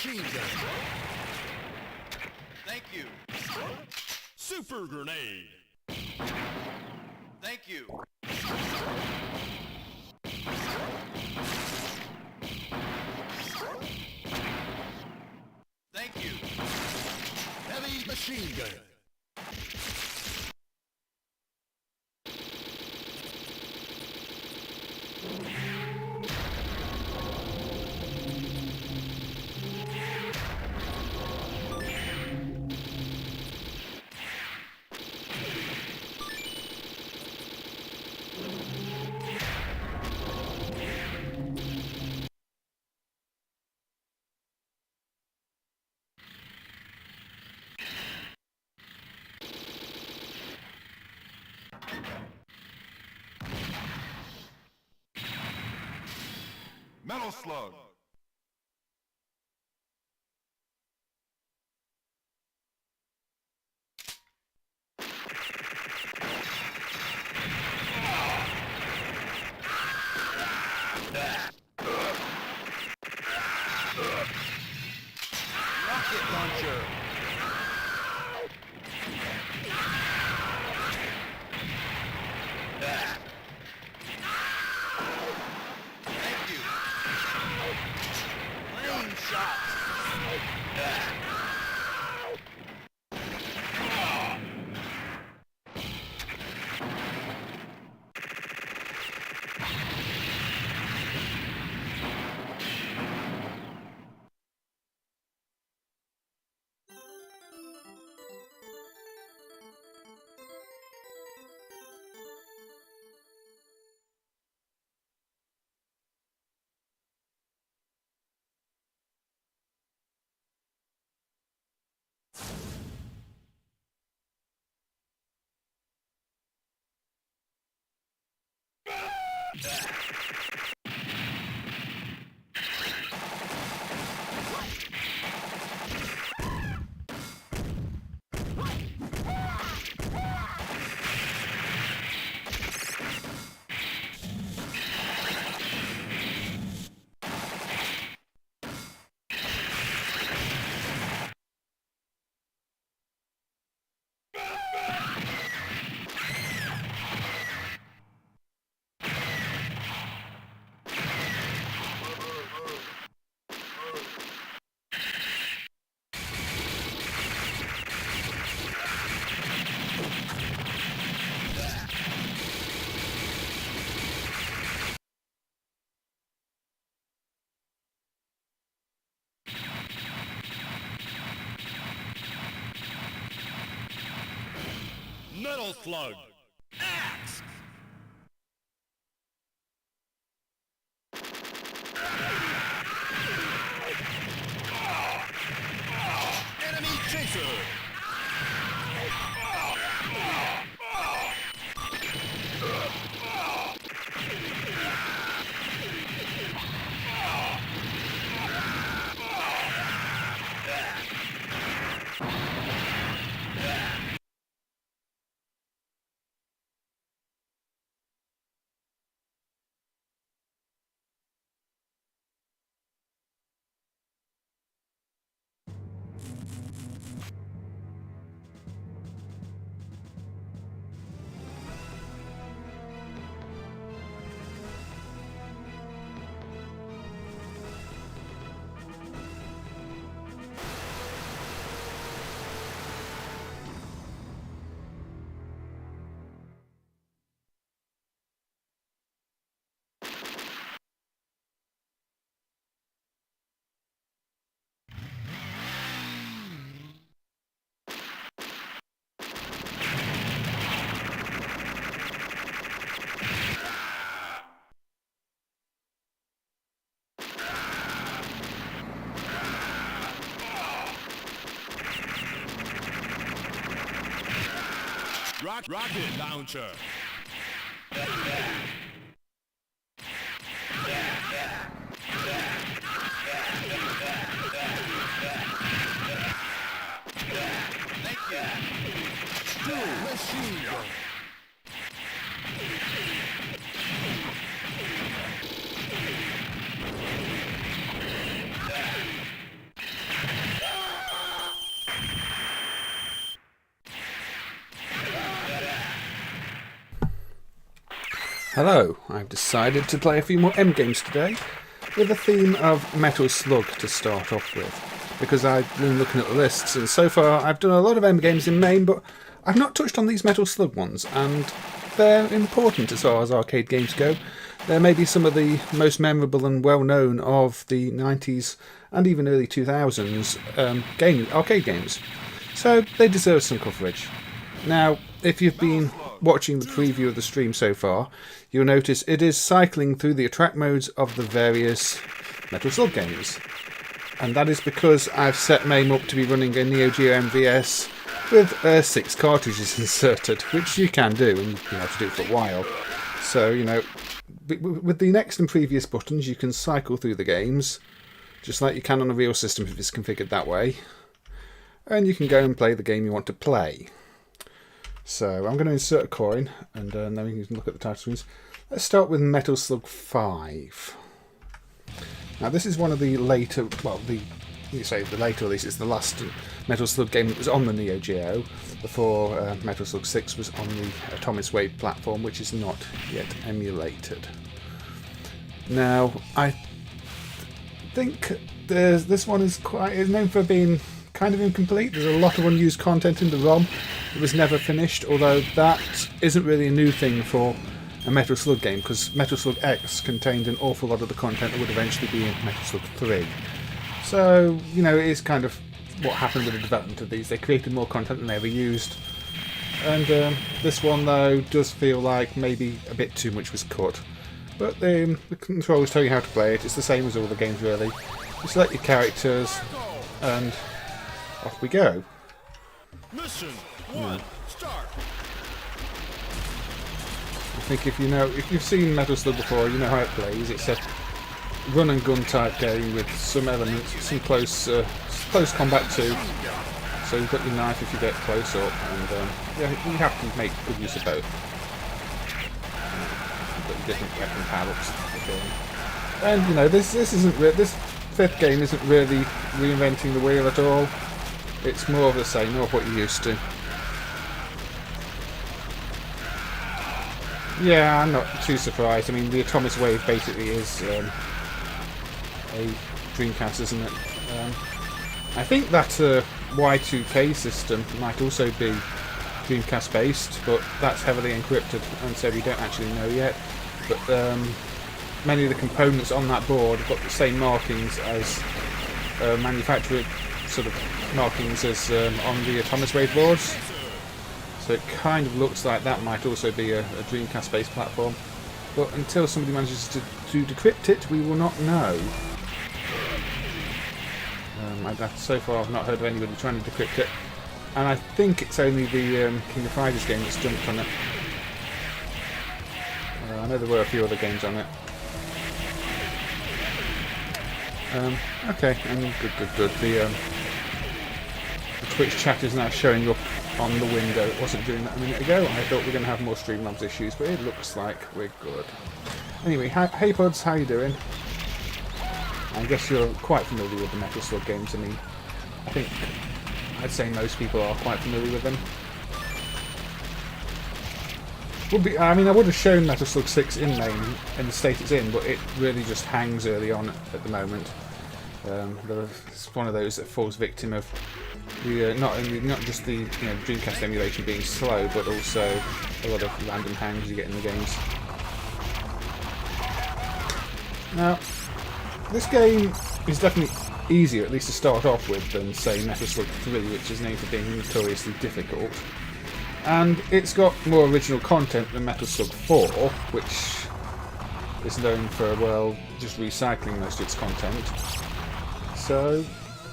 machine gun. Thank you. Super grenade. Thank you. Thank you. Heavy machine gun. Metal Slug. Rocket launcher. Thank you. Flame shot. Metal Slug. Axe. Enemy chaser. Rocket launcher. Thank you. Dual machine gun. Hello, I've decided to play a few more M games today with a theme of Metal Slug to start off with, because I've been looking at the lists and so far I've done a lot of M games in MAME, but I've not touched on these Metal Slug ones, and they're important as far as arcade games go. They're maybe some of the most memorable and well-known of the 90s and even early 2000s arcade games, so they deserve some coverage. Now, if you've been watching the preview of the stream so far, you'll notice it is cycling through the attract modes of the various Metal Slug games. And that is because I've set MAME up to be running a Neo-Geo MVS with 6 cartridges inserted, which you can do, and you have to do it for a while. So, you know, with the next and previous buttons, you can cycle through the games, just like you can on a real system if it's configured that way. And you can go and play the game you want to play. So I'm going to insert a coin, and then we can look at the title screens. Let's start with Metal Slug 5. Now this is one of the later, well, you say the later release, it's the last Metal Slug game that was on the Neo-Geo, before Metal Slug 6 was on the Atomic Wave platform, which is not yet emulated. Now, I think this one is known for being kind of incomplete. There's a lot of unused content in the ROM that was never finished, although that isn't really a new thing for a Metal Slug game, because Metal Slug X contained an awful lot of the content that would eventually be in Metal Slug 3. So, you know, it is kind of what happened with the development of these. They created more content than they ever used. And this one, though, does feel like maybe a bit too much was cut. But the controllers tell you how to play it. It's the same as all the games, really. You select your characters, and off we go. Mission 1, start. I think if you've seen Metal Slug before, you know how it plays. It's a run and gun type game with some elements, some close combat too. So you've got your knife if you get close up, and yeah, you have to make good use of both. You've got your different weapon power-ups. And you know, this fifth game isn't really reinventing the wheel at all. It's more of the same, more of what you're used to. Yeah, I'm not too surprised. I mean, the Atomic Wave basically is a Dreamcast, isn't it? I think that Y2K system might also be Dreamcast based, but that's heavily encrypted, and so we don't actually know yet. But many of the components on that board have got the same markings as manufacturer sort of markings as on the Atomic Wave boards. So it kind of looks like that might also be a Dreamcast based platform. But until somebody manages to decrypt it, we will not know. So far I've not heard of anybody trying to decrypt it. And I think it's only the King of Fighters game that's jumped on it. I know there were a few other games on it. Okay, and good. The Twitch chat is now showing up on the window. It wasn't doing that a minute ago. I thought we were going to have more Streamlabs issues, but it looks like we're good. Anyway, hey Pods, how you doing? I guess you're quite familiar with the Metal Slug games. I mean, I think I'd say most people are quite familiar with them. I mean, I would have shown Metal Slug 6 in MAME in the state it's in, but it really just hangs early on at the moment. It's one of those that falls victim of the not just the Dreamcast emulation being slow, but also a lot of random hangs you get in the games. Now, this game is definitely easier, at least to start off with, than say Metal Slug 3, which is known for being notoriously difficult. And it's got more original content than Metal Slug 4, which is known for, well, just recycling most of its content. So,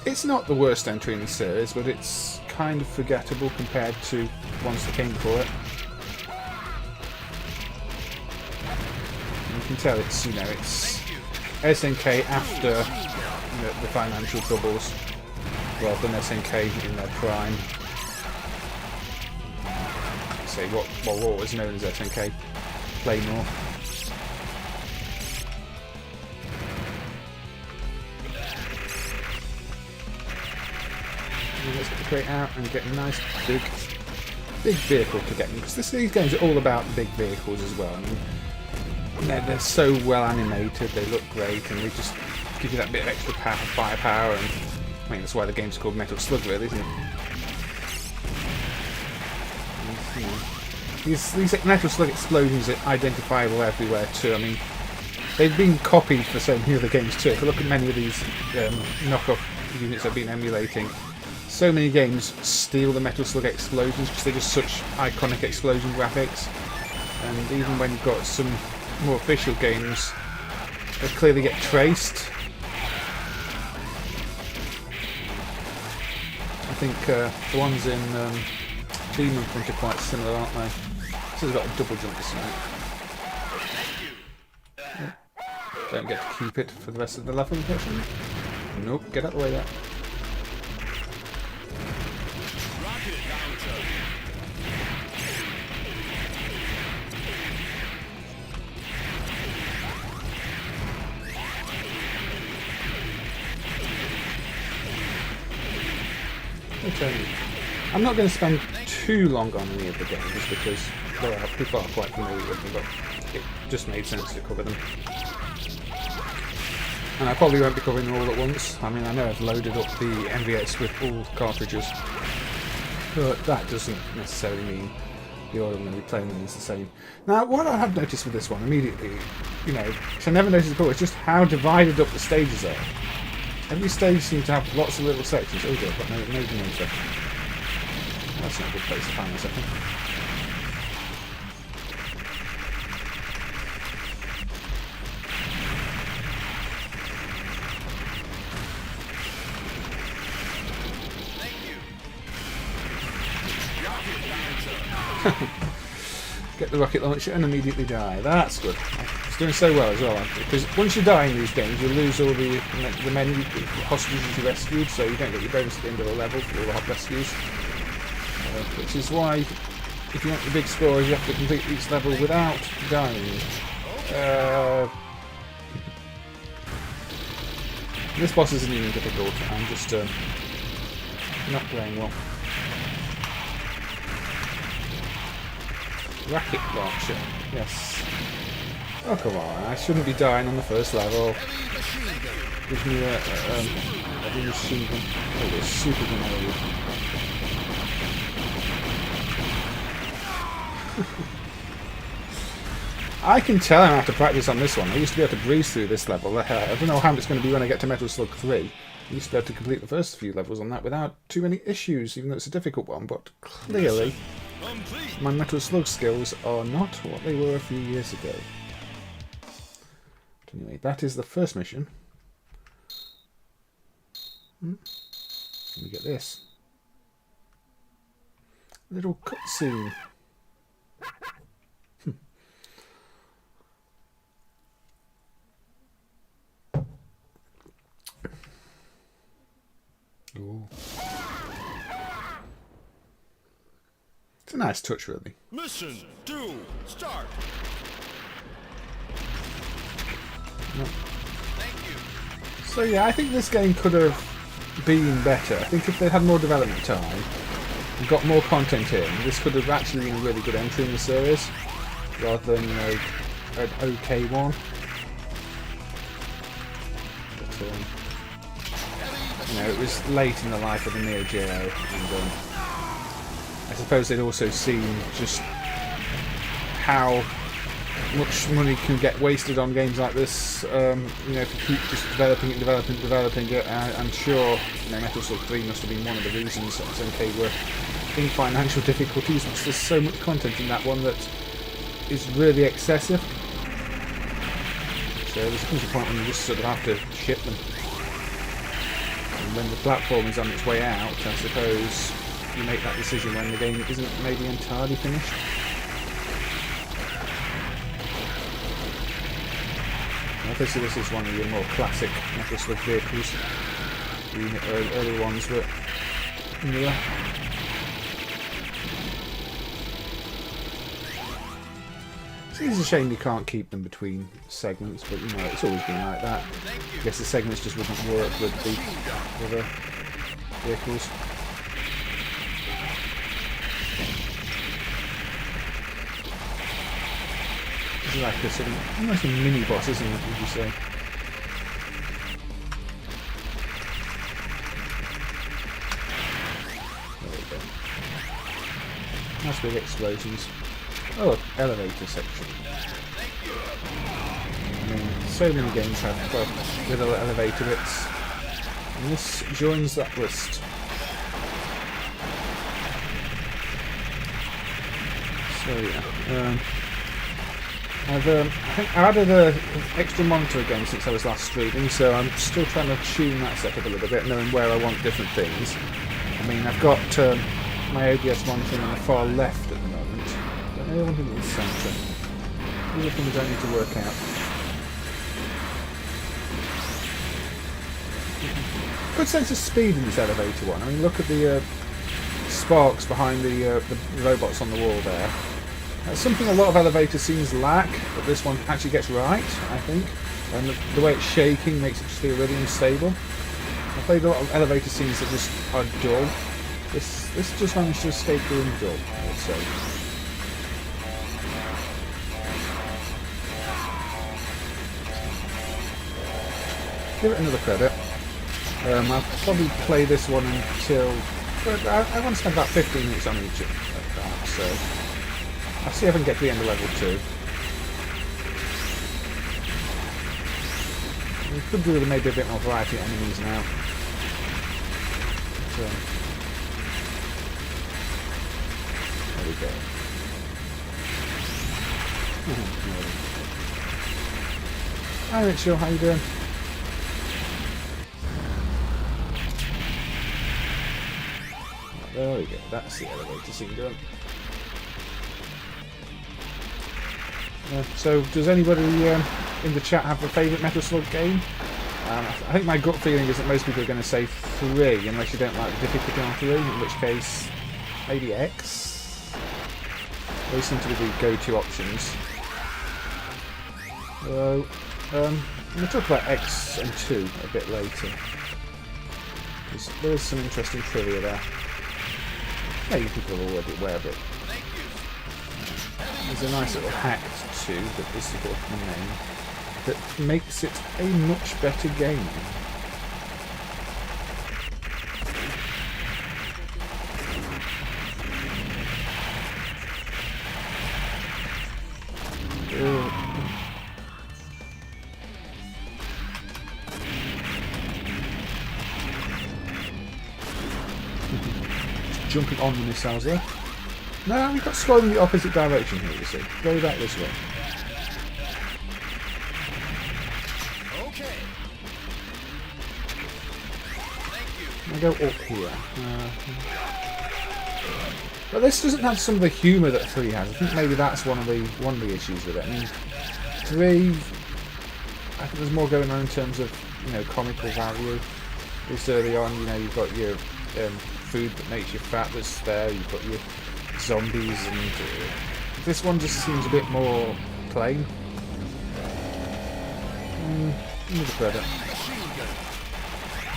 it's not the worst entry in the series, but it's kind of forgettable compared to ones that came before it. And you can tell it's, it's SNK after the financial troubles, rather than SNK in their prime. Say what was known as SNK, Playmore. Let's get the crate out and get a nice big vehicle to get in, because these games are all about big vehicles as well. I mean, They're so well animated, they look great, and they just give you that bit of extra firepower. And I mean, that's why the game's called Metal Slug, really, isn't it? These Metal Slug explosions are identifiable everywhere too. I mean, they've been copied for so many other games too. If you look at many of these knockoff units I've been emulating, so many games steal the Metal Slug explosions because they're just such iconic explosion graphics. And even when you've got some more official games, they clearly get traced. I think the ones in Demon Front are quite similar, aren't they? This has got a double jump this night. Don't get to keep it for the rest of the level, unfortunately. Nope, get out of the way there. I'm not going to spend too long on any of the games because people are quite familiar with them, but it just made sense to cover them. And I probably won't be covering them all at once. I mean, I know I've loaded up the MVX with all cartridges, but that doesn't necessarily mean the order I'm going to be playing them is the same. Now, what I have noticed with this one immediately, you know, which I never noticed before, is just how divided up the stages are. Every stage seems to have lots of little sections. Oh dear, I've got no section. That's not a good place to find myself. Get the rocket launcher and immediately die. That's good. It's doing so well as well, because once you die in these games, you lose all the hostages you rescued, so you don't get your bonus at the end of the level for all the hot rescues. Which is why, if you want the big scores, you have to complete each level without dying. This boss isn't even difficult. I'm just not playing well. Rocket launcher, yes. Oh come on, I shouldn't be dying on the first level. Gives me a machine gun. Oh, it's super grenade. I can tell I have to practice on this one. I used to be able to breeze through this level. I don't know how it's going to be when I get to Metal Slug 3. I used to be able to complete the first few levels on that without too many issues, even though it's a difficult one, but clearly my Metal Slug skills are not what they were a few years ago. But anyway, that is the first mission. Let me get this. Little cutscene. Ooh. It's a nice touch, really. Mission 2, start. No. So yeah, I think this game could have been better. I think if they had more development time and got more content in, this could have actually been a really good entry in the series, rather than an okay one. But, you know, it was late in the life of the Neo-Geo, and I suppose they'd also seen just how much money can get wasted on games like this. You know, if you keep just developing it, I'm sure, you know, Metal Slug 3 must have been one of the reasons that Sente were in financial difficulties, because there's so much content in that one that is really excessive. So there's comes a point when you just sort of have to ship them. And when the platform is on its way out, I suppose you make that decision when the game isn't maybe entirely finished. Obviously this is one of your more classic Metal Slug vehicles. The early ones were newer. It's a shame you can't keep them between segments, but you know, it's always been like that. I guess the segments just wouldn't work with the other vehicles. This is like a sort of almost a mini boss, isn't it? Would you say? There we go. Nice big explosions. Oh, elevator section. I mean, so many games have got little elevator bits, and this joins that list. So yeah, I think I added an extra monitor again since I was last streaming, so I'm still trying to tune that setup a little bit, knowing where I want different things. I mean, I've got my OBS monitor on the far left at the moment, but I want it in the centre. These are things I need to work out. Good sense of speed in this elevator one. I mean, look at the sparks behind the robots on the wall there. That's something a lot of elevator scenes lack, but this one actually gets right, I think. And the way it's shaking makes it just feel really unstable. I've played a lot of elevator scenes that just are dull. This just managed to escape being dull, I would say. Give it another credit. I'll probably play this one until... I want to spend about 15 minutes on each of that, so... I'll see if I can get to the end of level 2. We could do with maybe a bit more variety of enemies now. So, there we go. Hi Mitchell, how you doing? There we go, that's the elevator scene done. So, does anybody in the chat have a favourite Metal Slug game? I think my gut feeling is that most people are going to say 3, unless you don't like the difficulty on 3, in which case, maybe X? Those seem to be the go-to options. So, I'm going to talk about X and 2 a bit later. There's some interesting trivia there. Maybe people are already aware of it. There's a nice little hack too that is sort of the name that makes it a much better game. Just jumping on the missiles there. No, we've got scrolling in the opposite direction here, you see. Go back this way. Okay. Thank you. I go up here. But this doesn't have some of the humour that 3 has. I think maybe that's one of the issues with it. I mean, 3, I think there's more going on in terms of, you know, comical value. This early on, you know, you've got your food that makes you fat that's there. You've got your zombies, and this one just seems a bit more plain. Give the credit.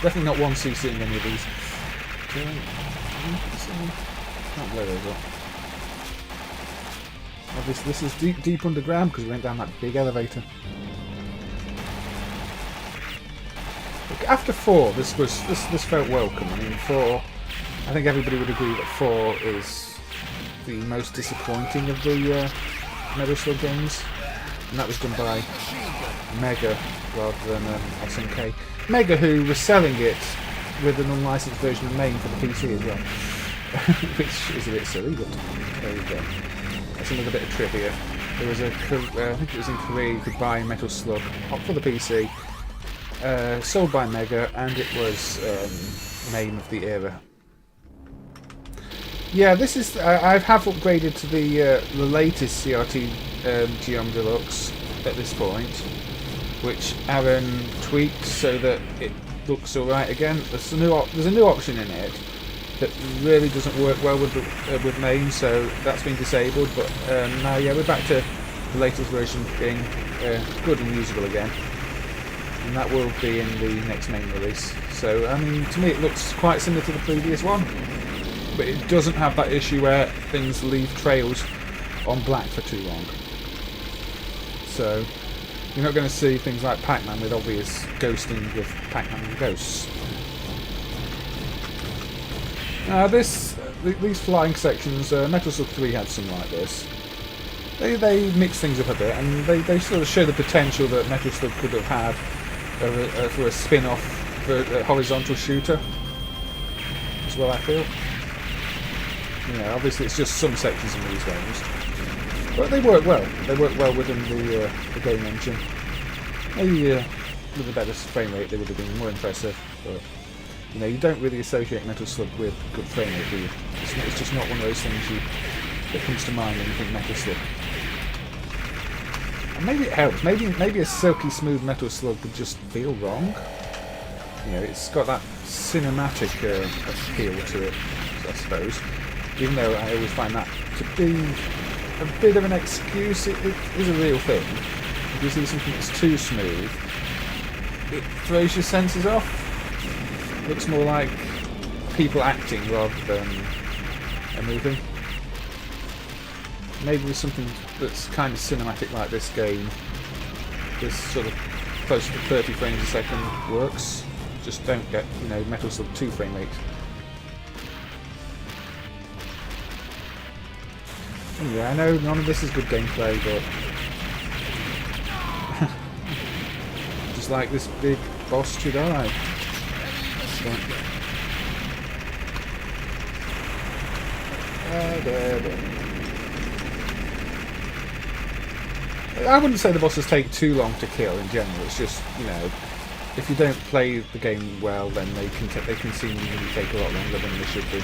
Definitely not 1cc in any of these. Can't blow those up. Obviously, this is deep underground because we went down that big elevator. Look, after 4, this felt welcome. I mean, 4. I think everybody would agree that 4 is the most disappointing of the Metal Slug games, and that was done by Mega rather than SNK. Mega, who was selling it with an unlicensed version of MAME for the PC as well, which is a bit silly, but there you go. That's another bit of trivia. There was I think it was in Korea, you could buy Metal Slug for the PC, sold by Mega, and it was MAME of the era. Yeah, this is. I have upgraded to the latest CRT Geom Deluxe at this point, which Aaron tweaked so that it looks alright again. There's a new option in it that really doesn't work well with MAME, so that's been disabled. But now, yeah, we're back to the latest version being good and usable again, and that will be in the next MAME release. So, I mean, to me, it looks quite similar to the previous one. But it doesn't have that issue where things leave trails on black for too long. so you're not going to see things like Pac-Man with obvious ghosting with Pac-Man ghosts. Now these flying sections, Metal Slug 3 had some like this. They mix things up a bit, and they sort of show the potential that Metal Slug could have had for a spin-off for a horizontal shooter as well, I feel. You know, obviously it's just some sections in these games, but they work well. They work well within the game engine. Maybe with a better frame rate they would have been more impressive, but you know, you don't really associate Metal Slug with good frame rate, do you? It's just not one of those things that comes to mind when you think Metal Slug. And maybe it helps. Maybe a silky smooth Metal Slug would just feel wrong. You know, it's got that cinematic appeal to it, I suppose. Even though I always find that to be a bit of an excuse, it is a real thing. If you see something that's too smooth, it throws your senses off. It looks more like people acting rather than a movie. Maybe with something that's kind of cinematic like this game, this sort of close to 30 frames a second works. Just don't get, you know, Metal Slug 2 frame rate. Yeah, I know none of this is good gameplay, but just like this big boss should die. I wouldn't say the bosses take too long to kill in general. It's just, you know, if you don't play the game well, then they can seemingly take a lot longer than they should do.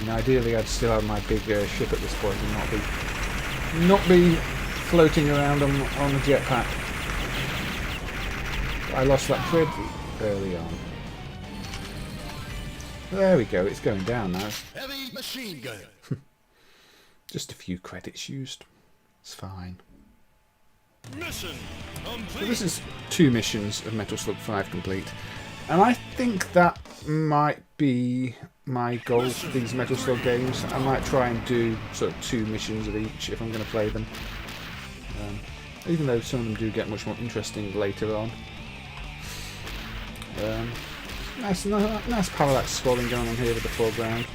And ideally, I'd still have my big ship at this point and not be floating around on a jetpack. I lost that pretty early on. There we go. It's going down now. Heavy machine gun. Just a few credits used. It's fine. Mission complete. So this is 2 missions of Metal Slug 5 complete, and I think that might be my goal for these Metal Slug games. I might try and do sort of 2 missions of each if I'm going to play them, even though some of them do get much more interesting later on. Nice parallax scrolling going on here with the foreground.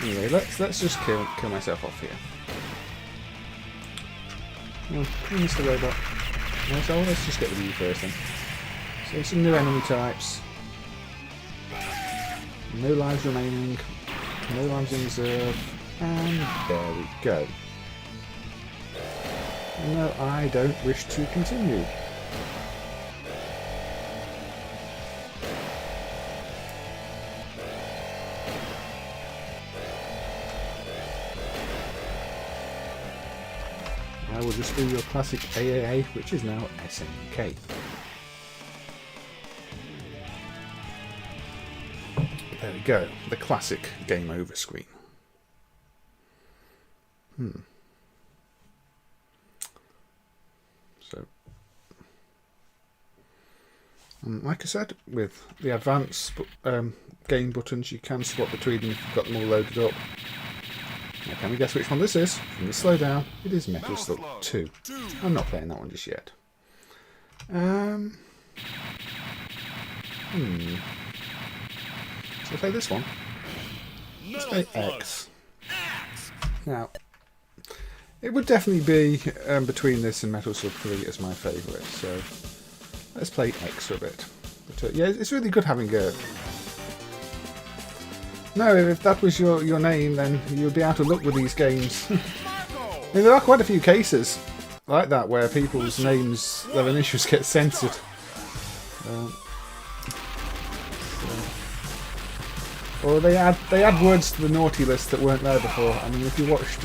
Anyway, let's just kill myself off here. Oh, Mr. Robot. No, so let's just get rid of you first then. So some new enemy types. No lives remaining. No lives in reserve. And there we go. No, I don't wish to continue. I will just do your classic AAA, which is now SNK. There we go, the classic game over screen. So, like I said, with the advanced game buttons, you can swap between them if you've got them all loaded up. Now, can we guess which one this is? From the slowdown, it is Metal Slug 2. I'm not playing that one just yet. So I'll play this one. Let's play X. Now, it would definitely be between this and Metal Slug 3 as my favourite, so let's play X for a bit. But, yeah, it's really good having a... No, if that was your name, then you'd be out of luck with these games. I mean, there are quite a few cases like that where people's names, their initials get censored. Or they add words to the naughty list that weren't there before. I mean, if you watched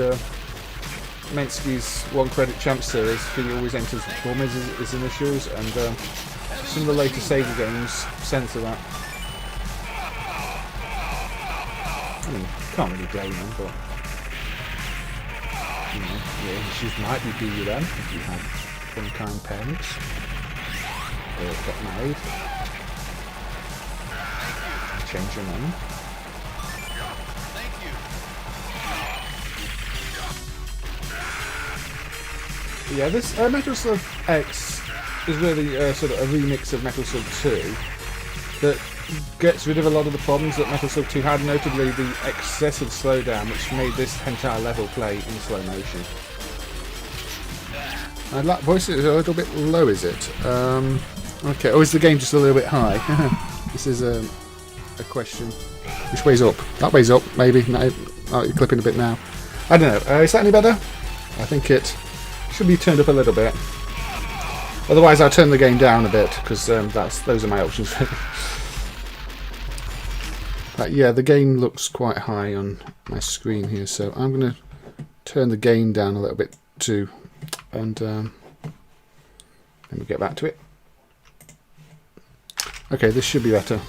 Mensky's One Credit Champ series, he always enters his initials, and some of the later Sega games censor that. I mean, can't really blame them, but you know, your issues might be due with them if you had unkind parents or got married, change your name. Yeah, this Metal Slug X is really sort of a remix of Metal Slug 2 that gets rid of a lot of the problems that Metal Slug 2 had, notably the excessive slowdown, which made this entire level play in slow motion. That voice is a little bit low, is it? Okay, or is the game just a little bit high? This is a question. Which way's up? That way's up, maybe. No, oh, you're clipping a bit now. I don't know. Is that any better? I think it should be turned up a little bit. Otherwise, I'll turn the game down a bit because those are my options. But yeah, the game looks quite high on my screen here, so I'm going to turn the gain down a little bit too, and then we'll get back to it. Okay, this should be better.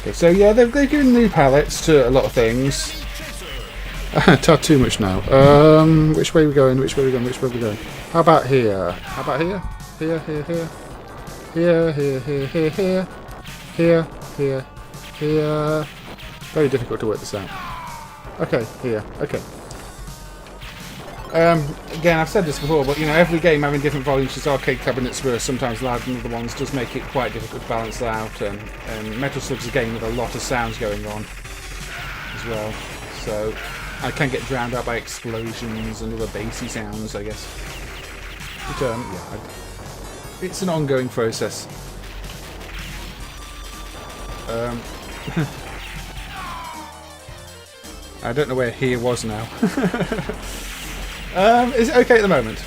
Okay, so yeah, they've given new palettes to a lot of things. Not too much now. Which way are we going? Which way are we going? Which way are we going? How about here? How about here? Here, here, here. Here, here, here, here, here. Here, here, here. Very difficult to work this out. Okay, here. Okay. Again, I've said this before, but you know, every game having different volumes, just arcade cabinets were sometimes louder than other ones, does make it quite difficult to balance out. And Metal Slug's a game with a lot of sounds going on as well, so I can get drowned out by explosions and other bassy sounds, I guess. But yeah, it's an ongoing process. I don't know where here was now. Is it okay at the moment?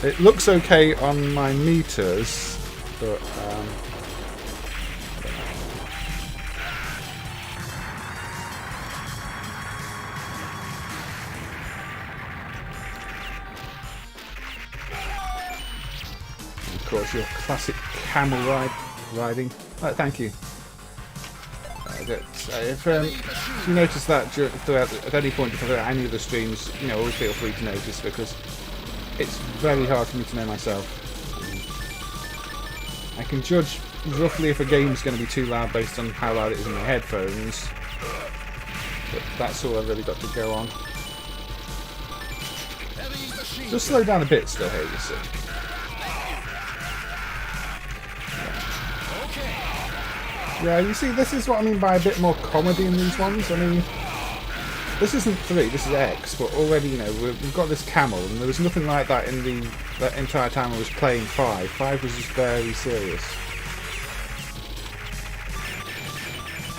It looks okay on my meters, but of course your classic camel riding. Thank you. If you notice that throughout, at any point throughout any of the streams, you know, always feel free to notice, because it's very hard for me to know myself. I can judge roughly if a game's going to be too loud based on how loud it is in my headphones, but that's all I've really got to go on. Just slow down a bit still here, you see. Yeah, you see, this is what I mean by a bit more comedy in these ones. I mean, this isn't 3, this is X, but already, you know, we've got this camel, and there was nothing like that in that entire time I was playing 5. 5 was just very serious.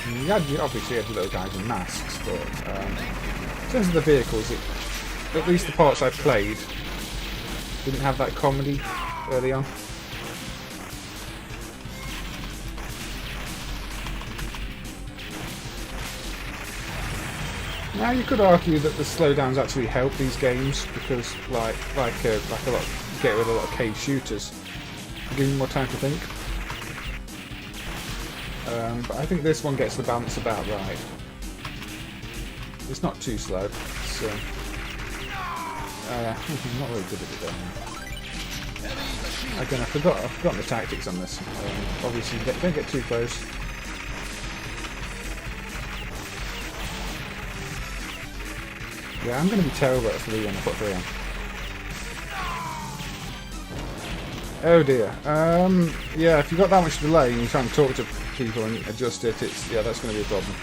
And you obviously had little guys in masks, but in terms of the vehicles, at least the parts I played didn't have that comedy early on. Now you could argue that the slowdowns actually help these games, because like a lot, get rid of a lot of cave shooters, give you more time to think. But I think this one gets the balance about right. It's not too slow. So I'm not really good at it though. Again, I've forgotten the tactics on this. Obviously, don't get too close. Yeah, I'm going to be terrible at 3 when I put 3 on. Oh dear. Yeah, if you've got that much delay and you try and talk to people and adjust it, yeah, that's going to be a problem.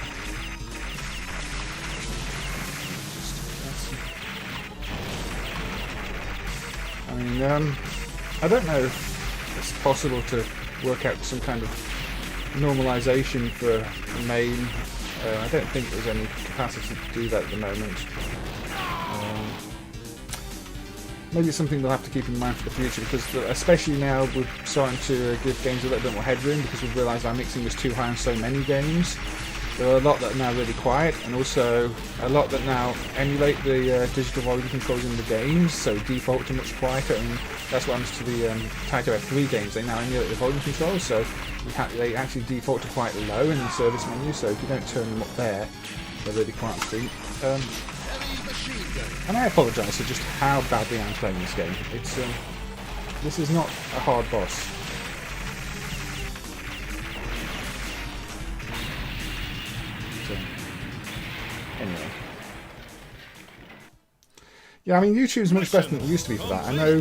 I mean, I don't know if it's possible to work out some kind of normalization for MAME. I don't think there's any capacity to do that at the moment. Maybe it's something we'll have to keep in mind for the future, because especially now we're starting to give games a little bit more headroom, because we've realised our mixing was too high on so many games. There are a lot that are now really quiet, and also a lot that now emulate the digital volume controls in the games, so default to much quieter, and that's what happens to the Taito F3 games. They now emulate the volume controls, so they actually default to quite low in the service menu, so if you don't turn them up there, they're really quite sweet. And I apologise for just how badly I'm playing this game. It's this is not a hard boss. Yeah, I mean, YouTube's much better than it used to be for that. I know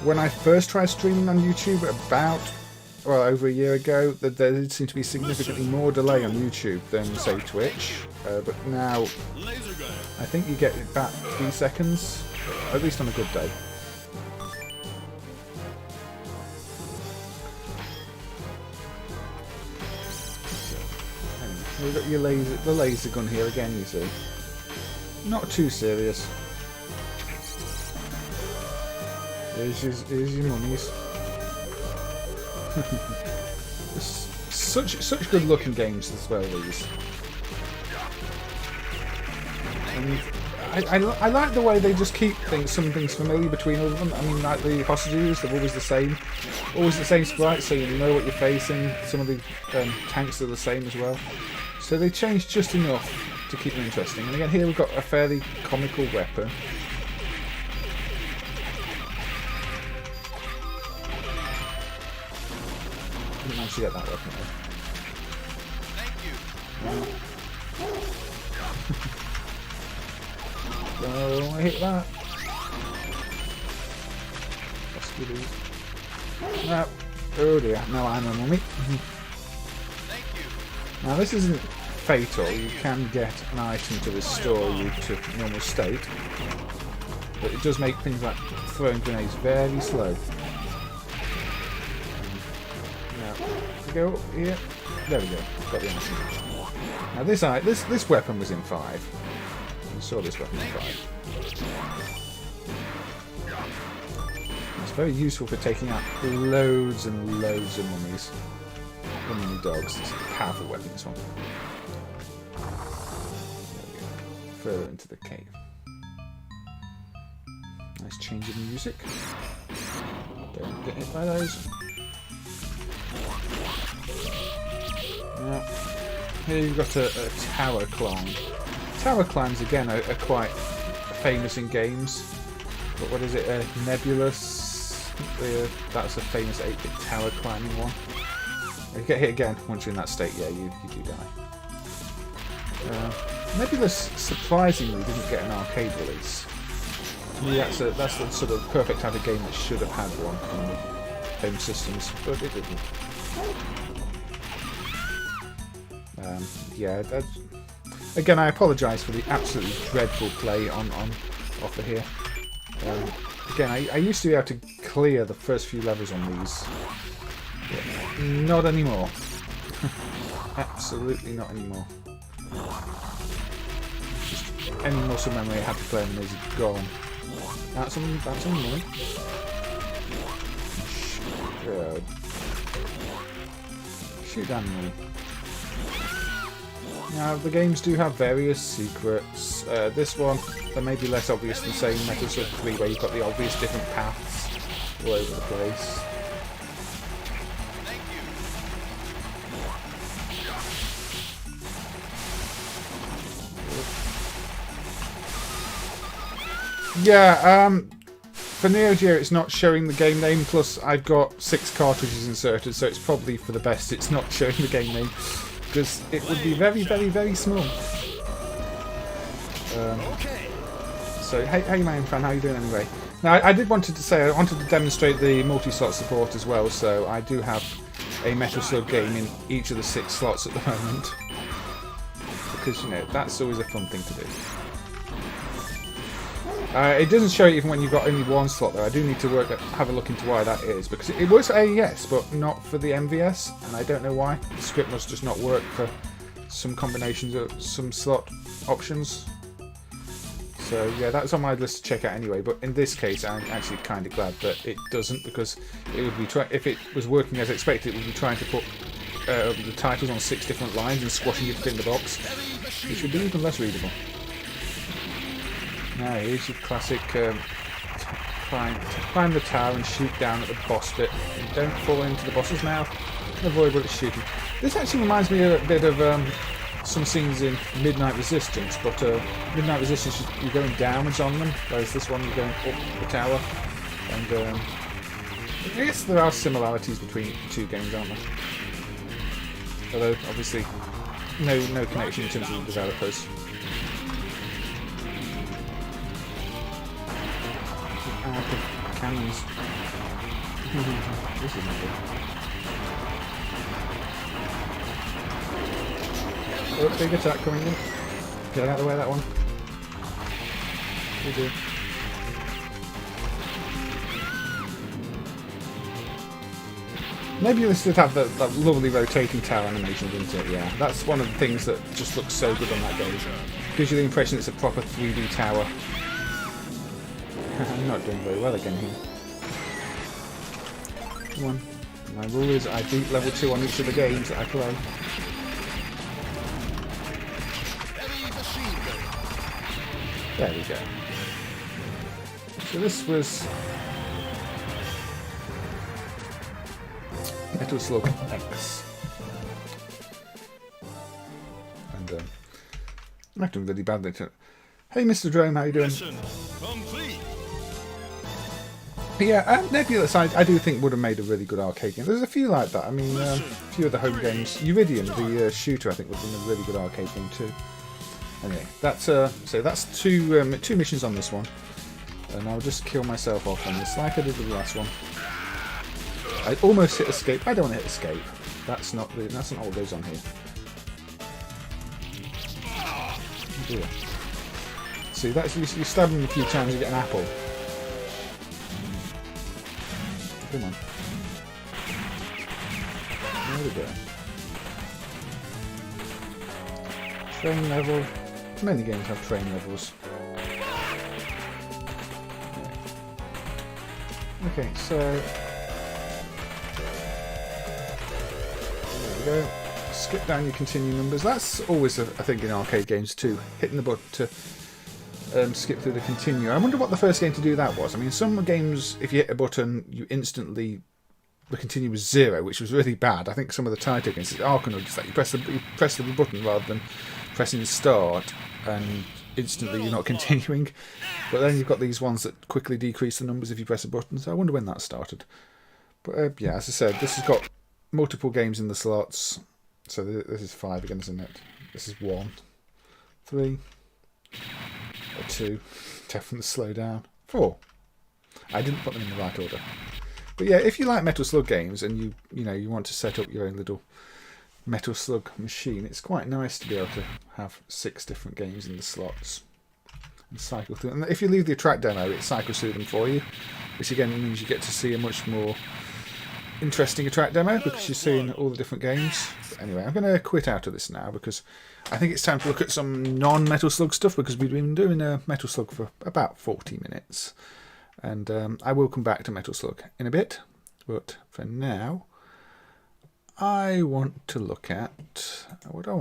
when I first tried streaming on YouTube about, well, over a year ago, that there did seem to be significantly more delay on YouTube than, say, Twitch. But now, I think you get about 3 seconds, at least on a good day. We've got the laser gun here again, you see. Not too serious. Here's your mummies. such good looking games as well, these. And I like the way they just keep some things familiar between all of them. I mean, like the hostages, they're always the same sprite, so you know what you're facing. Some of the tanks are the same as well. So they changed just enough to keep them interesting. And again, here we've got a fairly comical weapon. Didn't manage to get that weapon though. Thank you. So I hit that. No. Oh dear, no ammo, mummy. Now this isn't fatal, you can get an item to restore you to normal state, but it does make things like throwing grenades very slow. Now, go up here, there we go, got the answer. Now this weapon was in 5, you saw this weapon in 5. It's very useful for taking out loads and loads of mummies. The mummy dogs. It's a powerful weapon, this one. There we go. Further into the cave. Nice change of music. Don't get hit by those. Now, here you've got a tower climb. Tower climbs, again, are quite famous in games. But what is it? Nebulous? That's a famous 8-bit tower climbing one. You get hit again once you're in that state, yeah, you do die. Nebulous surprisingly didn't get an arcade release. To me, that's the sort of perfect type of game that should have had one on the home systems, but it didn't. Yeah, again, I apologise for the absolutely dreadful play on offer here. Again, I used to be able to clear the first few levels on these. Not anymore. Absolutely not anymore. Just any muscle memory I had to play on these is gone. That's on me. Good. Shoot down me. Now the games do have various secrets. This one, they may be less obvious than say Metal Slug 3, where you've got the obvious different paths all over the place. Yeah, for Neo-Geo it's not showing the game name, plus I've got 6 cartridges inserted, so it's probably for the best it's not showing the game name, because it would be very, very, very small. So, hey man fan, how you doing anyway? Now, I did wanted to say, I wanted to demonstrate the multi-slot support as well, so I do have a Metal Slug game in each of the 6 slots at the moment, because, you know, that's always a fun thing to do. It doesn't show it even when you've got only 1 slot though. I do need to have a look into why that is, because it works for AES but not for the MVS, and I don't know why. The script must just not work for some combinations of some slot options. So yeah, that's on my list to check out anyway, but in this case I'm actually kind of glad that it doesn't, because it would be if it was working as expected, it would be trying to put the titles on 6 different lines and squashing it in the box, which would be even less readable. Now here's your classic climb the tower and shoot down at the boss bit. And don't fall into the boss's mouth and avoid what it's shooting. This actually reminds me a bit of some scenes in Midnight Resistance, but Midnight Resistance you're going downwards on them, whereas this one you're going up the tower. And I guess there are similarities between the 2 games, aren't there? Although obviously no connection in terms of the developers. out of cannons. This is not good. Oh, big attack coming in. Get out of the way, that one. We do. Maybe this should have that lovely rotating tower animation, didn't it? Yeah, that's one of the things that just looks so good on that game. Gives you the impression it's a proper 3D tower. I'm not doing very well again here. Come on. My rule is I beat level 2 on each of the games that I play. There we go. So this was Metal Slug X. And I've done really badly to it. Hey Mr. Drone, how you doing? Mission complete. But yeah, Nebulous I do think would have made a really good arcade game. There's a few like that. I mean, a few of the home games. Uridium, the shooter, I think would have been a really good arcade game too. Anyway, that's so that's two missions on this one, and I'll just kill myself off on this like I did with the last one. I almost hit escape. I don't want to hit escape. That's not what goes on here. Oh dear. See, that's you stab them a few times, you get an apple. Come on. There we go. Train level. Many games have train levels. Okay, so there we go. Skip down your continue numbers. That's always a thing in arcade games too. Hitting the button to skip through the continue. I wonder what the first game to do that was. I mean, some games, if you hit a button, you instantly the continue was 0, which was really bad. I think some of the tighter games, Arkanoid, that you press the button rather than pressing start, and instantly you're not continuing. But then you've got these ones that quickly decrease the numbers if you press a button. So I wonder when that started. But yeah, as I said, this has got multiple games in the slots. So this is 5 again, isn't it? This is 1, 3, 2. Definitely slow down. 4. I didn't put them in the right order. But yeah, if you like Metal Slug games and you want to set up your own little Metal Slug machine, it's quite nice to be able to have 6 different games in the slots and cycle through. And if you leave the track demo, it cycles through them for you, which again means you get to see a much more interesting track demo because you're seeing all the different games. But anyway, I'm going to quit out of this now because I think it's time to look at some non-Metal Slug stuff, because we've been doing a Metal Slug for about 40 minutes. And I will come back to Metal Slug in a bit, but for now, I want to look at... What do I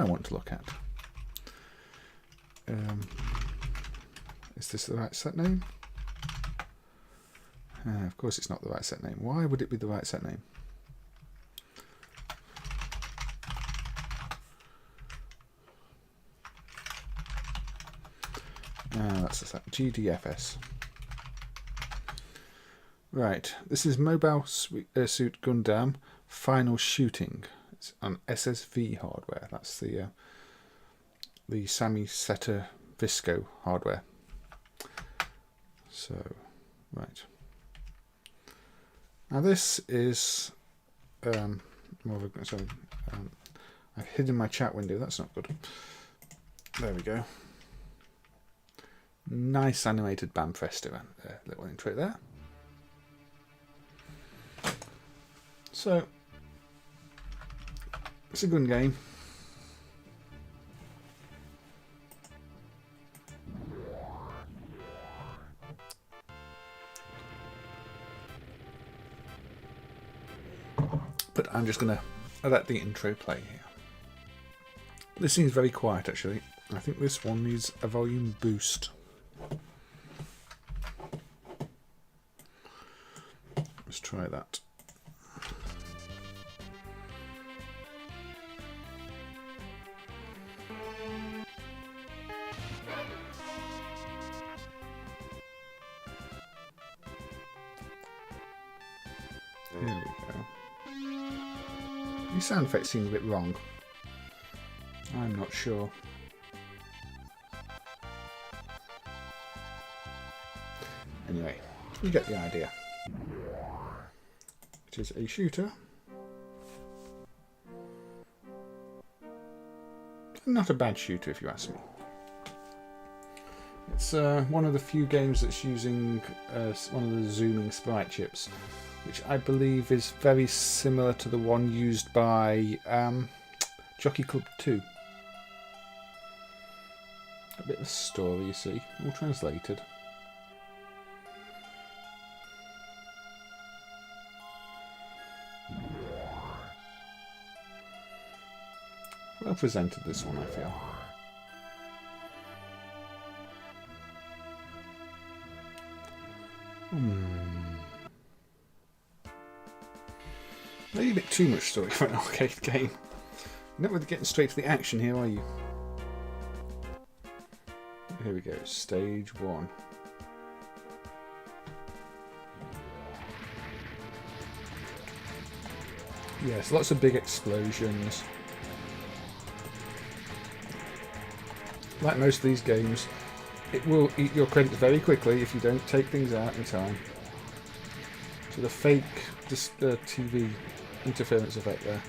want to look at? Is this the right set name? Of course it's not the right set name. Why would it be the right set name? That's the set. GDFS. Right, this is Mobile Suit Gundam Final Shooting. It's on SSV hardware. That's the Sammy Seta Visco hardware. So, right. Now this is more of a, sorry, I've hidden my chat window. That's not good. There we go. Nice animated Banpresto little intro there. So, it's a good game. But I'm just going to let the intro play here. This seems very quiet actually. I think this one needs a volume boost. Let's try that. There we go. These sound effects seem a bit wrong. I'm not sure. Anyway, you get the idea. It is a shooter. Not a bad shooter, if you ask me. It's one of the few games that's using one of the zooming sprite chips, which I believe is very similar to the one used by Jockey Club 2. A bit of a story, you see, all translated. Well presented, this one, I feel. Maybe a bit too much story for an arcade game. You're not really getting straight to the action here, are you? Here we go, stage 1. Yes, lots of big explosions. Like most of these games, it will eat your credits very quickly if you don't take things out in time. So the fake TV interference effect there.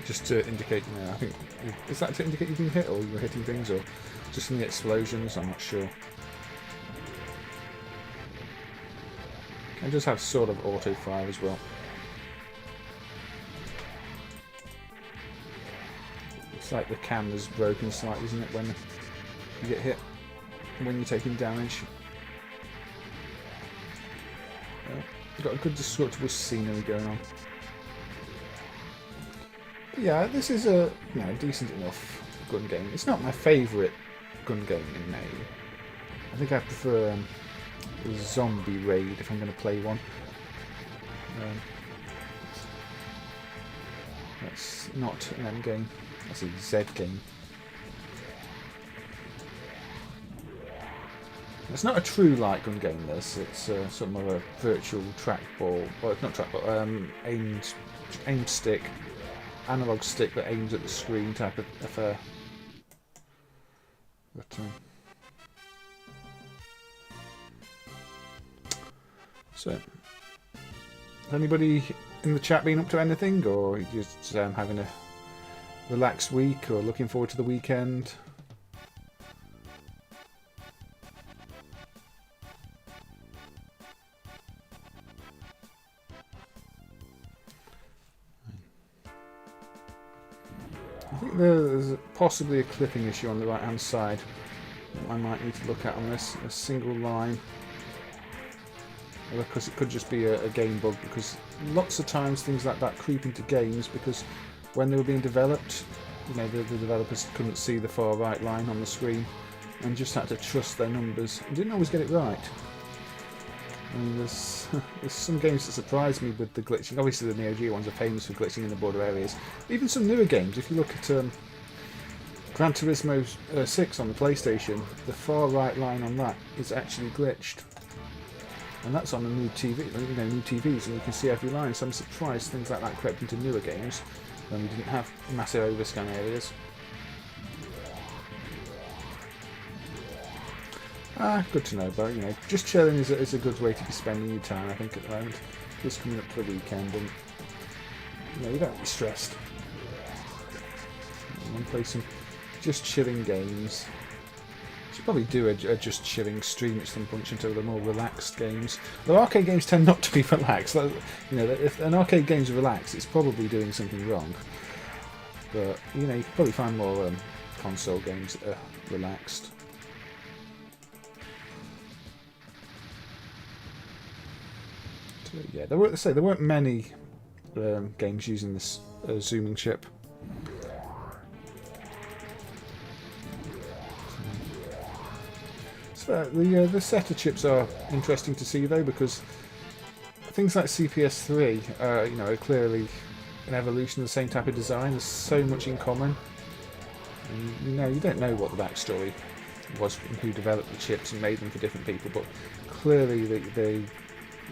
Just to indicate, you know, I think, is that to indicate you've been hit or you're hitting things, or just in the explosions? I'm not sure. It does have sort of auto fire as well. It's like the camera's broken slightly, isn't it, when you get hit, when you're taking damage. You've got a good sort of scenery going on. But yeah, this is a decent enough gun game. It's not my favourite gun game in MAME. I think I prefer the Zombie Raid if I'm going to play one. That's not an M game, that's a Z game. It's not a true light gun game, this. It's sort of a virtual trackball, well, not trackball, aim stick, analog stick that aims at the screen type of affair. But, so, has anybody in the chat been up to anything, or just having a relaxed week, or looking forward to the weekend? I think there's possibly a clipping issue on the right hand side that I might need to look at on this. A single line. Because it could just be a game bug, because lots of times things like that creep into games because when they were being developed, you know, the developers couldn't see the far right line on the screen and just had to trust their numbers and didn't always get it right. And there's some games that surprise me with the glitching. Obviously the Neo-Geo ones are famous for glitching in the border areas. Even some newer games, if you look at Gran Turismo 6 on the PlayStation, the far right line on that is actually glitched. And that's on a new TV, you know, new TVs, and you can see every line. So I'm surprised things like that crept into newer games when we didn't have massive overscan areas. Good to know, but you know, just chilling is a good way to be spending your time, I think, at the moment. Just coming up to the weekend, and you know, you don't be stressed. You want to play some just chilling games. Should probably do a just chilling stream at some point until the more relaxed games. The arcade games tend not to be relaxed. You know, if an arcade game's relaxed, it's probably doing something wrong. But you know, you can probably find more console games that are relaxed. So, yeah, there weren't many games using this zooming chip. So the Seta chips are interesting to see though, because things like CPS3 you know, are clearly an evolution of the same type of design. There's so much in common, and you know, you don't know what the backstory was and who developed the chips and made them for different people, but clearly they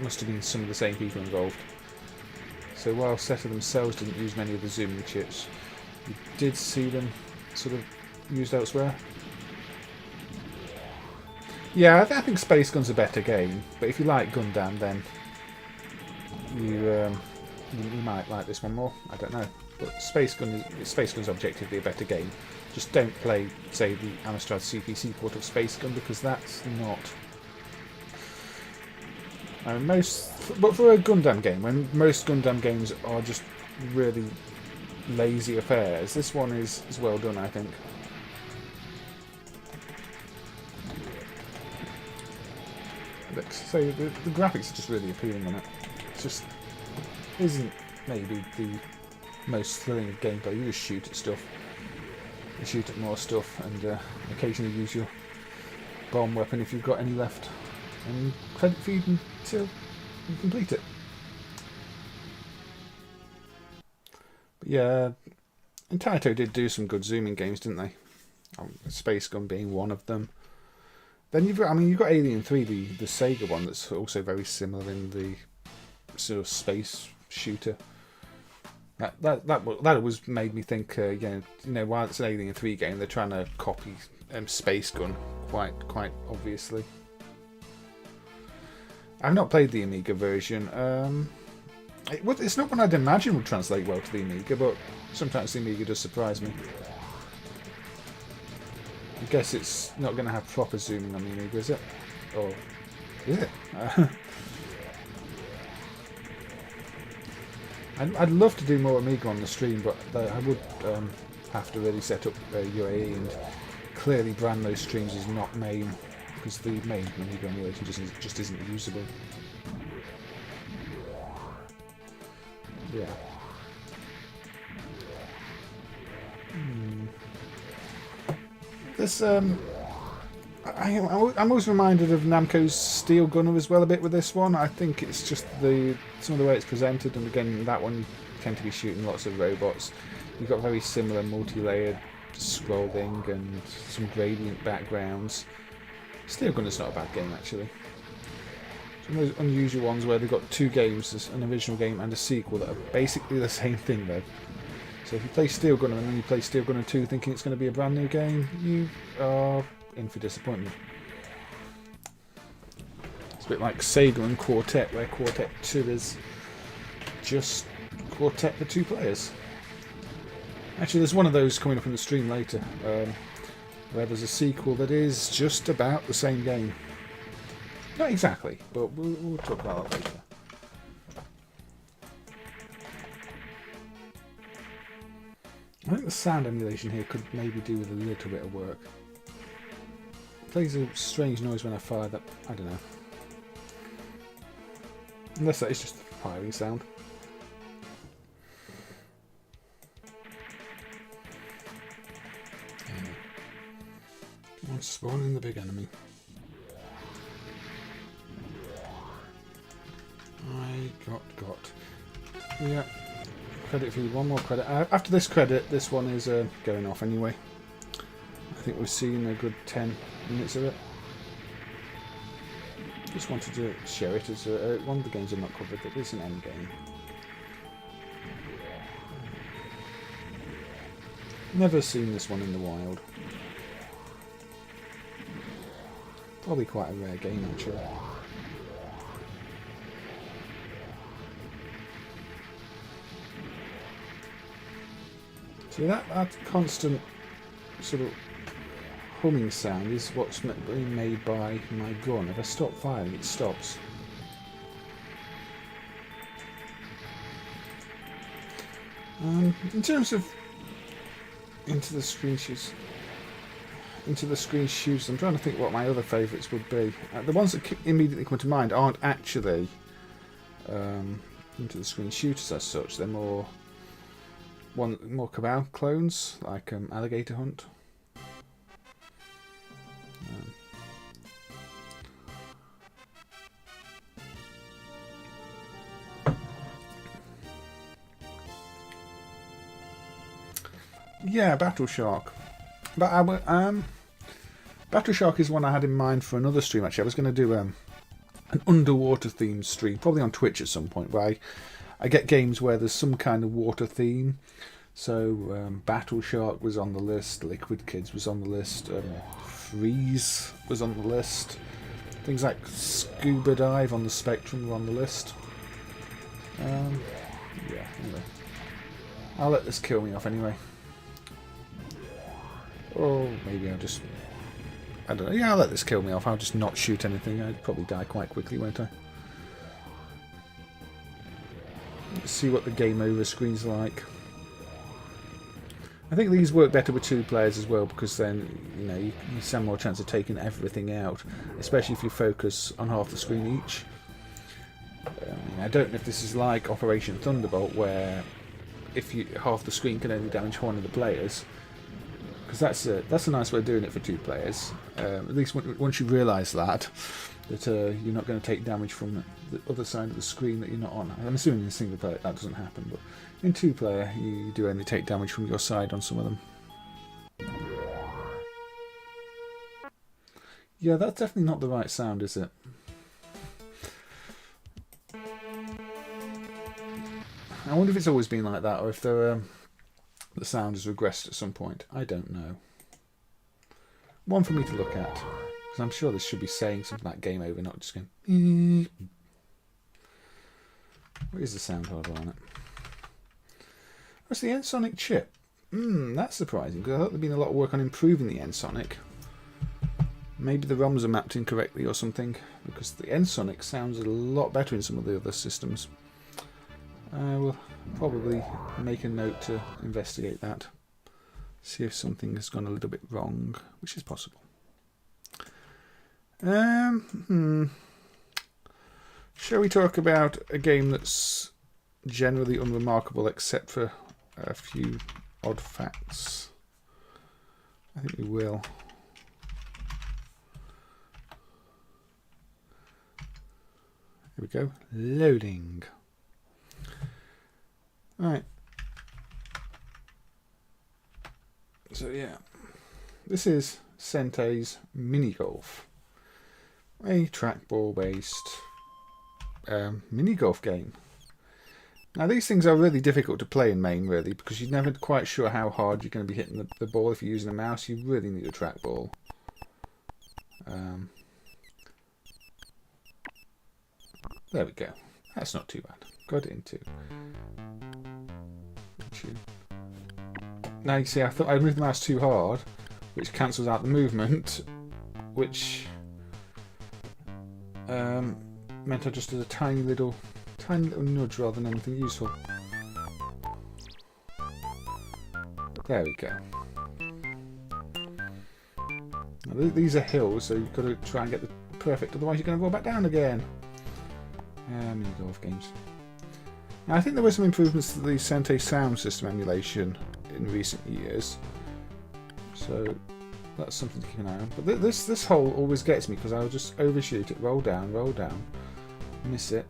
must have been some of the same people involved. So while Seta themselves didn't use many of the zooming chips, you did see them sort of used elsewhere. Yeah, I think Space Gun's a better game, but if you like Gundam, then you might like this one more. I don't know, but Space Gun's objectively a better game. Just don't play, say, the Amstrad CPC port of Space Gun, because that's not. I mean, but for a Gundam game, when most Gundam games are just really lazy affairs, this one is well done, I think. So the graphics are just really appealing on it. It just isn't maybe the most thrilling of gameplay. You just shoot at stuff. You shoot at more stuff, and occasionally use your bomb weapon if you've got any left. And credit feed until you complete it. But yeah, and Taito did do some good zooming games, didn't they? Space Gun being one of them. Then you've got Alien 3, the Sega one, that's also very similar in the sort of space shooter. That was made me think, while it's an Alien 3 game, they're trying to copy Space Gun quite obviously. I've not played the Amiga version. It's not one I'd imagine would translate well to the Amiga, but sometimes the Amiga does surprise me. I guess it's not going to have proper zooming on the Amiga, is it? Or is it? I'd love to do more Amiga on the stream, but I would have to really set up UAE and clearly brand those streams as not MAME, because the MAME Amiga emulation just isn't usable. Yeah. This I'm always reminded of Namco's Steel Gunner as well a bit with this one. I think it's just some of the way it's presented, and again that one you tend to be shooting lots of robots. You've got very similar multi-layered scrolling and some gradient backgrounds. Steel Gunner's not a bad game actually. Some of those unusual ones where they've got two games, an original game and a sequel, that are basically the same thing though. So if you play Steel Gunner and then you play Steel Gunner 2 thinking it's going to be a brand new game, you are in for disappointment. It's a bit like Sega and Quartet, where Quartet 2 is just Quartet for 2 players. Actually, there's one of those coming up in the stream later, where there's a sequel that is just about the same game. Not exactly, but we'll talk about that later. I think the sound emulation here could maybe do with a little bit of work. It plays a strange noise when I fire that. I don't know. Unless that is just the firing sound. Come on, spawn in the big enemy. Got. Yeah. Credit for you, one more credit. After this credit, this one is going off anyway. I think we've seen a good 10 minutes of it. Just wanted to share it as one of the games I've not covered that is an end game. Never seen this one in the wild. Probably quite a rare game actually. See, that constant sort of humming sound is what's being made by my gun. If I stop firing, it stops. In terms of into the screen shoots, I'm trying to think what my other favourites would be. The ones that immediately come to mind aren't actually into the screen shooters as such. They're more Cabal clones, like Alligator Hunt. Yeah, Battle Shark. But Battle Shark is one I had in mind for another stream. Actually, I was going to do an underwater themed stream, probably on Twitch at some point, where I get games where there's some kind of water theme. So Battle Shark was on the list, Liquid Kids was on the list, Freeze was on the list. Things like Scuba Dive on the Spectrum were on the list. Yeah, anyway. I'll let this kill me off anyway. Or maybe I'll just... I don't know. Yeah, I'll let this kill me off. I'll just not shoot anything. I'd probably die quite quickly, won't I? Let's see what the game over screen's like. I think these work better with 2 players as well, because then you stand more chance of taking everything out, especially if you focus on half the screen each. I don't know if this is like Operation Thunderbolt, where if half the screen can only damage one of the players, because that's a nice way of doing it for 2 players. At least once you realise that you're not going to take damage from the other side of the screen that you're not on. I'm assuming in a single player that doesn't happen, but in 2 player you do only take damage from your side on some of them. Yeah, that's definitely not the right sound, is it? I wonder if it's always been like that, or if the sound has regressed at some point. I don't know. One for me to look at, because I'm sure this should be saying something like game over, not just going... What is the sound hardware on it? What's the N-Sonic chip? That's surprising, because I thought there'd been a lot of work on improving the N-Sonic. Maybe the ROMs are mapped incorrectly or something, because the N-Sonic sounds a lot better in some of the other systems. I will probably make a note to investigate that. See if something has gone a little bit wrong, which is possible. Shall we talk about a game that's generally unremarkable except for a few odd facts? I think we will. Here we go. Loading. Right. So yeah, this is Sente's Mini Golf, a trackball based mini golf game. Now these things are really difficult to play in MAME, really, because you're never quite sure how hard you're going to be hitting the ball. If you're using a mouse, you really need a trackball. There we go. That's not too bad. Got it into. Now you see, I thought I moved the mouse too hard, which cancels out the movement, which meant I just did a tiny little nudge rather than anything useful. There we go. Now, these are hills, so you've got to try and get the perfect, otherwise you're going to go back down again. Mini golf games. Now, I think there were some improvements to the Sente sound system emulation in recent years, so that's something to keep an eye on. But this hole always gets me, because I'll just overshoot it, roll down, miss it.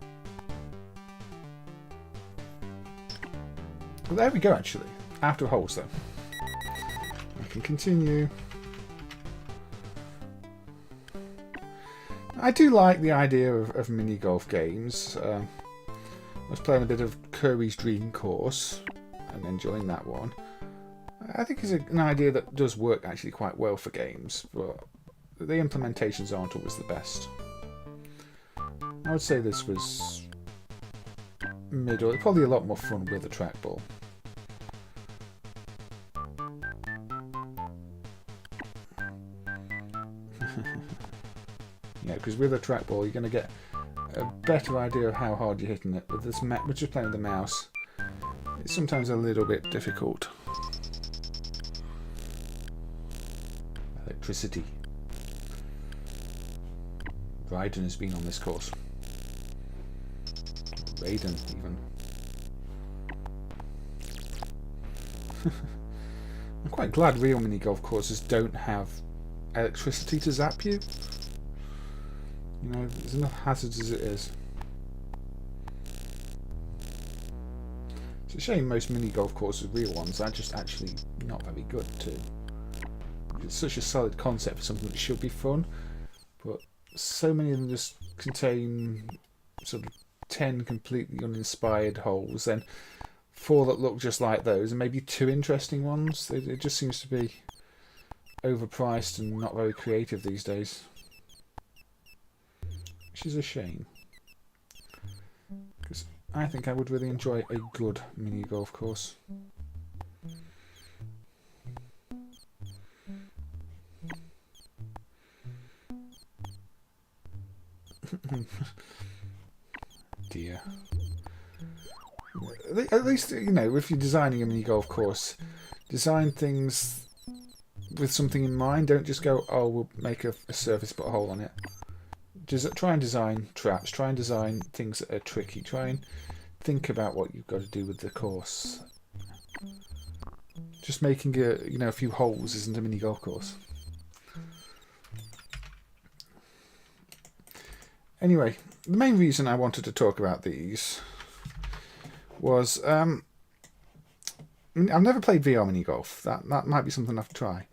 Well, there we go, actually. After holes, though. I can continue. I do like the idea of mini golf games. I was playing a bit of Curry's Dream Course and enjoying that one. I think it's an idea that does work actually quite well for games, but the implementations aren't always the best. I would say this was middle. Probably a lot more fun with a trackball. Yeah, because with a trackball you're going to get a better idea of how hard you're hitting it. With this, we're just playing with the mouse. It's sometimes a little bit difficult. Electricity. Raiden has been on this course. Raiden, even. I'm quite glad real mini golf courses don't have electricity to zap you. You know, there's enough hazards as it is. It's a shame most mini golf courses, real ones, are just actually not very good too. It's such a solid concept for something that should be fun, but so many of them just contain sort of 10 completely uninspired holes. Then 4 that look just like those, and maybe 2 interesting ones. It just seems to be overpriced and not very creative these days, which is a shame, because I think I would really enjoy a good mini golf course. Dear. At least, you know, if you're designing a mini golf course, design things with something in mind. Don't just go, oh, we'll make a surface, put a hole on it. Just try and design traps. Try and design things that are tricky. Try and think about what you've got to do with the course. Just making a few holes isn't a mini golf course. Anyway, the main reason I wanted to talk about these was I've never played VR mini golf. That might be something I have to try.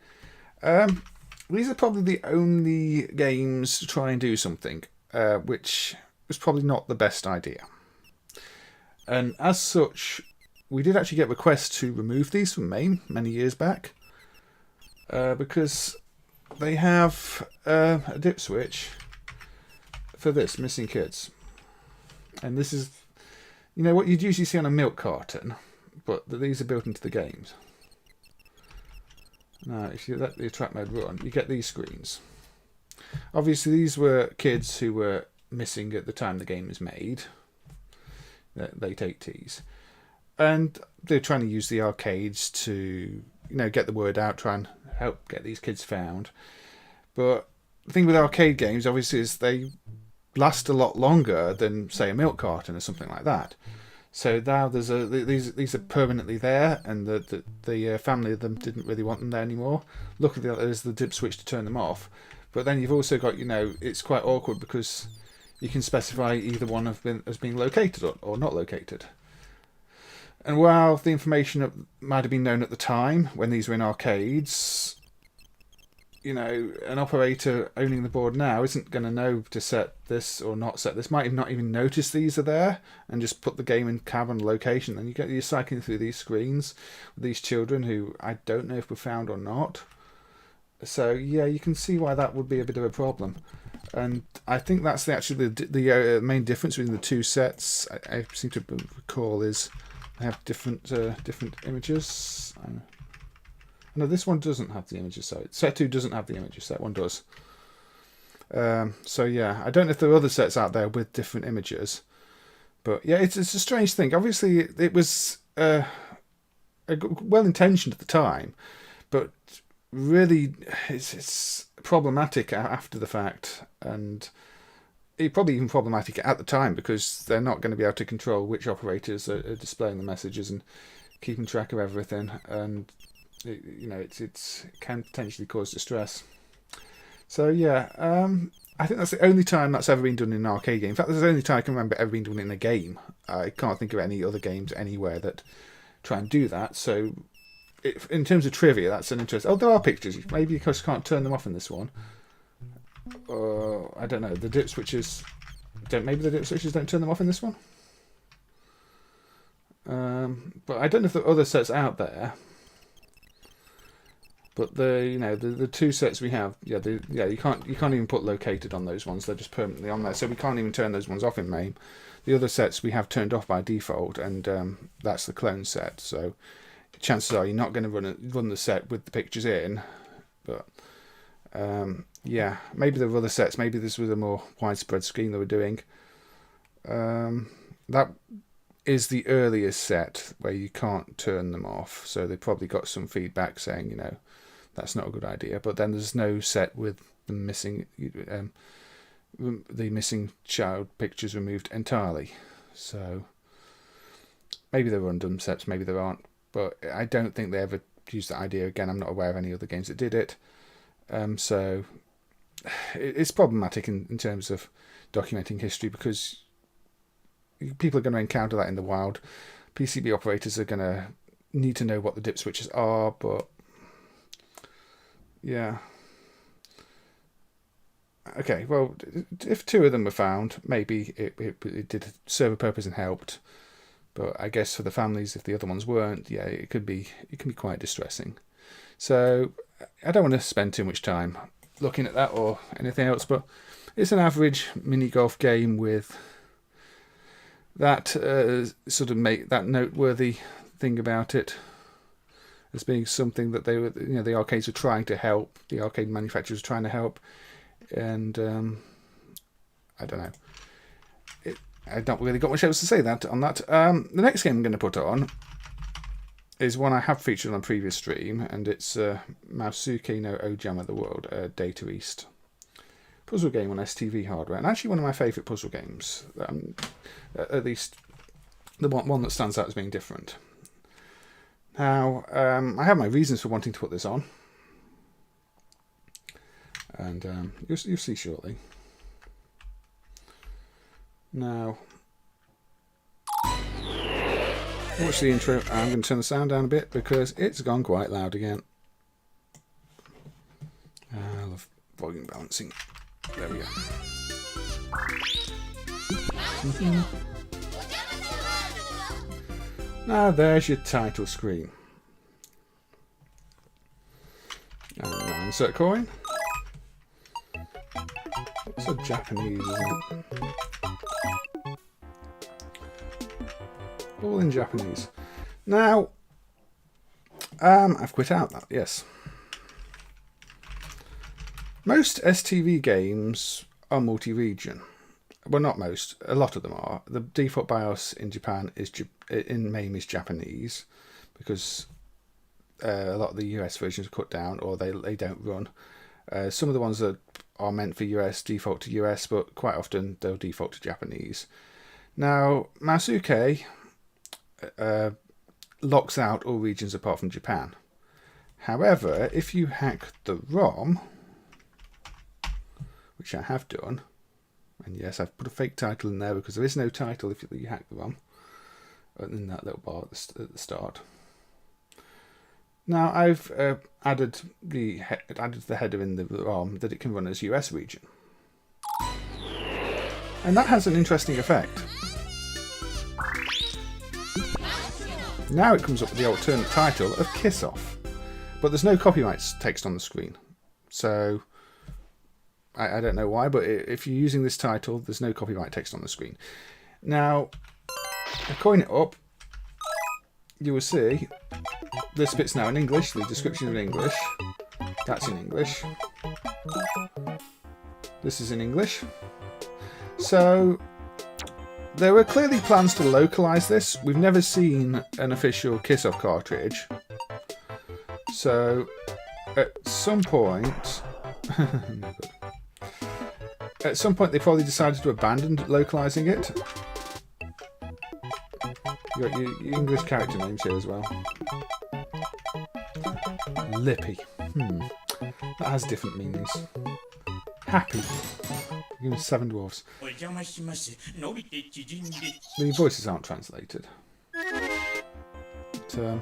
These are probably the only games to try and do something, which was probably not the best idea. And as such, we did actually get requests to remove these from MAME many years back, because they have a dip switch for this, missing kids. And this is, you know, what you'd usually see on a milk carton, but these are built into the games. Now, if you let the attract mode run, you get these screens. Obviously, these were kids who were missing at the time the game was made, late 80s. And they're trying to use the arcades to, you know, get the word out, try and help get these kids found. But the thing with arcade games, obviously, is they last a lot longer than, say, a milk carton or something like that. So now there's these are permanently there, and the family of them didn't really want them there anymore. Luckily, there's the dip switch to turn them off. But then you've also got, you know, it's quite awkward because you can specify either one as being located or not located. And while the information might have been known at the time when these were in arcades, you know, an operator owning the board now isn't going to know to set this or not set this. Might not even notice these are there and just put the game in cab on location. And you're cycling through these screens with these children who I don't know if were found or not. So yeah, you can see why that would be a bit of a problem. And I think that's the main difference between the two sets. I seem to recall is they have different images. No, this one doesn't have the images. So set 2 doesn't have the images. Set 1 does. So yeah, I don't know if there are other sets out there with different images, but yeah, it's a strange thing. Obviously, it was well intentioned at the time, but really, it's problematic after the fact, and it's probably even problematic at the time because they're not going to be able to control which operators are displaying the messages and keeping track of everything, and it can potentially cause distress. So yeah, I think that's the only time that's ever been done in an arcade game. In fact, that's the only time I can remember ever being done in a game. I can't think of any other games anywhere that try and do that. So in terms of trivia, that's an interest. Oh, there are pictures. Maybe because you can't turn them off in this one. I don't know. The dip switches maybe the dip switches don't turn them off in this one. But I don't know if there are other sets out there. But the two sets we have, you can't even put located on those ones. They're just permanently on there, so we can't even turn those ones off in MAME. The other sets we have turned off by default, and that's the clone set. So chances are you're not going to run the set with the pictures in. But yeah, maybe there were other sets. Maybe this was a more widespread scheme they were doing. That is the earliest set where you can't turn them off. So they probably got some feedback saying, that's not a good idea. But then there's no set with the missing child pictures removed entirely. So maybe there were undone sets, maybe there aren't. But I don't think they ever used that idea again. I'm not aware of any other games that did it. So it's problematic in terms of documenting history because people are going to encounter that in the wild. PCB operators are going to need to know what the dip switches are, but yeah. Okay, well, if 2 of them were found, maybe it did serve a purpose and helped. But I guess for the families, if the other ones weren't, yeah, it can be quite distressing. So I don't want to spend too much time looking at that or anything else, but it's an average mini golf game with that sort of make that noteworthy thing about it as being something that they were, the arcades were trying to help, the arcade manufacturers were trying to help, and I don't know. I've not really got much else to say on that. The next game I'm going to put on is one I have featured on a previous stream, and it's Mausuke no Ojama the World, Data East. Puzzle game on STV hardware, and actually one of my favourite puzzle games. At least the one that stands out as being different. Now, I have my reasons for wanting to put this on, and you'll see shortly. Now, watch the intro. I'm going to turn the sound down a bit because it's gone quite loud again. I love volume balancing. There we go. Now there's your title screen. And now insert coin. It's so Japanese, isn't it? All in Japanese. Now, I've quit out that, yes. Most STV games are multi-region. Well, not most. A lot of them are. The default BIOS in Japan in MAME is Japanese, because a lot of the US versions are cut down or they don't run. Some of the ones that are meant for US default to US, but quite often they'll default to Japanese. Now, Mausuke locks out all regions apart from Japan. However, if you hack the ROM, which I have done, and yes, I've put a fake title in there because there is no title if you hack the ROM, in that little bar at the start. Now I've added the header in the ROM that it can run as US region, and that has an interesting effect. Now it comes up with the alternate title of Kiss Off, but there's no copyright text on the screen, so I don't know why, but if you're using this title, there's no copyright text on the screen. Now, I coin it up, you will see this bit's now in English, the description in English, that's in English, this is in English. So there were clearly plans to localize this. We've never seen an official Kiss Off cartridge, so at some point they probably decided to abandon localizing it. You got your English character names here as well. Lippy. That has different meanings. Happy. Give me 7 dwarfs. The voices aren't translated. But,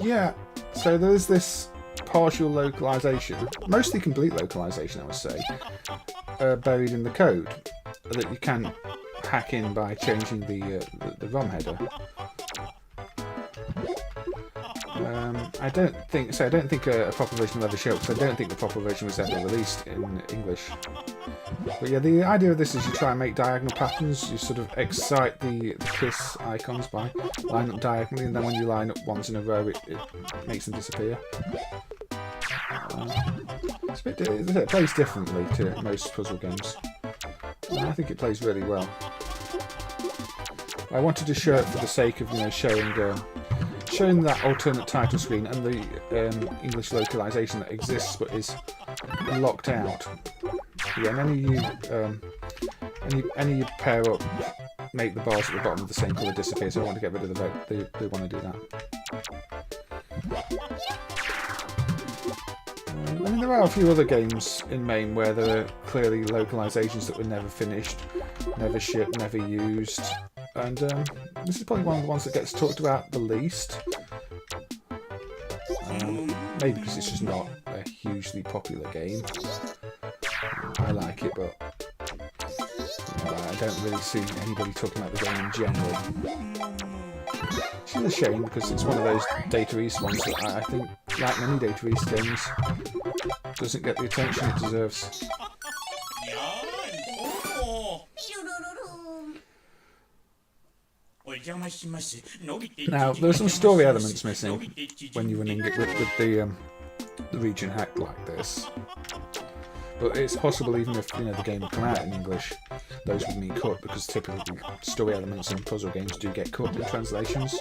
yeah, so there's this partial localization, mostly complete localization, I would say, buried in the code that you can hack in by changing the ROM header. I don't think a proper version will ever show up, because I don't think the proper version was ever released in English. But yeah, the idea of this is you try and make diagonal patterns. You sort of excite the kiss icons by line up diagonally, and then when you line up once in a row, it makes them disappear. It plays differently to most puzzle games. And I think it plays really well. I wanted to show it for the sake of showing that alternate title screen and the English localization that exists but is locked out. Yeah, and any you pair up make the bars at the bottom of the same colour disappear, so I want to get rid of the red. They want to do that. I mean, there are a few other games in MAME where there are clearly localizations that were never finished, never shipped, never used, and this is probably one of the ones that gets talked about the least. Maybe because it's just not a hugely popular game. I like it, but I don't really see anybody talking about the game in general. Which is a shame because it's one of those Data East ones that I think, like many Data East games, doesn't get the attention it deserves. Now, there are some story elements missing when you're running it with the region hack like this. But it's possible even if the game would come out in English, those would need cut because typically story elements in puzzle games do get cut in translations.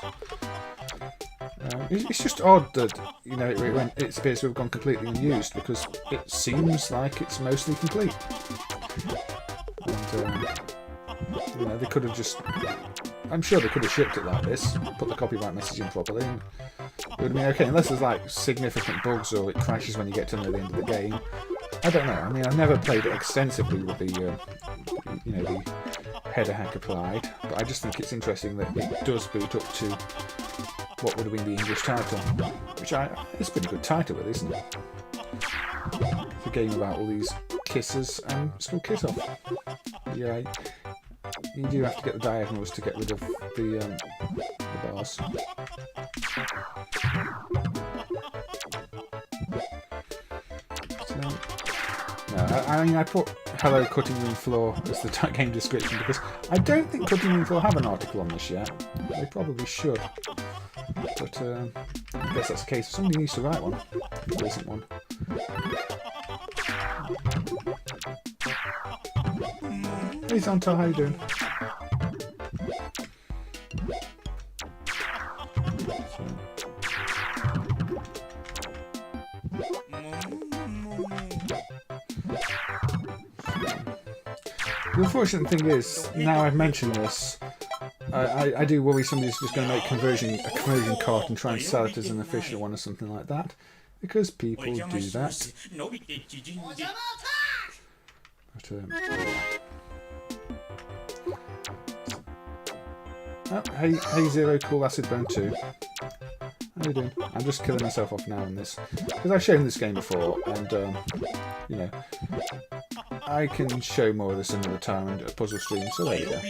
It's just odd that it appears to have gone completely unused because it seems like it's mostly complete. And they could have just. I'm sure they could have shipped it like this, put the copyright message in properly, and it would have been okay. Unless there's like significant bugs or it crashes when you get to near the end of the game. I don't know. I mean, I've never played it extensively with the header hack applied, but I just think it's interesting that it does boot up to what would have been the English title, which it's a pretty good title, really, isn't it? It's a game about all these kisses and it's called Kiss Off. Yeah, you do have to get the diagonals to get rid of the bars. I put Hello Cutting Room Floor as the game description because I don't think Cutting Room Floor have an article on this yet. They probably should. But I guess that's the case. Somebody needs to write one. There isn't one. Hey Santa, how you doing? The unfortunate thing is, now I've mentioned this, I do worry somebody's just going to make a conversion cart and try and sell it as an official one or something like that, because people do that. But, hey Zero Cool Acid Bone 2. How you doing? I'm just killing myself off now in this because I've shown this game before, and I can show more of this another time and a puzzle stream. So there you go.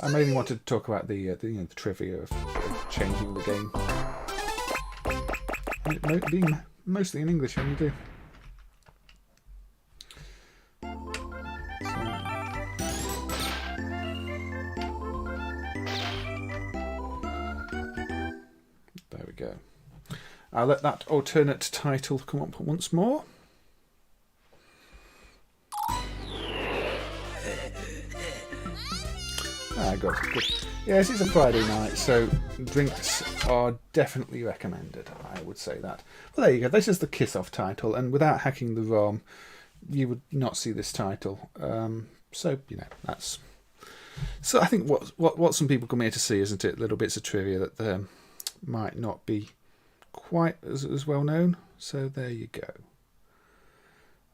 I mainly wanted to talk about the trivia of changing the game, and it being mostly in English when you do. There we go. I'll let that alternate title come up once more. Good. Yes, it's a Friday night, so drinks are definitely recommended. I would say that. Well, there you go. This is the Kiss Off title, and without hacking the ROM, you would not see this title. So that's. So I think what some people come here to see, isn't it? Little bits of trivia that might not be quite as well known. So there you go.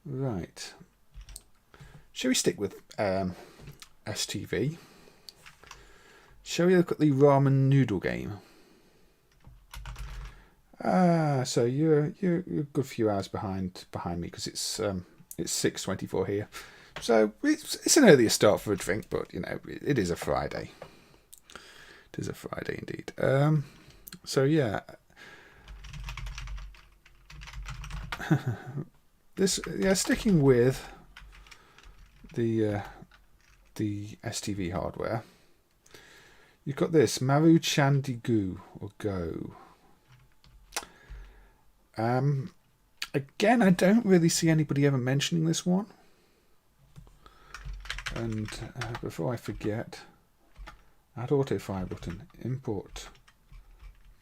Right. Shall we stick with STV? Shall we look at the ramen noodle game? So you're a good few hours behind me because it's 6:24 here. So it's an earlier start for a drink, but it is a Friday. It is a Friday indeed. So yeah, sticking with the STV hardware. You've got this Maru-Chan or Go. Again, I don't really see anybody ever mentioning this one. And before I forget, add autofire button, import,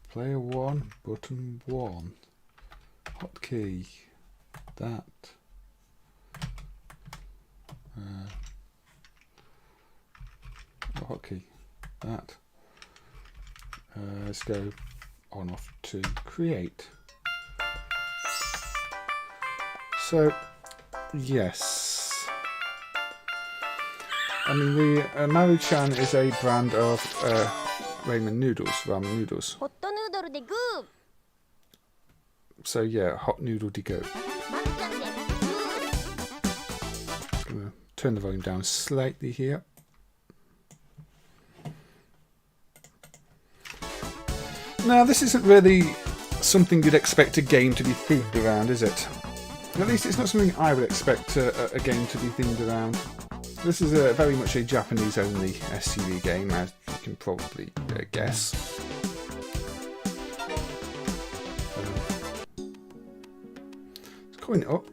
player 1, button 1, hotkey, that. Hotkey. That. Let's go on off to create. So, yes. I mean, the Maru-Chan is a brand of ramen noodles. So yeah, hot noodle de go. Gonna turn the volume down slightly here. Now, this isn't really something you'd expect a game to be themed around, is it? At least it's not something I would expect a game to be themed around. This is very much a Japanese-only SCV game, as you can probably guess. Let's coin it up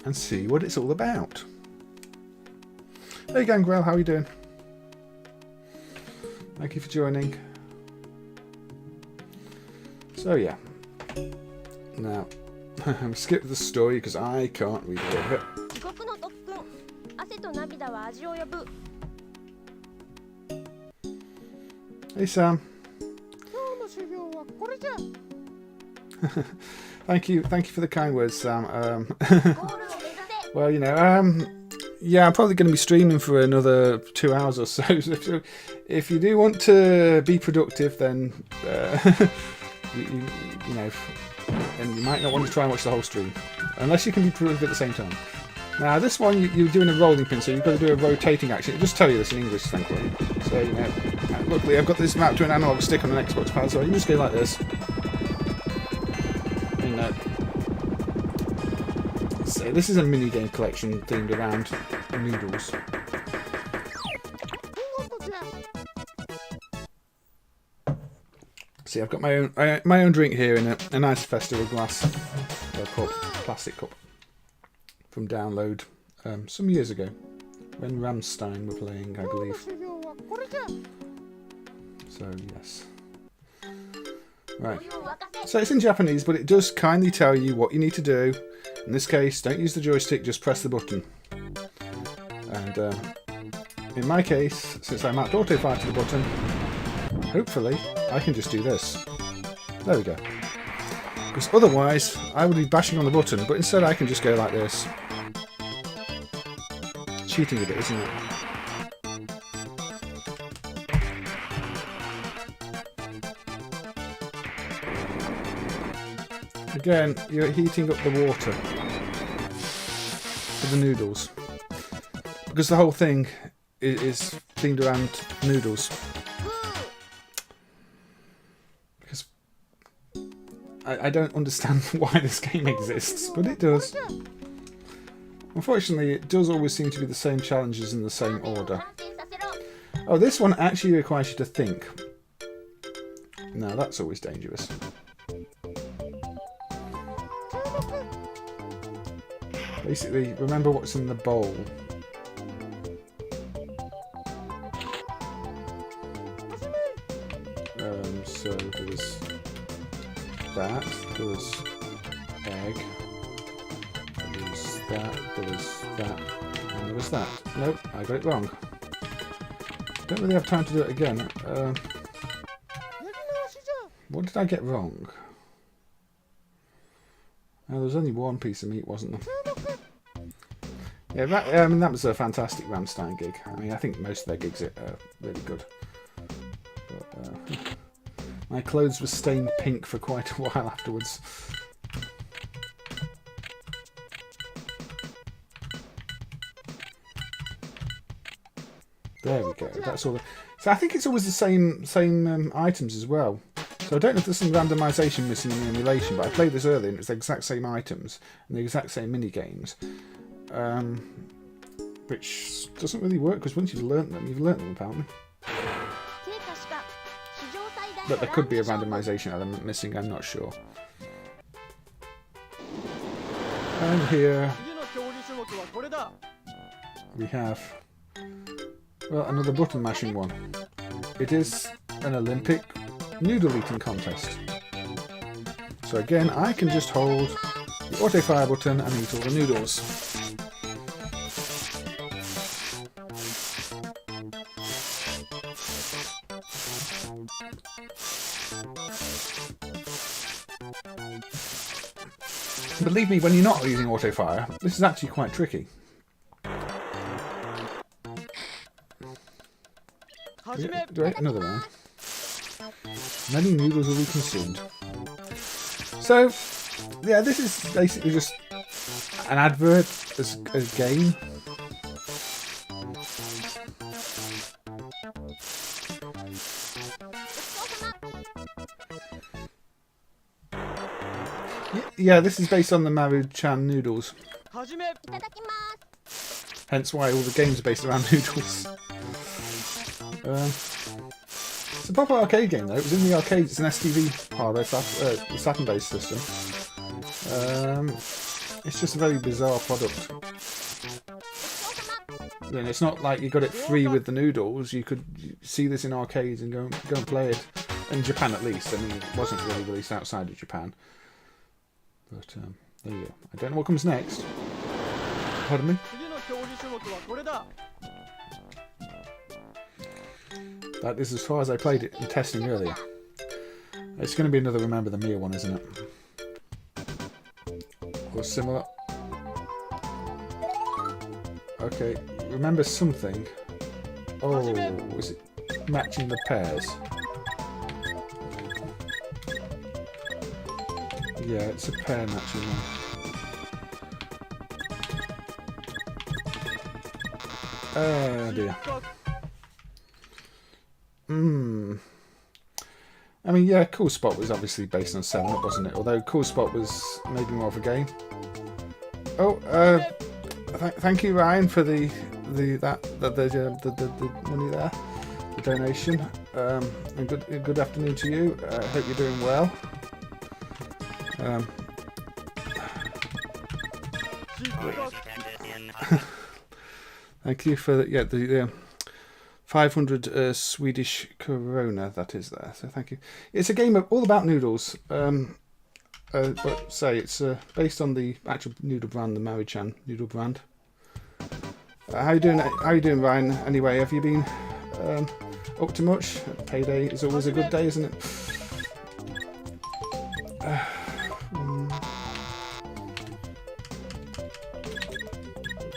and see what it's all about. Hey Gangrel, how are you doing? Thank you for joining. So yeah, now I'm skip the story because I can't read all of it. Hey Sam. Thank you for the kind words, Sam. Well, you know, yeah, I'm probably going to be streaming for another 2 hours or so. So if you do want to be productive, then you know, and you might not want to try and watch the whole stream, unless you can be productive at the same time. Now, this one you're doing a rolling pin, so you've got to do a rotating action. It'll just tell you this in English, thankfully. So you know, luckily I've got this mapped to an analog stick on an Xbox pad, so I can just go like this. So this is a mini game collection themed around noodles. See, I've got my own drink here in a nice festival glass cup, plastic cup, from download some years ago when Rammstein were playing, I believe. So yes. Right. So it's in Japanese, but it does kindly tell you what you need to do. In this case, don't use the joystick, just press the button. And in my case, since I mapped autofire to the button, hopefully I can just do this. There we go. Because otherwise, I would be bashing on the button, but instead I can just go like this. Cheating a bit, isn't it? Again, you're heating up the water for the noodles. Because the whole thing is themed around noodles. Because I don't understand why this game exists, but it does. Unfortunately, it does always seem to be the same challenges in the same order. Oh, this one actually requires you to think. Now, that's always dangerous. Basically, remember what's in the bowl. So there was that, there was egg, there was that, and there was that. Nope, I got it wrong. Don't really have time to do it again. What did I get wrong? Oh, there was only one piece of meat, wasn't there? Yeah, that was a fantastic Rammstein gig. I mean, I think most of their gigs are really good. But, my clothes were stained pink for quite a while afterwards. There we go. That's all. So I think it's always the same items as well. So I don't know if there's some randomisation missing in the emulation, but I played this earlier and it's the exact same items and the exact same mini games. Which doesn't really work because once you've learnt them apparently. But there could be a randomisation element missing, I'm not sure. And here we have, well, another button mashing one. It is an Olympic noodle eating contest. So again, I can just hold the auto fire button and eat all the noodles. Believe me, when you're not using auto fire, this is actually quite tricky. Do another round. Many noodles will be consumed. So, yeah, this is basically just an advert as a game. Yeah, this is based on the Maru-Chan noodles. 始め Hence why all the games are based around noodles. It's a proper arcade game though. It was in the arcades. It's an STV hardware, Saturn-based system. It's just a very bizarre product. And it's not like you got it free with the noodles. You could see this in arcades and go and play it. In Japan at least. I mean, it wasn't really released outside of Japan. But there you go. I don't know what comes next. Pardon me? 次の競技種目はこれだ That is as far as I played it in testing earlier. It's going to be another Remember the Mia one, isn't it? Or similar. Okay, remember something. Oh, is it matching the pairs? Yeah, it's a pair matching one. Oh dear. I mean, yeah, Cool Spot was obviously based on 7-Up, wasn't it? Although Cool Spot was maybe more of a game. Oh, thank you, Ryan, for the money there, the donation. And good afternoon to you. I hope you're doing well. Thank you for the 500 Swedish krona that is there. So thank you. It's a game all about noodles. But say it's based on the actual noodle brand, the Maru-Chan noodle brand. How you doing? How you doing, Ryan? Anyway, have you been up to much? Payday is always a good day, isn't it?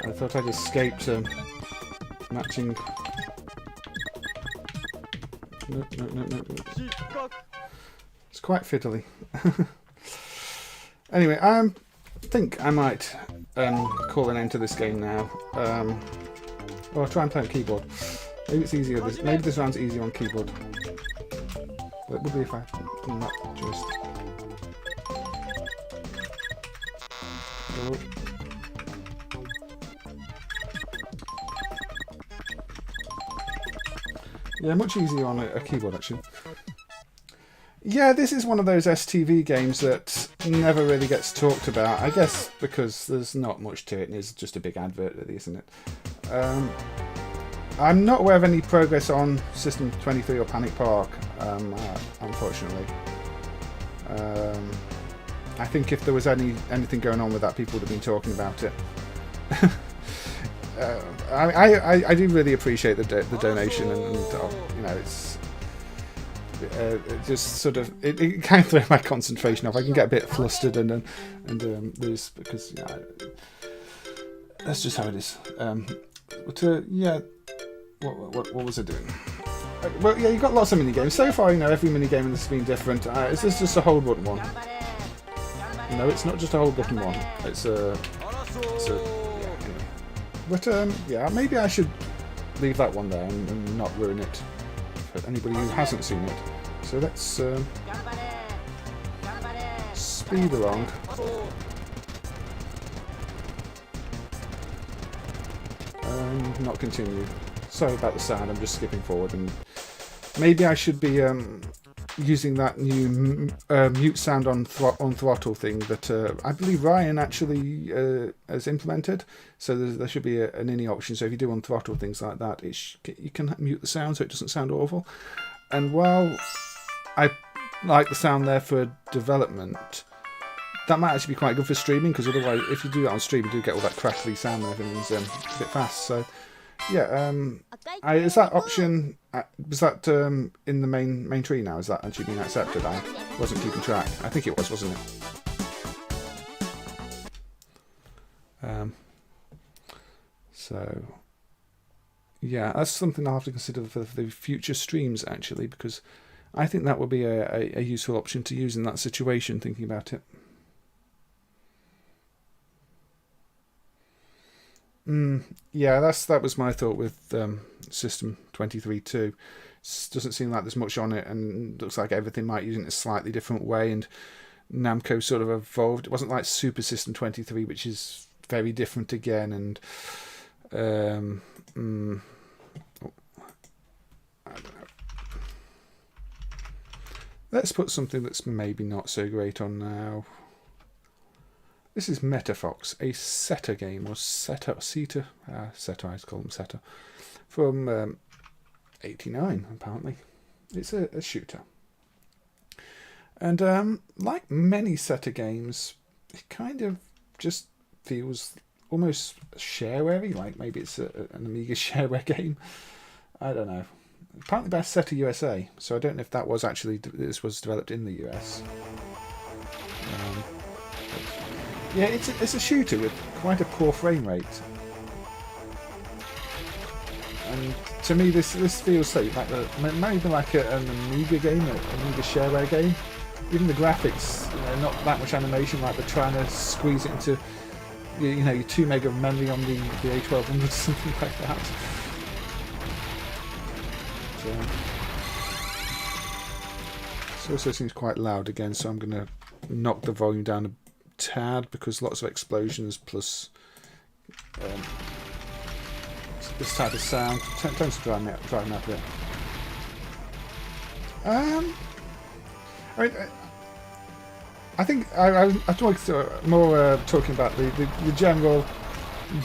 I thought I'd escaped matching. No. It's quite fiddly. Anyway, I think I might call an end to this game now. Or I'll try and play on keyboard. Maybe it's easier. Maybe this round's easier on keyboard. But it would be if I not just. Oh. Yeah, much easier on a keyboard actually. Yeah, this is one of those STV games that never really gets talked about. I guess because there's not much to it and it's just a big advert really, isn't it? I'm not aware of any progress on System 23 or Panic Park, unfortunately. I think if there was anything going on with that, people would have been talking about it. I do really appreciate the donation, and you know, it's it just sort of it kind of throws my concentration off. I can get a bit flustered and lose because that's just how it is. But yeah, what was I doing? Well, yeah, you've got lots of mini games so far. You know, every mini game in this has been different. Is this just a hold button one? No, it's not just a hold button one. It's a But yeah, maybe I should leave that one there and not ruin it for anybody who hasn't seen it. So let's speed along. Not continue. Sorry about the sound, I'm just skipping forward, and maybe I should be using that new mute sound on throttle thing that I believe Ryan actually has implemented. So there should be an INI option. So if you do on throttle things like that, you can mute the sound so it doesn't sound awful. And while I like the sound there for development, that might actually be quite good for streaming, because otherwise, if you do that on stream, you do get all that crackly sound and everything's a bit fast. So yeah, is that option? Was that in the main tree now? Is that actually being accepted? I wasn't keeping track. I think it was, wasn't it? So yeah, that's something I'll have to consider for the future streams actually, because I think that would be a useful option to use in that situation. Thinking about it. Yeah, that was my thought with System 23 too. Doesn't seem like there's much on it, and looks like everything might use it in a slightly different way, and Namco sort of evolved. It wasn't like Super System 23, which is very different again. And I don't know. Let's put something that's maybe not so great on now. This is Metafox, a Seta game, or Seta, Seta, I call them Seta, from 89, apparently. It's a shooter. And like many Seta games, it kind of just feels almost shareware-y, like maybe it's an Amiga shareware game. I don't know. Apparently by Seta USA, so I don't know if that was actually, this was developed in the US. Yeah, it's a shooter with quite a poor frame rate. And to me, this feels like maybe like an Amiga game, an Amiga shareware game. Even the graphics, not that much animation, like they're trying to squeeze it into, your 2 meg of memory on the A1200 or something like that. This also seems quite loud again, so I'm going to knock the volume down a tad because lots of explosions plus this type of sound tends to drive me out a bit. I think I talked more talking about the general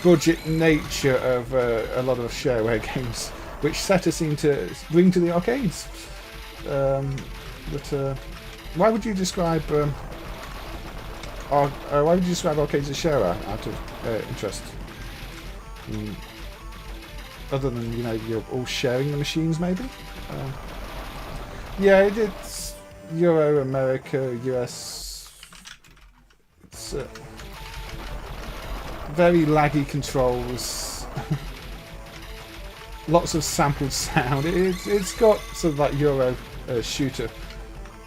budget nature of a lot of shareware games, which Seta seem to bring to the arcades. Why would you describe arcades as shareware out of interest? Other than you're all sharing the machines, maybe. Yeah, it's Euro, America, US. It's very laggy controls. Lots of sampled sound. It's got sort of like Euro shooter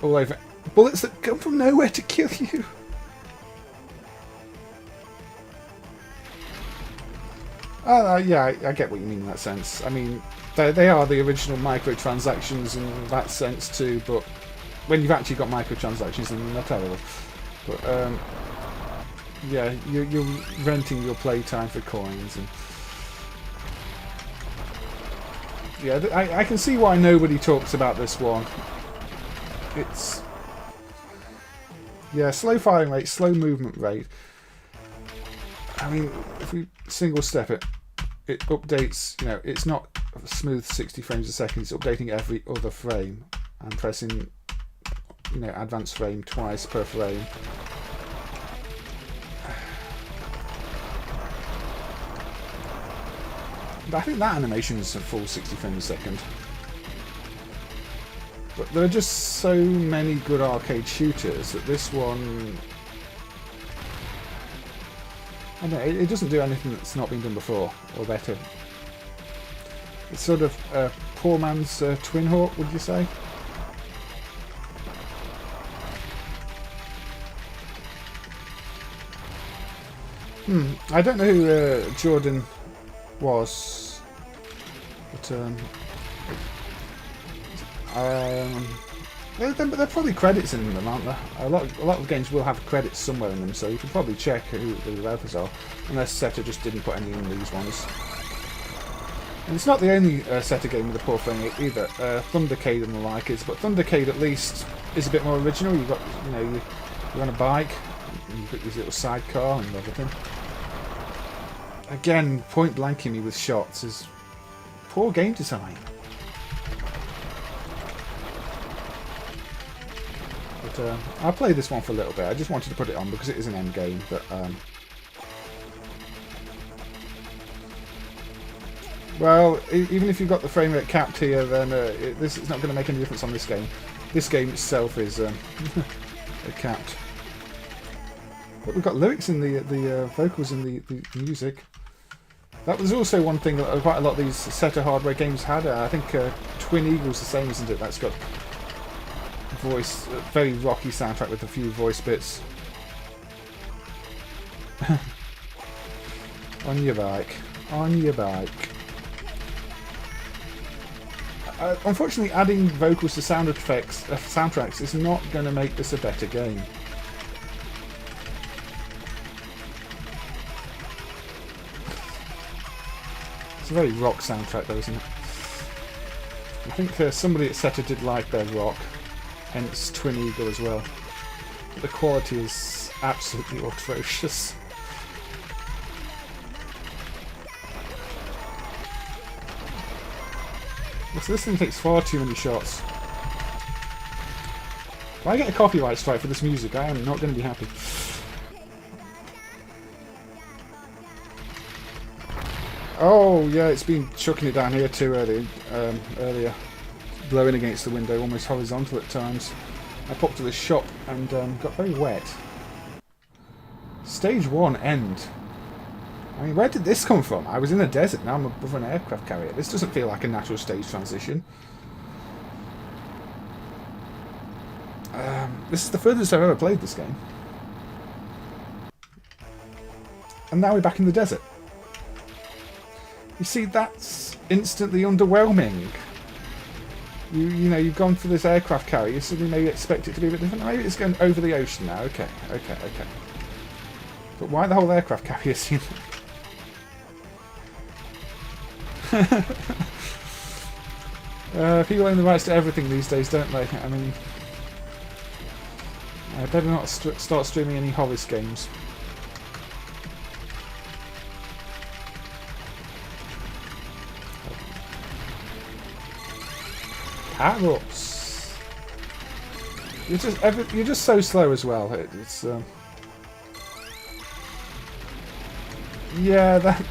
all over. Bullets that come from nowhere to kill you. Yeah, I get what you mean in that sense. I mean, they are the original microtransactions in that sense too, but when you've actually got microtransactions, then they're terrible. But yeah, you're renting your playtime for coins, and yeah, I can see why nobody talks about this one. It's slow firing rate, slow movement rate. I mean, if we single step it, it updates, it's not a smooth 60 frames a second, it's updating every other frame and pressing, advanced frame twice per frame. But I think that animation is a full 60 frames a second. But there are just so many good arcade shooters that this one, I don't know, it doesn't do anything that's not been done before, or better. It's sort of a poor man's Twin Hawk, would you say? I don't know who Jordan was, but there are probably credits in them, aren't there? A lot of games will have credits somewhere in them, so you can probably check who the developers are, unless Seta just didn't put any in these ones. And it's not the only Seta game with a poor frame rate either. Thundercade and the like is, but Thundercade at least is a bit more original. You've got, you're on a bike, and you've got this little sidecar and everything. Again, point blanking me with shots is poor game design. But I'll play this one for a little bit. I just wanted to put it on because it is an end game. But well, even if you've got the frame rate capped here, then this is not going to make any difference on this game. This game itself is capped. But we've got lyrics in the vocals in the music. That was also one thing that quite a lot of these Seta hardware games had. I think Twin Eagle's the same, isn't it? That's got voice, very rocky soundtrack with a few voice bits. On your bike. On your bike. Unfortunately, adding vocals to sound effects, soundtracks is not going to make this a better game. a very rock soundtrack though, isn't it? I think somebody at Seta did like their rock, hence Twin Eagle as well. But the quality is absolutely atrocious. So this thing takes far too many shots. If I get a copyright strike for this music, I am not going to be happy. Oh yeah, it's been chucking it down here too earlier. Blowing against the window, almost horizontal at times. I popped to the shop and got very wet. Stage 1 end. I mean, where did this come from? I was in a desert, now I'm above an aircraft carrier. This doesn't feel like a natural stage transition. This is the furthest I've ever played this game. And now we're back in the desert. You see, that's instantly underwhelming. You know, you've gone for this aircraft carrier, you suddenly maybe expect it to be a bit different. Maybe it's going over the ocean now. Okay. But why the whole aircraft carrier scene? People own the rights to everything these days, don't they? I mean, I better not start streaming any Horus games. Carrots. You're just so slow as well. It's yeah, that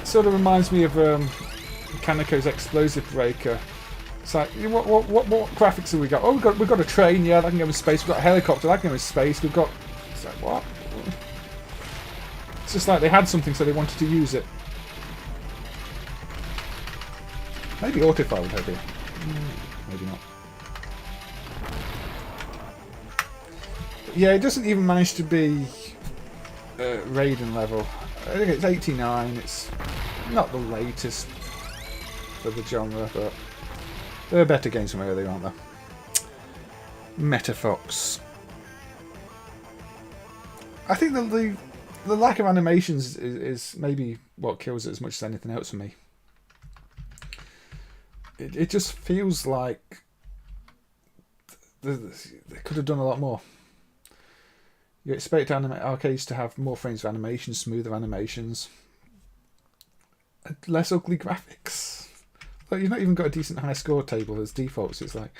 sort of reminds me of Kaneko's explosive breaker. It's like, what graphics have we got? Oh, we've got a train. Yeah, that can go in space. We've got a helicopter. That can go in space. We've got. It's like, what? It's just like they had something, so they wanted to use it. Maybe autofire would help here. Maybe not. But yeah, it doesn't even manage to be Raiden level. I think it's 89. It's not the latest for the genre, but there are better games from earlier, aren't there? Metafox. I think the lack of animations is maybe what kills it as much as anything else for me. It just feels like they could have done a lot more. You expect arcades to have more frames of animation, smoother animations, and less ugly graphics. Like, you've not even got a decent high score table as defaults. It's like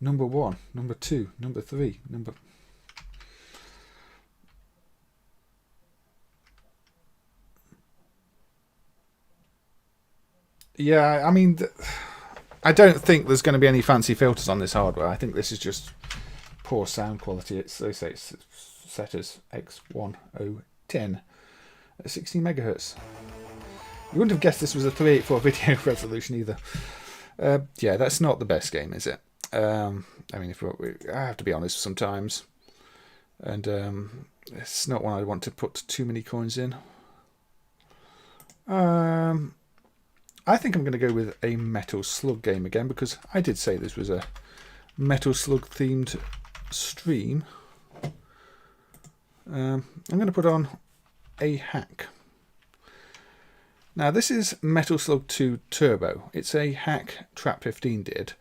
number 1, number 2, number 3, number. Yeah, I mean, I don't think there's going to be any fancy filters on this hardware. I think this is just poor sound quality. They say it's set as X1010 at 16 megahertz. You wouldn't have guessed this was a 384 video resolution either. Yeah, that's not the best game, is it? I mean, I have to be honest sometimes, and it's not one I want to put too many coins in. I think I'm going to go with a Metal Slug game again, because I did say this was a Metal Slug themed stream. I'm going to put on a hack. Now this is Metal Slug 2 Turbo. It's a hack Trap15 did,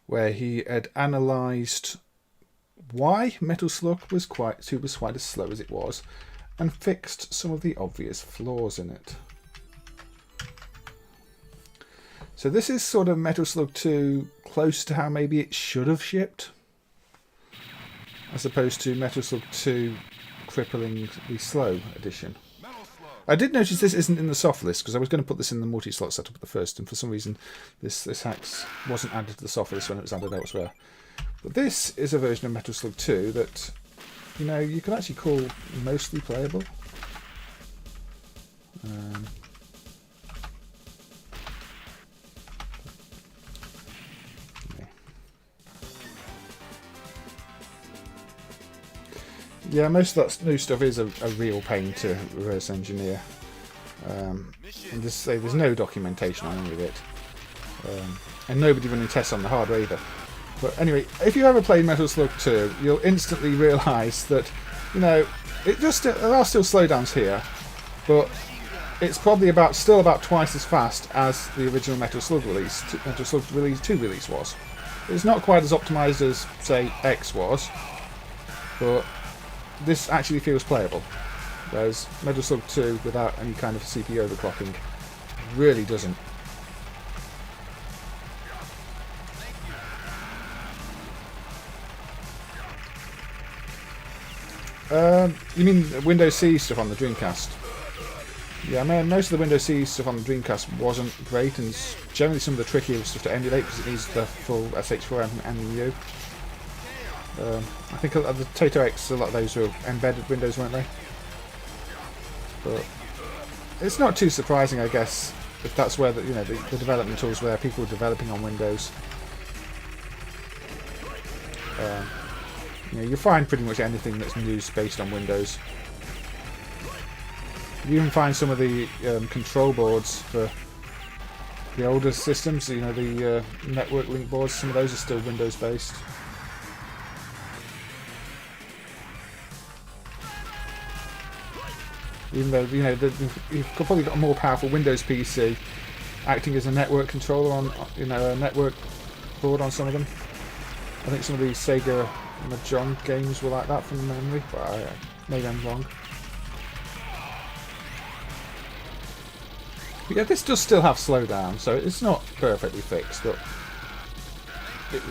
where he had analysed why Metal Slug was quite as slow as it was, and fixed some of the obvious flaws in it. So this is sort of Metal Slug 2 close to how maybe it should have shipped, as opposed to Metal Slug 2 cripplingly slow edition. I did notice this isn't in the soft list, because I was going to put this in the multi-slot setup at the first, and for some reason this hack wasn't added to the soft list when it was added elsewhere. But this is a version of Metal Slug 2 that, you know, you can actually call mostly playable. Yeah, most of that new stuff is a real pain to reverse engineer. And just say there's no documentation on any of it. And nobody running tests on the hardware either. But anyway, if you ever played Metal Slug 2, you'll instantly realise that, you know, there are still slowdowns here, but it's probably still about twice as fast as the original Metal Slug release, Metal Slug release 2 release was. It's not quite as optimised as, say, X was, but this actually feels playable. Whereas Metal Slug 2, without any kind of CPU overclocking, really doesn't. You mean Windows C stuff on the Dreamcast? Yeah, I mean, most of the Windows C stuff on the Dreamcast wasn't great, and generally some of the trickier stuff to emulate because it needs the full SH4 MMU. I think the Tato X, a lot of those were embedded Windows, weren't they? But it's not too surprising, I guess, if that's where the development tools where people were developing on Windows. You'll find pretty much anything that's used based on Windows. You even find some of the control boards for the older systems, the network link boards, some of those are still Windows based. Even though, you've probably got a more powerful Windows PC acting as a network controller on, a network board on some of them. I think some of these Sega Mahjong games were like that from memory, but maybe I'm wrong. But yeah, this does still have slowdown, so it's not perfectly fixed, but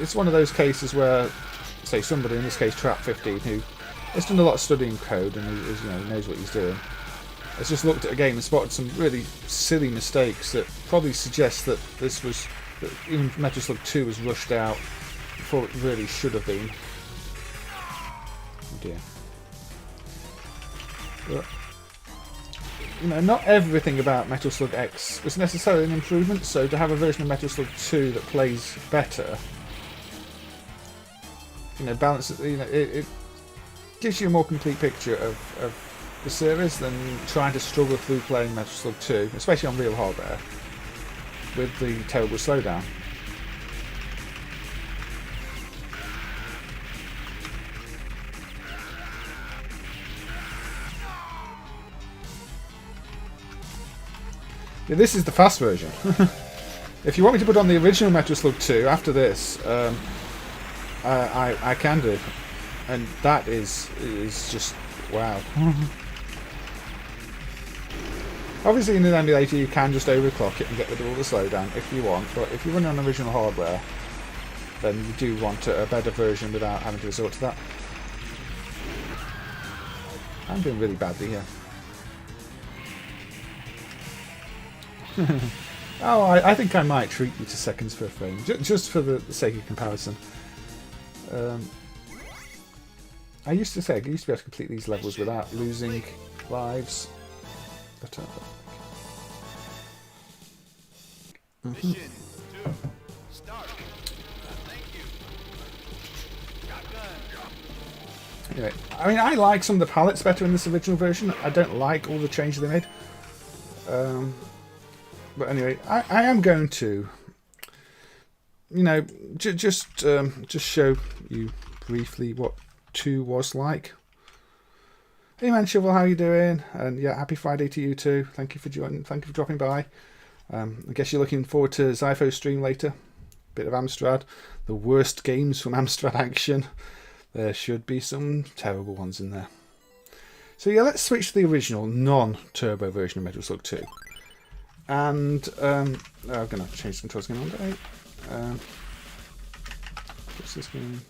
it's one of those cases where, say, somebody, in this case Trap15, who has done a lot of studying code and he knows what he's doing, has just looked at a game and spotted some really silly mistakes that probably suggest that even Metal Slug 2 was rushed out before it really should have been. Oh dear. But, not everything about Metal Slug X was necessarily an improvement, so to have a version of Metal Slug 2 that plays better, balances, it gives you a more complete picture of the series than trying to struggle through playing Metal Slug 2, especially on real hardware, with the terrible slowdown. Yeah, this is the fast version. If you want me to put on the original Metal Slug 2 after this, I can do, and that is just wow. Obviously in an emulator you can just overclock it and get rid of all the slowdown if you want, but if you're running on original hardware, then you do want a better version without having to resort to that. I'm doing really badly here. Oh, I think I might treat you to seconds per frame, just for the sake of comparison. I used to be able to complete these levels without losing lives. But, Mission 2. Start. Thank you. Shotgun. Anyway, I mean, I like some of the palettes better in this original version. I don't like all the changes they made. But anyway, I am going to, just show you briefly what 2 was like. Hey man, Shovel, how you doing? And yeah, happy Friday to you too. Thank you for joining. Thank you for dropping by. I guess you're looking forward to Zypho's stream later. Bit of Amstrad, the worst games from Amstrad Action. There should be some terrible ones in there. So yeah, let's switch to the original non-turbo version of Metal Slug 2. And I'm going to have to change the controls again one day. What's this game?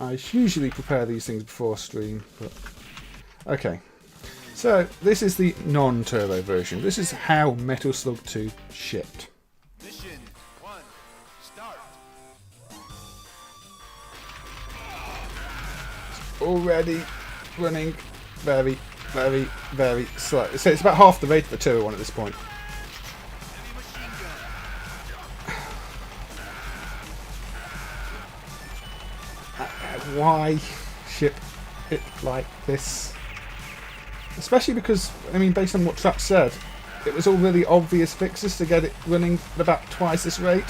I usually prepare these things before stream, but okay. So this is the non-turbo version. This is how Metal Slug 2 shipped. Mission 1. Start. Already running very, very, very slow. So it's about half the rate of the turbo one at this point. Heavy machine gun. Why ship it like this? Especially because, I mean, based on what Trap said, it was all really obvious fixes to get it running at about twice this rate.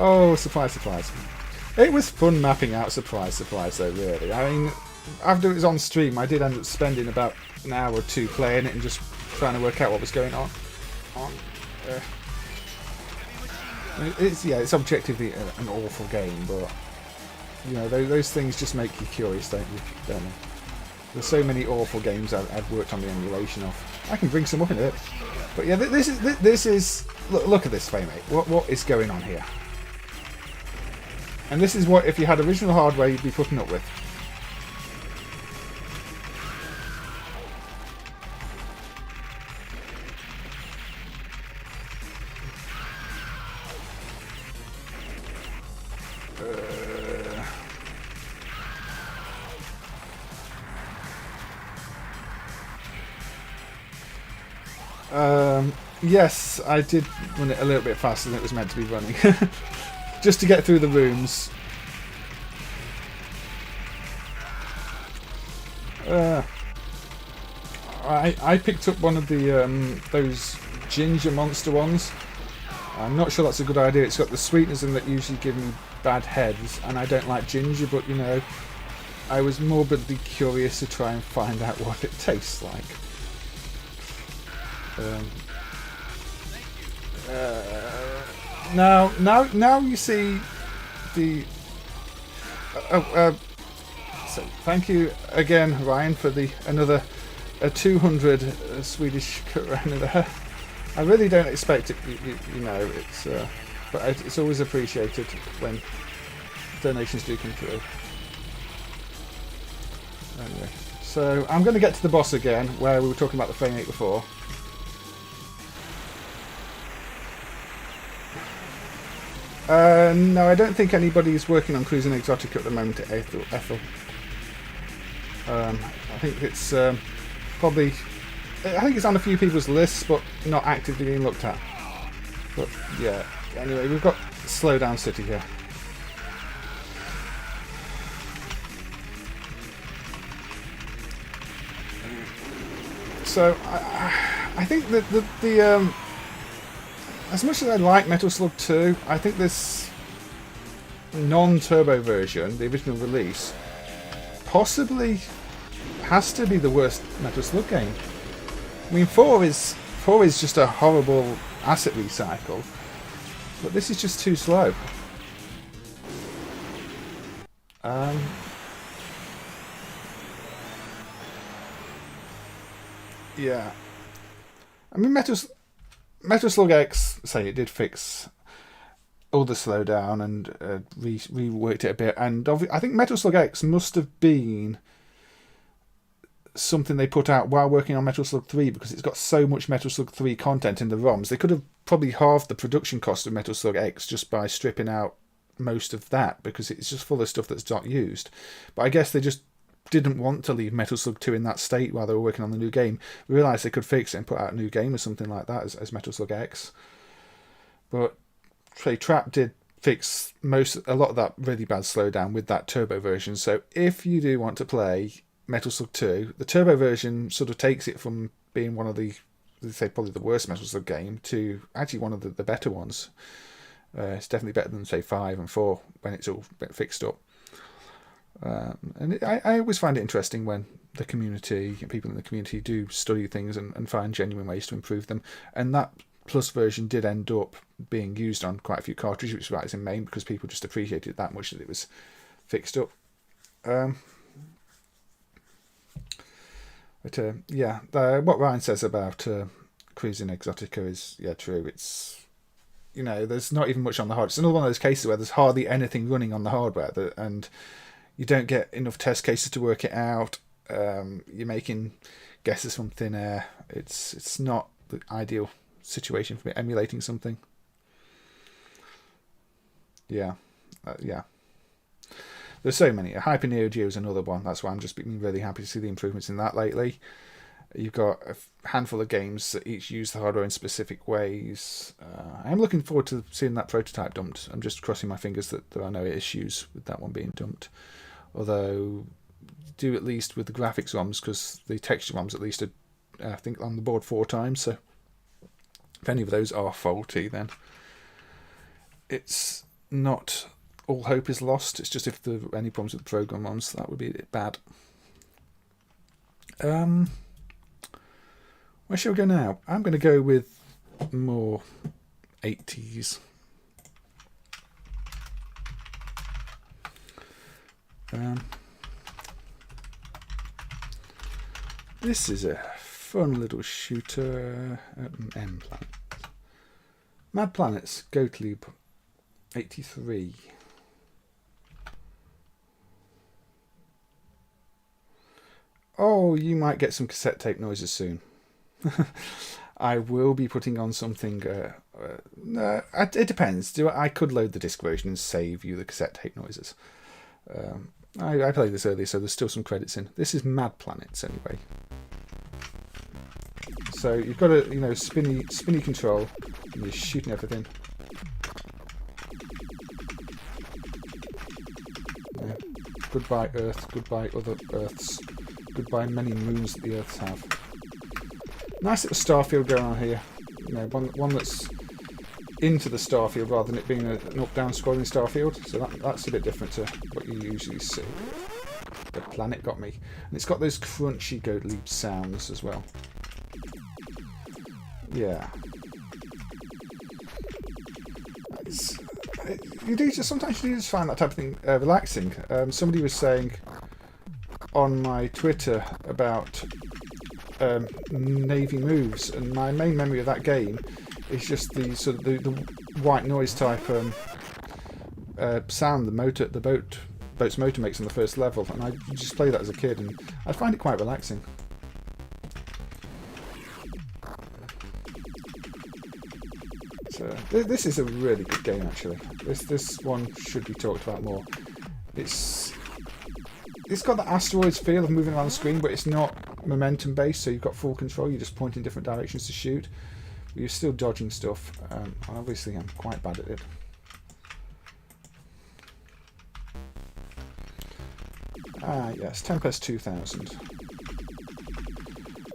Oh, surprise, surprise. It was fun mapping out surprise, surprise, though, really. I mean, after it was on stream, I did end up spending about an hour or two playing it and just trying to work out what was going on. It's objectively an awful game, but you know those things just make you curious, don't they? There's so many awful games I've worked on the emulation of. I can bring some up in it, but yeah, this is look at this frame rate. What is going on here? And this is what, if you had original hardware, you'd be putting up with. Yes, I did run it a little bit faster than it was meant to be running. Just to get through the rooms. I picked up one of the those ginger monster ones. I'm not sure that's a good idea. It's got the sweeteners in that usually give me bad heads, and I don't like ginger, but you know, I was morbidly curious to try and find out what it tastes like. Now you see the. So thank you again, Ryan, for another 200 Swedish krona there. I really don't expect it. You know, but it's always appreciated when donations do come through. Anyway, so I'm going to get to the boss again, where we were talking about the frame rate before. No, I don't think anybody's working on Cruising Exotic at the moment at Ethel. I think it's probably... I think it's on a few people's lists, but not actively being looked at. But, yeah. Anyway, we've got Slowdown City here. So, I think that the as much as I like Metal Slug 2, I think this non-turbo version, the original release, possibly has to be the worst Metal Slug game. I mean, 4 is just a horrible asset recycle, but this is just too slow. Yeah. I mean, Metal Slug X, say it did fix all the slowdown and reworked it a bit, and I think Metal Slug X must have been something they put out while working on Metal Slug 3, because it's got so much Metal Slug 3 content in the ROMs. They could have probably halved the production cost of Metal Slug X just by stripping out most of that, because it's just full of stuff that's not used. But I guess they just didn't want to leave Metal Slug 2 in that state while they were working on the new game. Realised they could fix it and put out a new game or something like that as Metal Slug X. But Trap did fix a lot of that really bad slowdown with that turbo version. So if you do want to play Metal Slug 2, the turbo version sort of takes it from being one of the, let's say, probably the worst Metal Slug game to actually one of the better ones. It's definitely better than, say, 5 and 4 when it's all fixed up. I always find it interesting when the community, people in the community, do study things and find genuine ways to improve them. And that Plus version did end up being used on quite a few cartridges, which is why it's in MAME, because people just appreciated it that much that it was fixed up. Yeah, what Ryan says about Cruising Exotica is true. It's, you know, there's not even much on the hardware. It's another one of those cases where there's hardly anything running on the hardware, and you don't get enough test cases to work it out. You're making guesses from thin air. It's not the ideal situation for emulating something. Yeah. There's so many. Hyper Neo-Geo is another one. That's why I'm just been really happy to see the improvements in that lately. You've got a handful of games that each use the hardware in specific ways. I'm looking forward to seeing that prototype dumped. I'm just crossing my fingers that there are no issues with that one being dumped. Although, do at least with the graphics ROMs, because the texture ROMs at least are, I think, on the board 4 times. So if any of those are faulty, then it's not all hope is lost. It's just if there are any problems with the program runs, that would be a bit bad. Where shall we go now? I'm going to go with more 80s. This is a fun little shooter. M Planet. Mad Planets, Gottlieb, 83. Oh, you might get some cassette tape noises soon. I will be putting on something. It depends. I could load the disc version and save you the cassette tape noises. I played this earlier, so there's still some credits in. This is Mad Planets, anyway. So you've got a spinny control, and you're shooting everything. Yeah. Goodbye Earth, goodbye other Earths, goodbye many moons that the Earths have. Nice little starfield going on here. One that's into the starfield rather than it being an up-down scrolling starfield. So that's a bit different to what you usually see. The planet got me, and it's got those crunchy Gottlieb sounds as well. Yeah. Sometimes you do just find that type of thing relaxing. Somebody was saying on my Twitter about Navy moves, and my main memory of that game is just the sort of the white noise type sound the boat's motor makes on the first level, and I just played that as a kid, and I find it quite relaxing. So this is a really good game, actually. This one should be talked about more. It's got the asteroids feel of moving around the screen, but it's not momentum based, so you've got full control. You just point in different directions to shoot, but you're still dodging stuff. Obviously, I'm quite bad at it. Yes, Tempest 2000.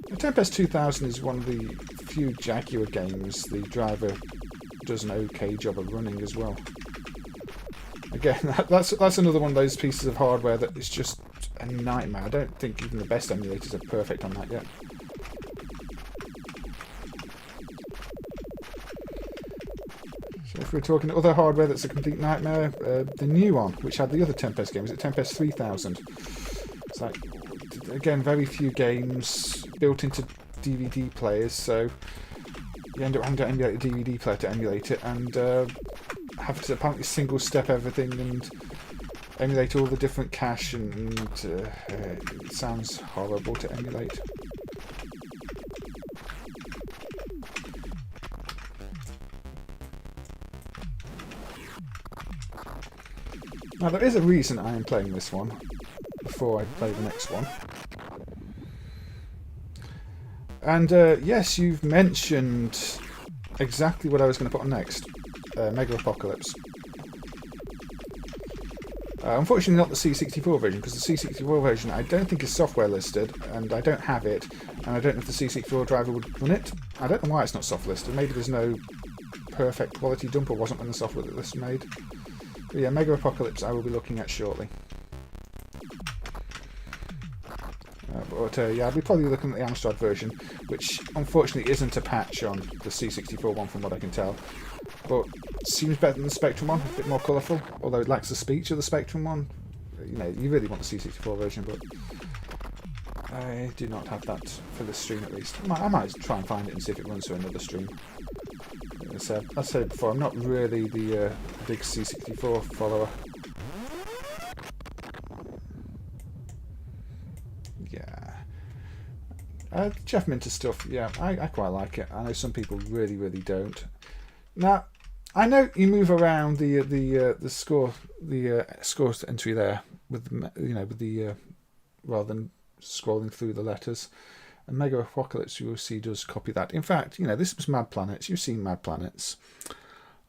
The Tempest 2000 is one of the few Jaguar games the driver does an okay job of running as well. Again, that's another one of those pieces of hardware that is just a nightmare. I don't think even the best emulators are perfect on that yet. So if we're talking other hardware that's a complete nightmare, the new one, which had the other Tempest game, is it Tempest 3000? It's like, again, very few games built into DVD players, so you end up having to emulate a DVD player to emulate it, and have to apparently single step everything and emulate all the different cache, and it sounds horrible to emulate. Now there is a reason I am playing this one before I play the next one. And yes, you've mentioned exactly what I was going to put on next. Mega Apocalypse. Unfortunately not the C64 version, because the C64 version I don't think is software listed, and I don't have it, and I don't know if the C64 driver would run it. I don't know why it's not soft listed. Maybe there's no perfect quality dump, or wasn't when the software list made. But yeah, Mega Apocalypse I will be looking at shortly. Yeah, I'll be probably looking at the Amstrad version, which unfortunately isn't a patch on the C64 one from what I can tell. But seems better than the Spectrum one, a bit more colourful, although it lacks the speech of the Spectrum one. You really want the C64 version, but I do not have that for this stream at least. I might try and find it and see if it runs through another stream. As I said before, I'm not really the big C64 follower. Jeff Minter stuff, yeah, I quite like it. I know some people really, really don't. Now, I know you move around the score entry there with rather than scrolling through the letters. And Mega Apocalypse, you will see, does copy that. In fact, this was Mad Planets. You've seen Mad Planets.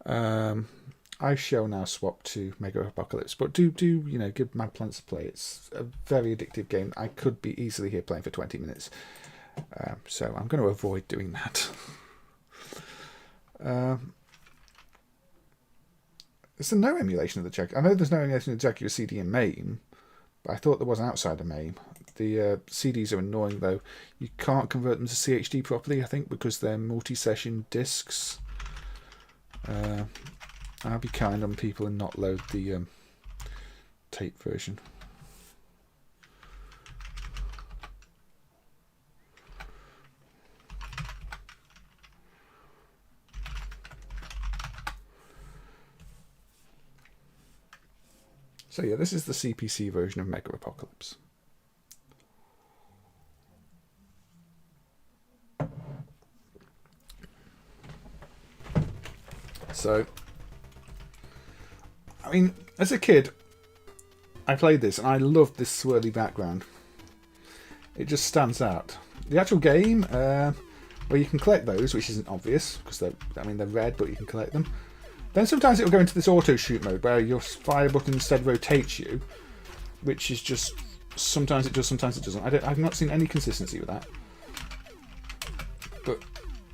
I shall now swap to Mega Apocalypse, but do give Mad Planets a play. It's a very addictive game. I could be easily here playing for 20 minutes. So I'm going to avoid doing that. Is there no emulation of the Jaguar? I know there's no emulation of the Jaguar CD in MAME, but I thought there was outside of MAME. The CDs are annoying though. You can't convert them to CHD properly, I think, because they're multi-session discs. I'll be kind on people and not load the tape version. So yeah, this is the CPC version of Mega Apocalypse. So, I mean, as a kid, I played this and I loved this swirly background. It just stands out. The actual game, where you can collect those, which isn't obvious because they're red, but you can collect them. Then sometimes it'll go into this auto shoot mode where your fire button instead rotates you, which is just sometimes it does, sometimes it doesn't. I've not seen any consistency with that. But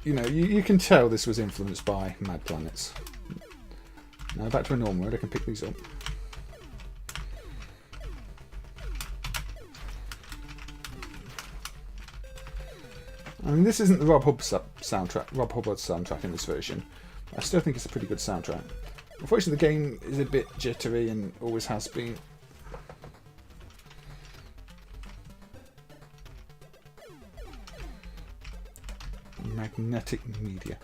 you know, you can tell this was influenced by Mad Planets. Now back to a normal mode. I can pick these up. I mean, this isn't the Rob Hubbard soundtrack in this version. I still think it's a pretty good soundtrack. Unfortunately, the game is a bit jittery and always has been. Magnetic media.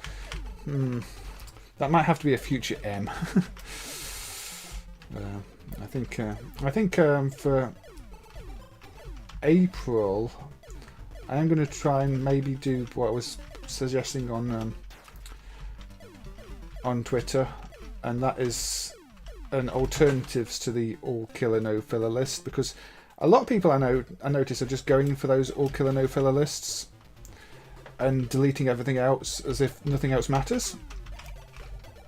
That might have to be a future M. I think for April, I am going to try and maybe do what I was suggesting on Twitter, and that is an alternatives to the all killer no filler list, because a lot of people I notice are just going for those all killer no filler lists and deleting everything else as if nothing else matters.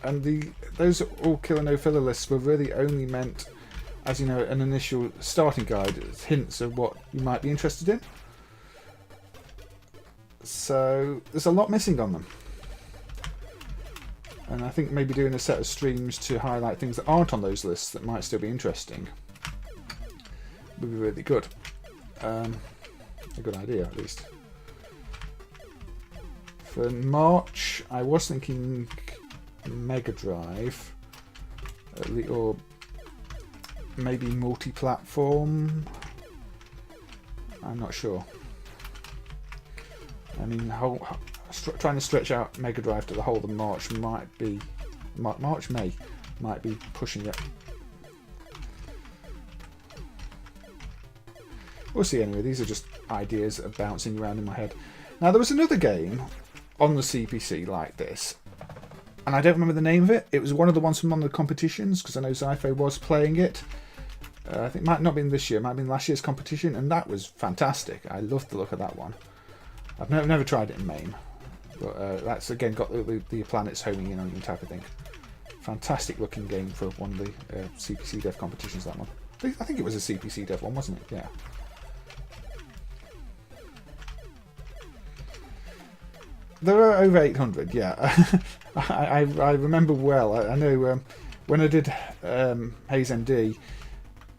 And those all killer no filler lists were really only meant as, you know, an initial starting guide, hints of what you might be interested in. So there's a lot missing on them. And I think maybe doing a set of streams to highlight things that aren't on those lists that might still be interesting would be really good. A good idea, at least. For March, I was thinking Mega Drive, or maybe multi-platform. I'm not sure. I mean, trying to stretch out Mega Drive to the whole of March might be May might be pushing it. We'll see anyway. These are just ideas that are bouncing around in my head. Now, there was another game on the CPC like this, and I don't remember the name of it. It was one of the ones from one of the competitions, because I know Zypho was playing it. I think it might not have been this year, it might have been last year's competition, and that was fantastic. I loved the look of that one. I've never tried it in MAME, but that's again got the planets homing in on you type of thing. Fantastic looking game for one of the CPC Dev competitions, that one. I think it was a CPC Dev one, wasn't it? Yeah. There are over 800, yeah. I remember well. I know when I did Haze MD,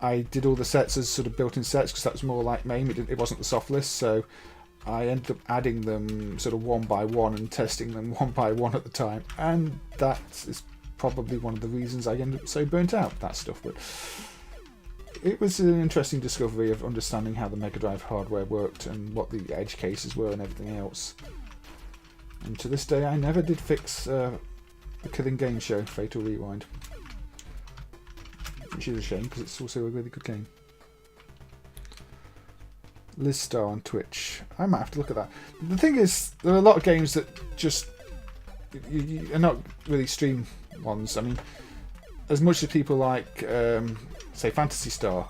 I did all the sets as sort of built-in sets, because that was more like MAME. It wasn't the soft list, so I ended up adding them sort of one by one and testing them one by one at the time, and that is probably one of the reasons I ended up so burnt out with that stuff. But it was an interesting discovery of understanding how the Mega Drive hardware worked and what the edge cases were and everything else. And to this day, I never did fix the Killing Game Show, Fatal Rewind. Which is a shame, because it's also a really good game. Liz Star on Twitch. I might have to look at that. The thing is, there are a lot of games that just are not really stream ones. I mean, as much as people like, say, Phantasy Star,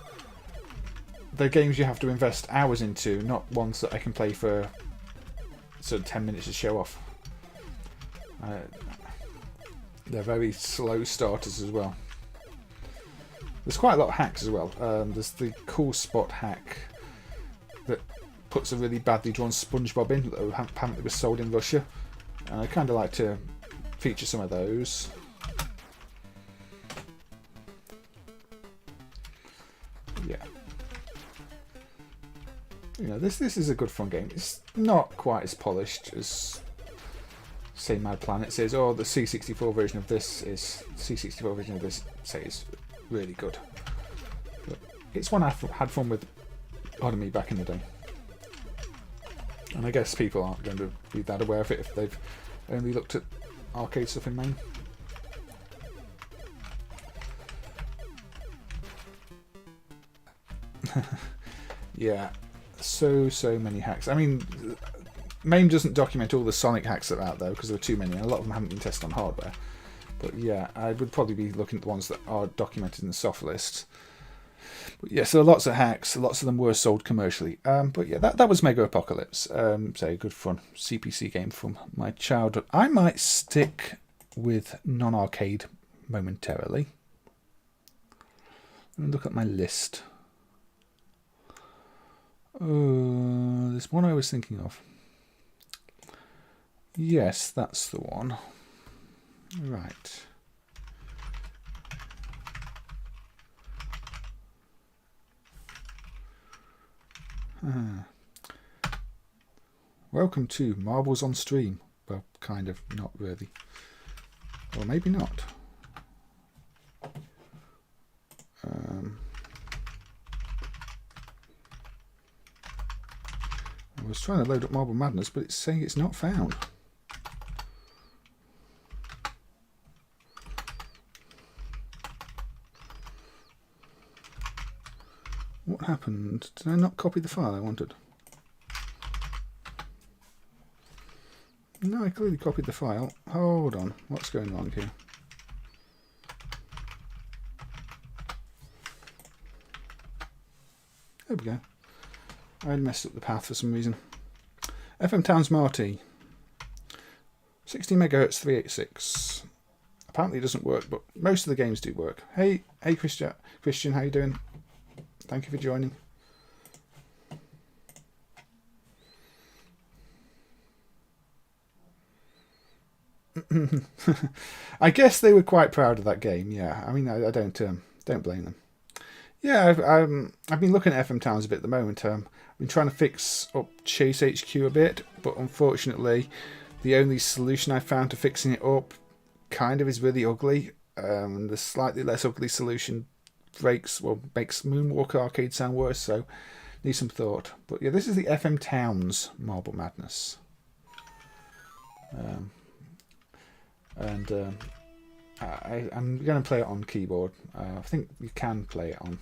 they're games you have to invest hours into, not ones that I can play for sort of 10 minutes to show off. They're very slow starters as well. There's quite a lot of hacks as well. There's the Cool Spot hack that puts a really badly drawn SpongeBob in, that apparently was sold in Russia. I kind of like to feature some of those. Yeah. You know, this is a good fun game. It's not quite as polished as, say, Mad Planet says, oh, the C64 version of this is say is really good. But it's one I had fun with Konami back in the day. And I guess people aren't going to be that aware of it if they've only looked at arcade stuff in MAME. Yeah, so many hacks. I mean, MAME doesn't document all the Sonic hacks that are out there because there are too many, and a lot of them haven't been tested on hardware. But yeah, I would probably be looking at the ones that are documented in the soft list. But yeah, so there are lots of hacks. Lots of them were sold commercially. But yeah, that was Mega Apocalypse. Say a good fun CPC game from my childhood. I might stick with non-arcade momentarily. Let me look at my list. There's one I was thinking of. Yes, that's the one. Right. Welcome to Marbles on Stream. Well, kind of, not really. Or maybe not. I was trying to load up Marble Madness, but it's saying it's not found. What happened? Did I not copy the file I wanted? No, I clearly copied the file. Hold on. What's going on here? There we go. I messed up the path for some reason. FM Towns Marty. 60 MHz 386. Apparently it doesn't work, but most of the games do work. Hey Christian, how you doing? Thank you for joining. I guess they were quite proud of that game. Yeah, I mean, I don't blame them. Yeah, I've been looking at FM Towns a bit at the moment. I've been trying to fix up Chase HQ a bit, but unfortunately, the only solution I found to fixing it up kind of is really ugly. The slightly less ugly solution makes Moonwalker Arcade sound worse, so need some thought. But yeah, this is the FM Towns Marble Madness. I'm going to play it on keyboard. I think you can play it on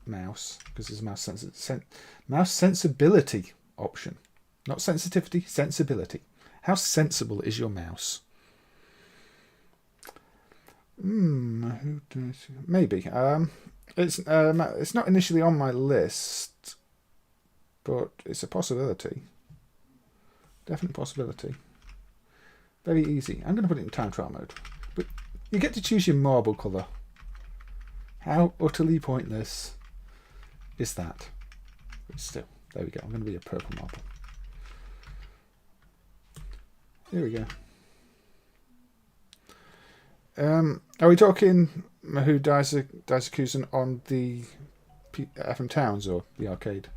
mouse because there's a mouse sensibility option. Not sensitivity, sensibility. How sensible is your mouse? Maybe. It's not initially on my list, but it's a possibility. Definite possibility. Very easy. I'm going to put it in time trial mode. But you get to choose your marble colour. How utterly pointless is that? But still, there we go. I'm going to be a purple marble. Here we go. Are we talking Mahu Daisakusen on the FM Towns or the arcade?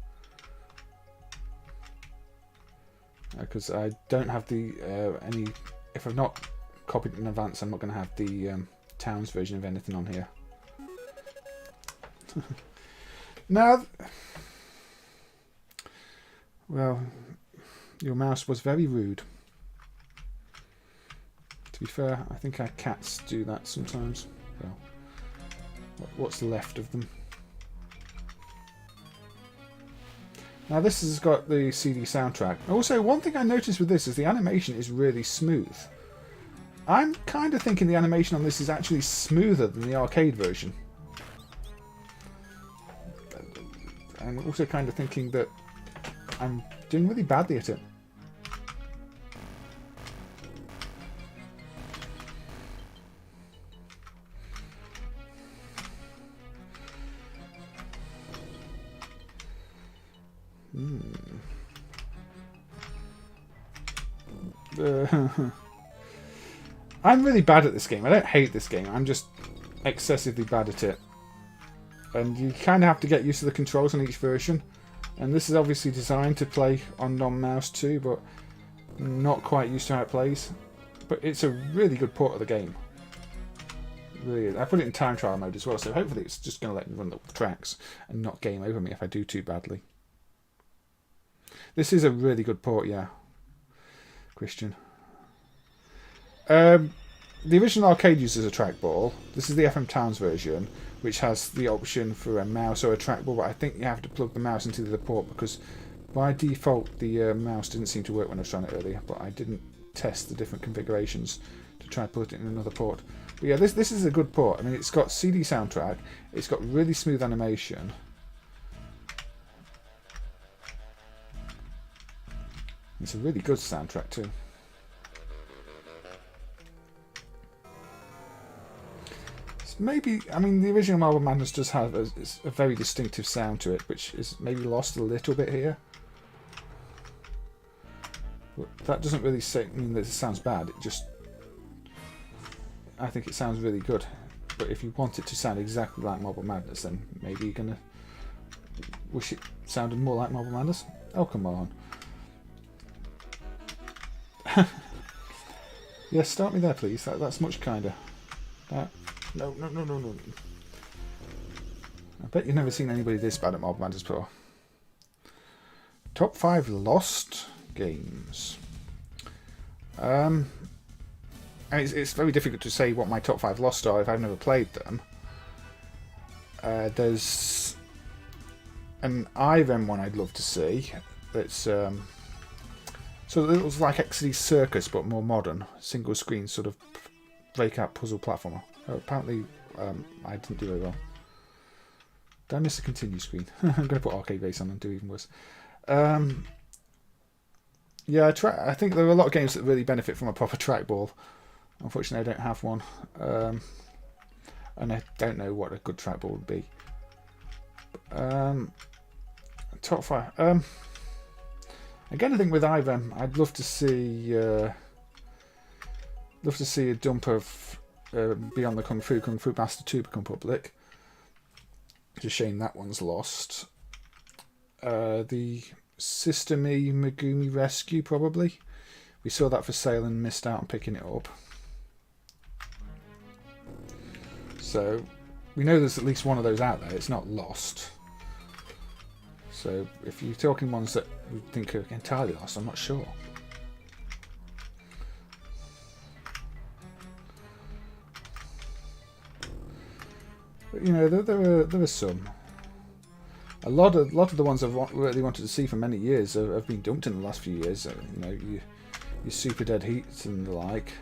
Because I don't have the any. If I've not copied it in advance, I'm not going to have the Towns version of anything on here. Now, well, your mouse was very rude. To be fair, I think our cats do that sometimes. Well, what's left of them. Now this has got the CD soundtrack. Also, one thing I noticed with this is the animation is really smooth. I'm kind of thinking the animation on this is actually smoother than the arcade version. I'm also kind of thinking that I'm doing really badly at it. I'm really bad at this game. I don't hate this game. I'm just excessively bad at it. and you kind of have to get used to the controls on each version. And this is obviously designed to play on non-mouse too, but not quite used to how it plays. But it's a really good port of the game. It really is. I put it in time trial mode as well, so hopefully it's just going to let me run the tracks and not game over me if I do too badly. This is a really good port, yeah. Christian. The original arcade uses a trackball. This is the FM Towns version, which has the option for a mouse or a trackball, but I think you have to plug the mouse into the port because by default the mouse didn't seem to work when I was trying it earlier, but I didn't test the different configurations to try and put it in another port. But yeah, this is a good port. I mean, it's got CD soundtrack, it's got really smooth animation. It's a really good soundtrack too. Maybe, I mean, the original Marble Madness does have a very distinctive sound to it, which is maybe lost a little bit here. But that doesn't really mean that it sounds bad. It just, I think it sounds really good. But if you want it to sound exactly like Marble Madness, then maybe you're gonna wish it sounded more like Marble Madness. Oh, come on. Yeah, start me there, please. That's much kinder. No. I bet you've never seen anybody this bad at Marble Madness before. Top 5 lost games. It's very difficult to say what my top 5 lost are if I've never played them. There's an IVEM one I'd love to see. That's so it was like XD Circus but more modern, single screen sort of breakout puzzle platformer. Apparently, I didn't do very well. Did I miss the continue screen? I'm going to put arcade base on and do even worse. Yeah, I think there are a lot of games that really benefit from a proper trackball. Unfortunately, I don't have one. And I don't know what a good trackball would be. Top 5. Again, I think with IVEM, I'd love to see a dump of Beyond the Kung Fu Master 2 become public. It's a shame that one's lost. The Sister Me Megumi Rescue, probably. We saw that for sale and missed out on picking it up. So, we know there's at least one of those out there. It's not lost. So, if you're talking ones that we think are entirely lost, I'm not sure. But, you know, there are some. A lot of the ones I've really wanted to see for many years have been dumped in the last few years. You know, your Super Dead Heats and the like.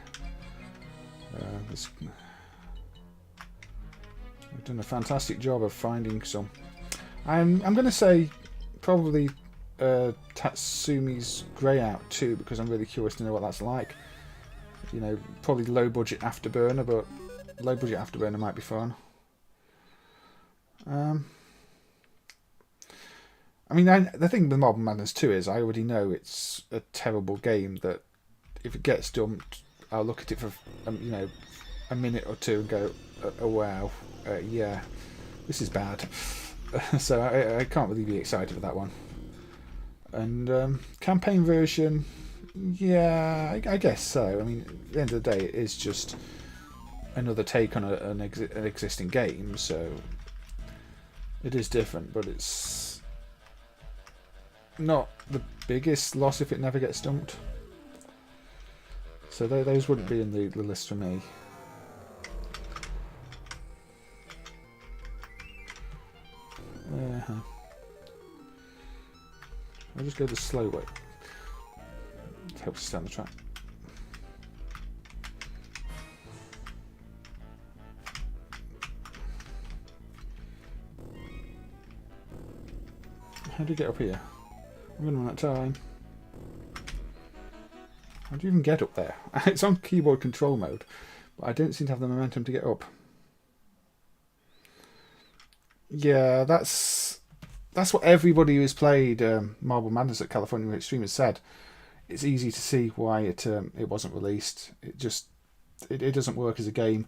I've done a fantastic job of finding some. I'm going to say probably Tatsumi's Grey Out too, because I'm really curious to know what that's like. You know, probably low budget Afterburner, but low budget Afterburner might be fun. I mean, the thing with Marble Madness 2 is I already know it's a terrible game that if it gets dumped, I'll look at it for you know, a minute or two and go, oh wow, yeah, this is bad. So I can't really be excited for that one. And campaign version, yeah, I guess so. I mean, at the end of the day, it is just another take on an existing game, so it is different, but it's not the biggest loss if it never gets dumped. So those wouldn't be in the list for me. I'll just go the slow way. It helps us down the track. How do you get up here? I'm going to run out of time. How do you even get up there? It's on keyboard control mode, but I don't seem to have the momentum to get up. Yeah, that's what everybody who's played Marble Madness at California Extreme has said. It's easy to see why it wasn't released. It doesn't work as a game.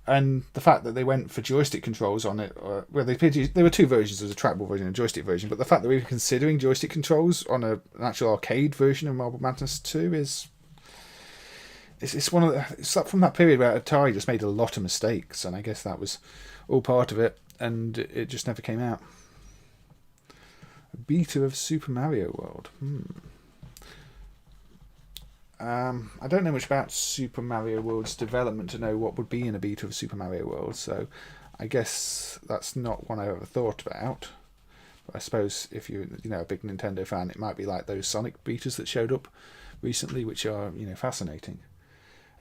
And the fact that they went for joystick controls on it, well, there were two versions, there was a trackball version and a joystick version, but the fact that we were considering joystick controls on an actual arcade version of Marble Madness 2 it's one of the, it's like from that period where Atari just made a lot of mistakes, and I guess that was all part of it, and it just never came out. A beta of Super Mario World. I don't know much about Super Mario World's development to know what would be in a beta of Super Mario World, so I guess that's not one I ever thought about. But I suppose if you're a big Nintendo fan, it might be like those Sonic betas that showed up recently, which are fascinating.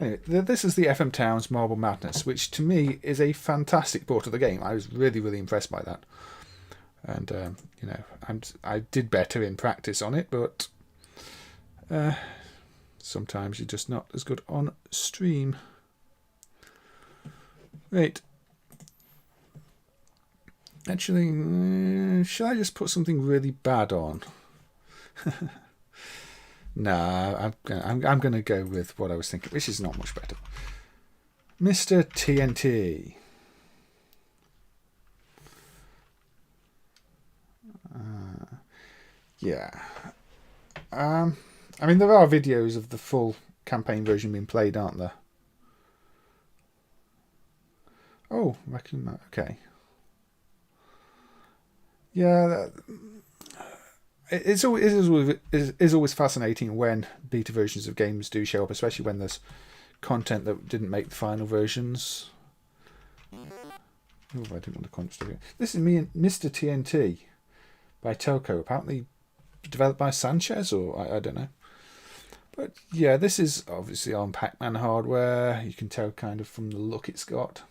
Anyway, this is the FM Towns Marble Madness, which to me is a fantastic port of the game. I was really, really impressed by that. And, I did better in practice on it, but sometimes you're just not as good on stream. Right. Actually, shall I just put something really bad on? Nah, I'm going to go with what I was thinking, which is not much better. Mr. TNT. Yeah. I mean, there are videos of the full campaign version being played, aren't there? Oh, okay. Yeah, it's always fascinating when beta versions of games do show up, especially when there's content that didn't make the final versions. Oh, I didn't want to concentrate. This is me and Mr. TNT by Telko, apparently developed by Sanchez, or I don't know. But yeah, this is obviously on Pac-Man hardware. You can tell kind of from the look it's got.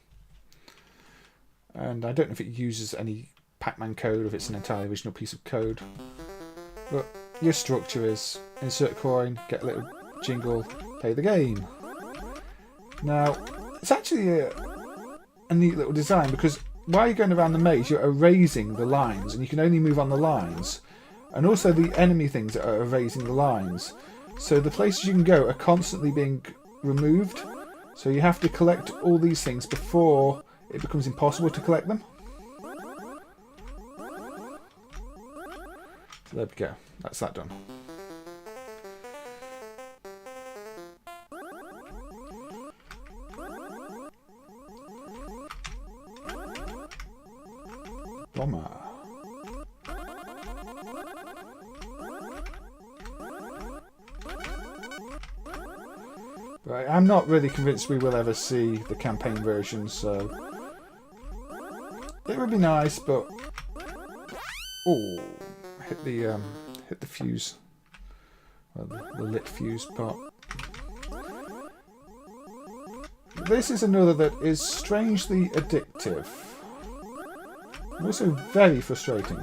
And I don't know if it uses any Pac-Man code, or if it's an entirely original piece of code. But your structure is insert coin, get a little jingle, play the game. Now, it's actually a neat little design, because while you're going around the maze, you're erasing the lines, and you can only move on the lines. And also the enemy things that are erasing the lines. So the places you can go are constantly being removed. So you have to collect all these things before it becomes impossible to collect them. So there we go. That's that done. Bomber. Right, I'm not really convinced we will ever see the campaign version, so it would be nice, but oh, hit the fuse, well, the lit fuse part. This is another that is strangely addictive, and also very frustrating.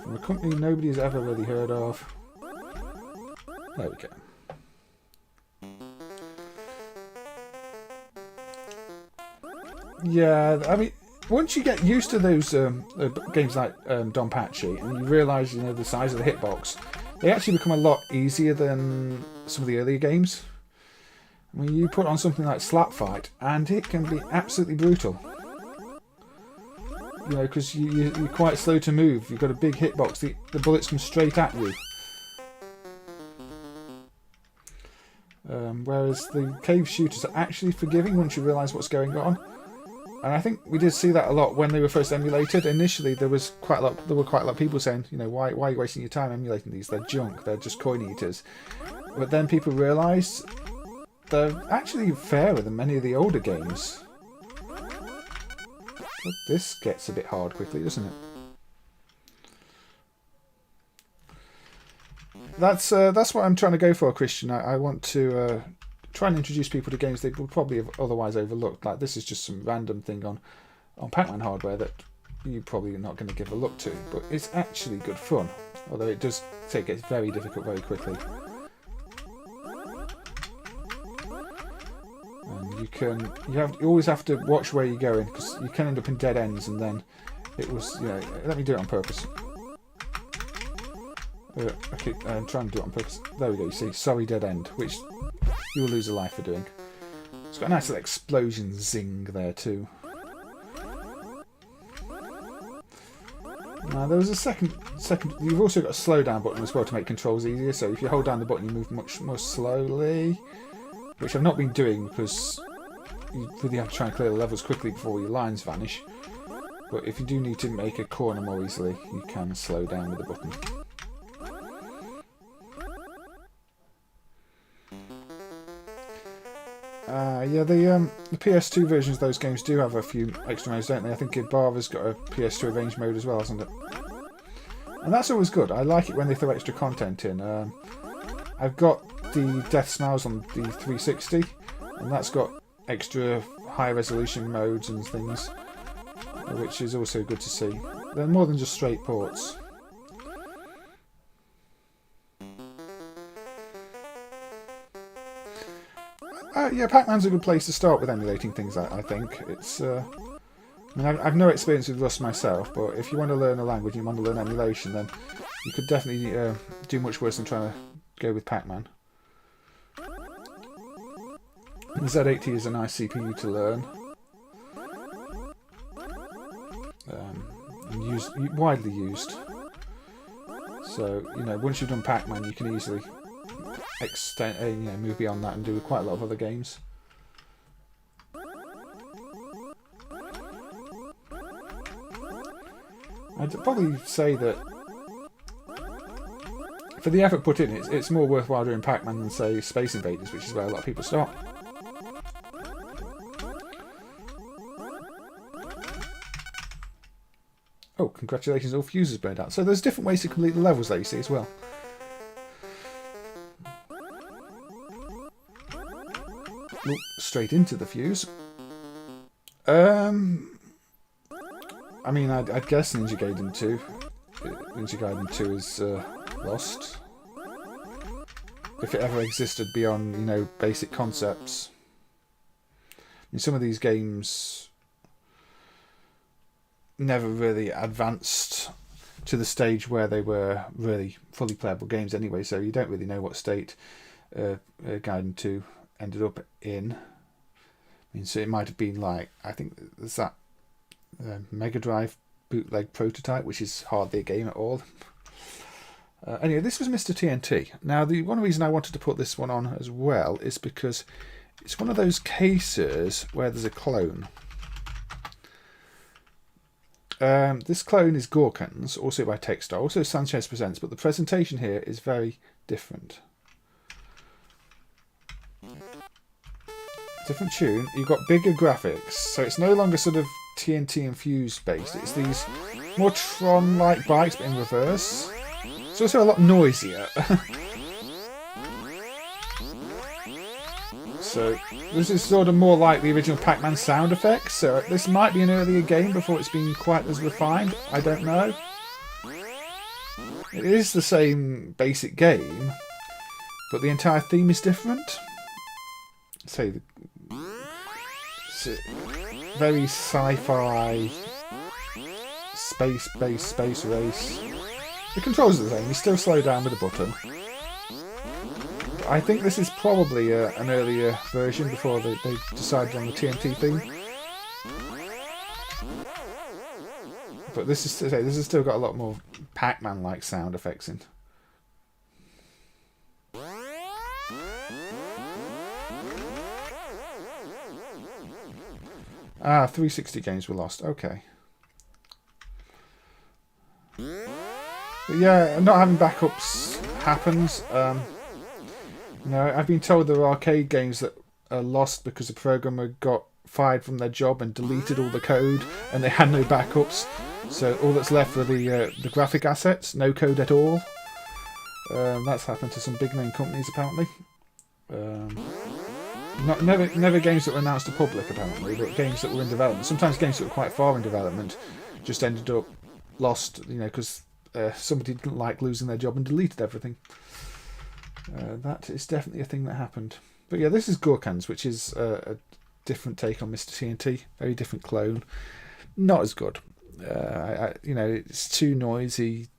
From a company nobody has ever really heard of. There we go. Yeah, I mean, once you get used to those games like Donpachi, and you realise, the size of the hitbox, they actually become a lot easier than some of the earlier games. I mean, you put on something like Slap Fight, and it can be absolutely brutal. Because you're quite slow to move. You've got a big hitbox. The bullets come straight at you. Whereas the cave shooters are actually forgiving once you realise what's going on. And I think we did see that a lot when they were first emulated. Initially, there were quite a lot of people saying, why are you wasting your time emulating these? They're junk. They're just coin eaters. But then people realised they're actually fairer than many of the older games. But this gets a bit hard quickly, doesn't it? That's what I'm trying to go for, Christian. I want to try and introduce people to games they would probably have otherwise overlooked. Like, this is just some random thing on Pac-Man hardware that you're probably not going to give a look to, but it's actually good fun. Although it does say it gets very difficult very quickly. And you always have to watch where you're going, because you can end up in dead ends, and then it was, let me do it on purpose. Okay, I'm trying to do it on purpose. There we go, you see, sorry dead end, which you will lose a life for doing. It's got a nice little explosion zing there too. Now there was a second. You've also got a slow down button as well to make controls easier. So if you hold down the button, you move much more slowly, which I've not been doing because you really have to try and clear the levels quickly before your lines vanish. But if you do need to make a corner more easily, you can slow down with the button. Yeah, the PS2 versions of those games do have a few extra modes, don't they? I think Ibarra's got a PS2 Revenge mode as well, hasn't it? And that's always good. I like it when they throw extra content in. I've got the Death Smiles on the 360, and that's got extra high resolution modes and things, which is also good to see. They're more than just straight ports. Yeah, Pac-Man's a good place to start with emulating things, I think. It's, I mean, I've no experience with Rust myself, but if you want to learn a language and you want to learn emulation, then you could definitely do much worse than trying to go with Pac-Man. The Z80 is a nice CPU to learn. And widely used. So, you know, once you've done Pac-Man, you can easily extend, you know, move beyond that and do quite a lot of other games. I'd probably say that for the effort put in, it's more worthwhile doing Pac-Man than, say, Space Invaders, which is where a lot of people start. Oh, congratulations, all fuses burned out. So there's different ways to complete the levels that you see as well. Ooh, straight into the fuse. I mean, I'd guess Ninja Gaiden 2. Ninja Gaiden 2 is lost. If it ever existed beyond, you know, basic concepts. I mean, some of these games never really advanced to the stage where they were really fully playable games anyway, so you don't really know what state Gaiden 2 ended up in. I mean, so it might have been like, I think there's that Mega Drive bootleg prototype, which is hardly a game at all. Anyway, this was Mr. TNT. Now, the one reason I wanted to put this one on as well is because it's one of those cases where there's a clone. This clone is Gorkans, also by Techstar, also Sanchez Presents, but the presentation here is very different. Different tune. You've got bigger graphics, so it's no longer sort of TNT and Fuse based. It's these more Tron-like bikes, but in reverse. It's also a lot noisier. So this is sort of more like the original Pac-Man sound effects. So this might be an earlier game before it's been quite as refined. I don't know. It is the same basic game, but the entire theme is different. Say, very sci-fi, space-based space race. The controls are the same. You still slow down with a button. I think this is probably an earlier version before they decided on the TNT thing. But this has still got a lot more Pac-Man-like sound effects in. Ah, 360 games were lost. Okay. But yeah, not having backups happens. You know, I've been told there are arcade games that are lost because the programmer got fired from their job and deleted all the code, and they had no backups. So all that's left were the graphic assets, no code at all. That's happened to some big name companies apparently. Never games that were announced to public apparently, but games that were in development. Sometimes games that were quite far in development just ended up lost, you know, because somebody didn't like losing their job and deleted everything. That is definitely a thing that happened. But yeah, this is Gorkans, which is a different take on Mr. TNT. Very different clone. Not as good. You know, it's too noisy,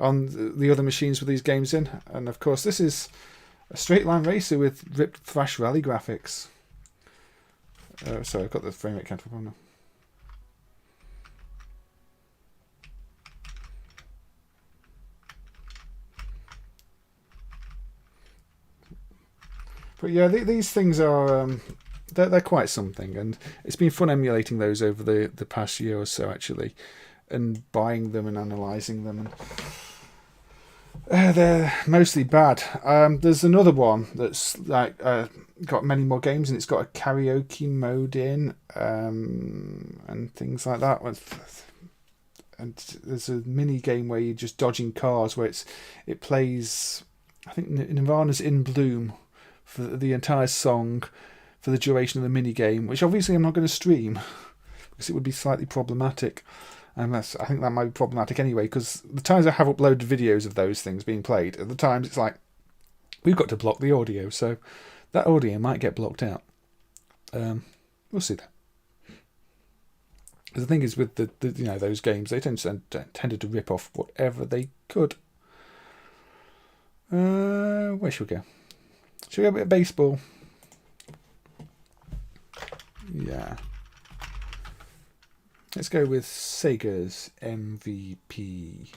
on the other machines with these games in. And of course, this is a straight line racer with ripped Thrash Rally graphics. Sorry, I've got the frame rate counter up on now. But yeah, these things are they're quite something, and it's been fun emulating those over the past year or so actually, and buying them and analysing them. And they're mostly bad. There's another one that's like got many more games, and it's got a karaoke mode in and things like that. And there's a mini game where you're just dodging cars, where it plays, I think, Nirvana's "In Bloom" for the entire song for the duration of the mini game, which obviously I'm not going to stream because it would be slightly problematic. And I think that might be problematic anyway, because the times I have uploaded videos of those things being played, at the times it's like, we've got to block the audio, so that audio might get blocked out. We'll see that. The thing is with the those games, they tended to rip off whatever they could. Where should we go? Should we go a bit of baseball? Yeah. Let's go with Sega's MVP.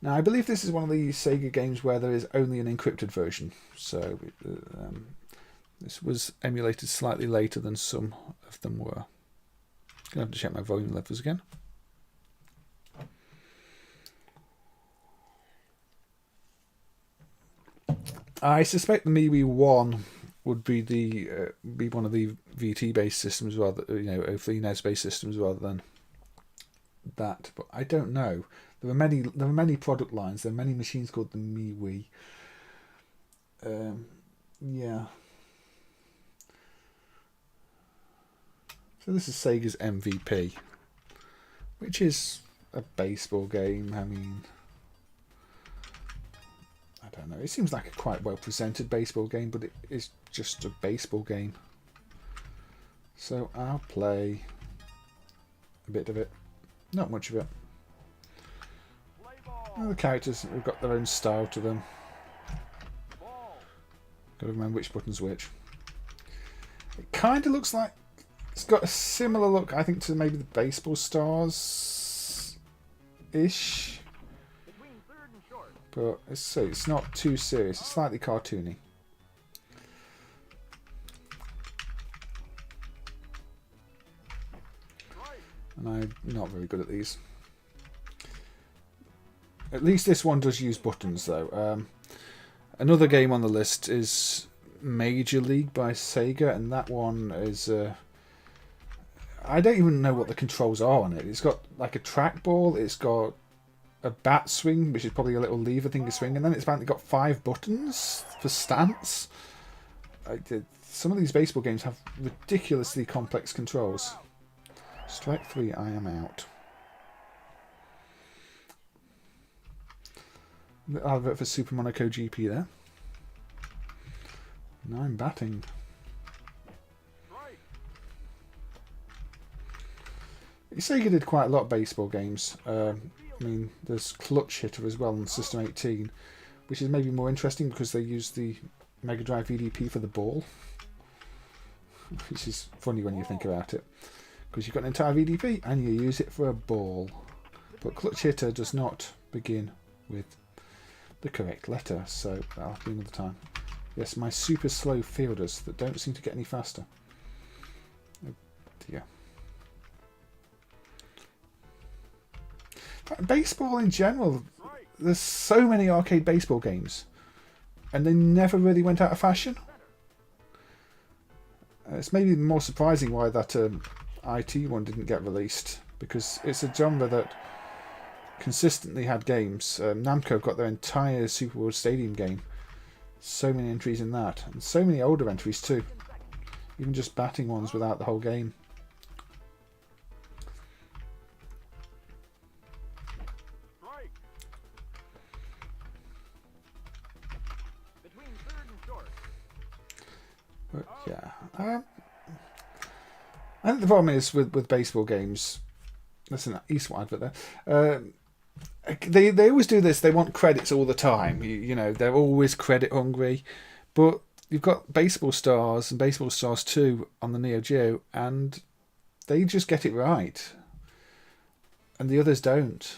Now, I believe this is one of the Sega games where there is only an encrypted version. So this was emulated slightly later than some of them were. Gonna have to check my volume levels again. I suspect the MeWe 1 would be be one of the VT based systems rather, hopefully NES based systems rather than that. But I don't know. There were many product lines. There are many machines called the MeWe. Yeah. So this is Sega's MVP, which is a baseball game. I mean, I don't know. It seems like a quite well presented baseball game, but it is just a baseball game. So I'll play a bit of it. Not much of it. Well, the characters have got their own style to them. Got to remember which button's which. It kind of looks like it's got a similar look, I think, to maybe the Baseball Stars ish. But it's not too serious. It's slightly cartoony. And I'm not very good at these. At least this one does use buttons, though. Another game on the list is Major League by Sega, and that one is... I don't even know what the controls are on it. It's got like a trackball, it's got a bat swing, which is probably a little lever thing to swing, and then it's apparently got 5 buttons for stance. Some of these baseball games have ridiculously complex controls. Strike 3, I am out. I'll vote for Super Monaco GP there. Now I'm batting. Sega did quite a lot of baseball games. I mean, there's Clutch Hitter as well on System 18, which is maybe more interesting because they use the Mega Drive VDP for the ball. Which is funny when you think about it. Because you've got an entire VDP and you use it for a ball. But Clutch Hitter does not begin with the correct letter, so that'll be another time. Yes, my super slow fielders that don't seem to get any faster. Oh dear. Baseball in general, there's so many arcade baseball games and they never really went out of fashion. It's maybe more surprising why that IT one didn't get released, because it's a genre that consistently had games. Namco got their entire Super World Stadium game. So many entries in that, and so many older entries too. Even just batting ones without the whole game. But yeah, I think the problem is with baseball games. Listen, Eastwood advert there. They always do this. They want credits all the time. You know, they're always credit hungry. But you've got Baseball Stars and Baseball Stars 2 on the Neo-Geo, and they just get it right. And the others don't.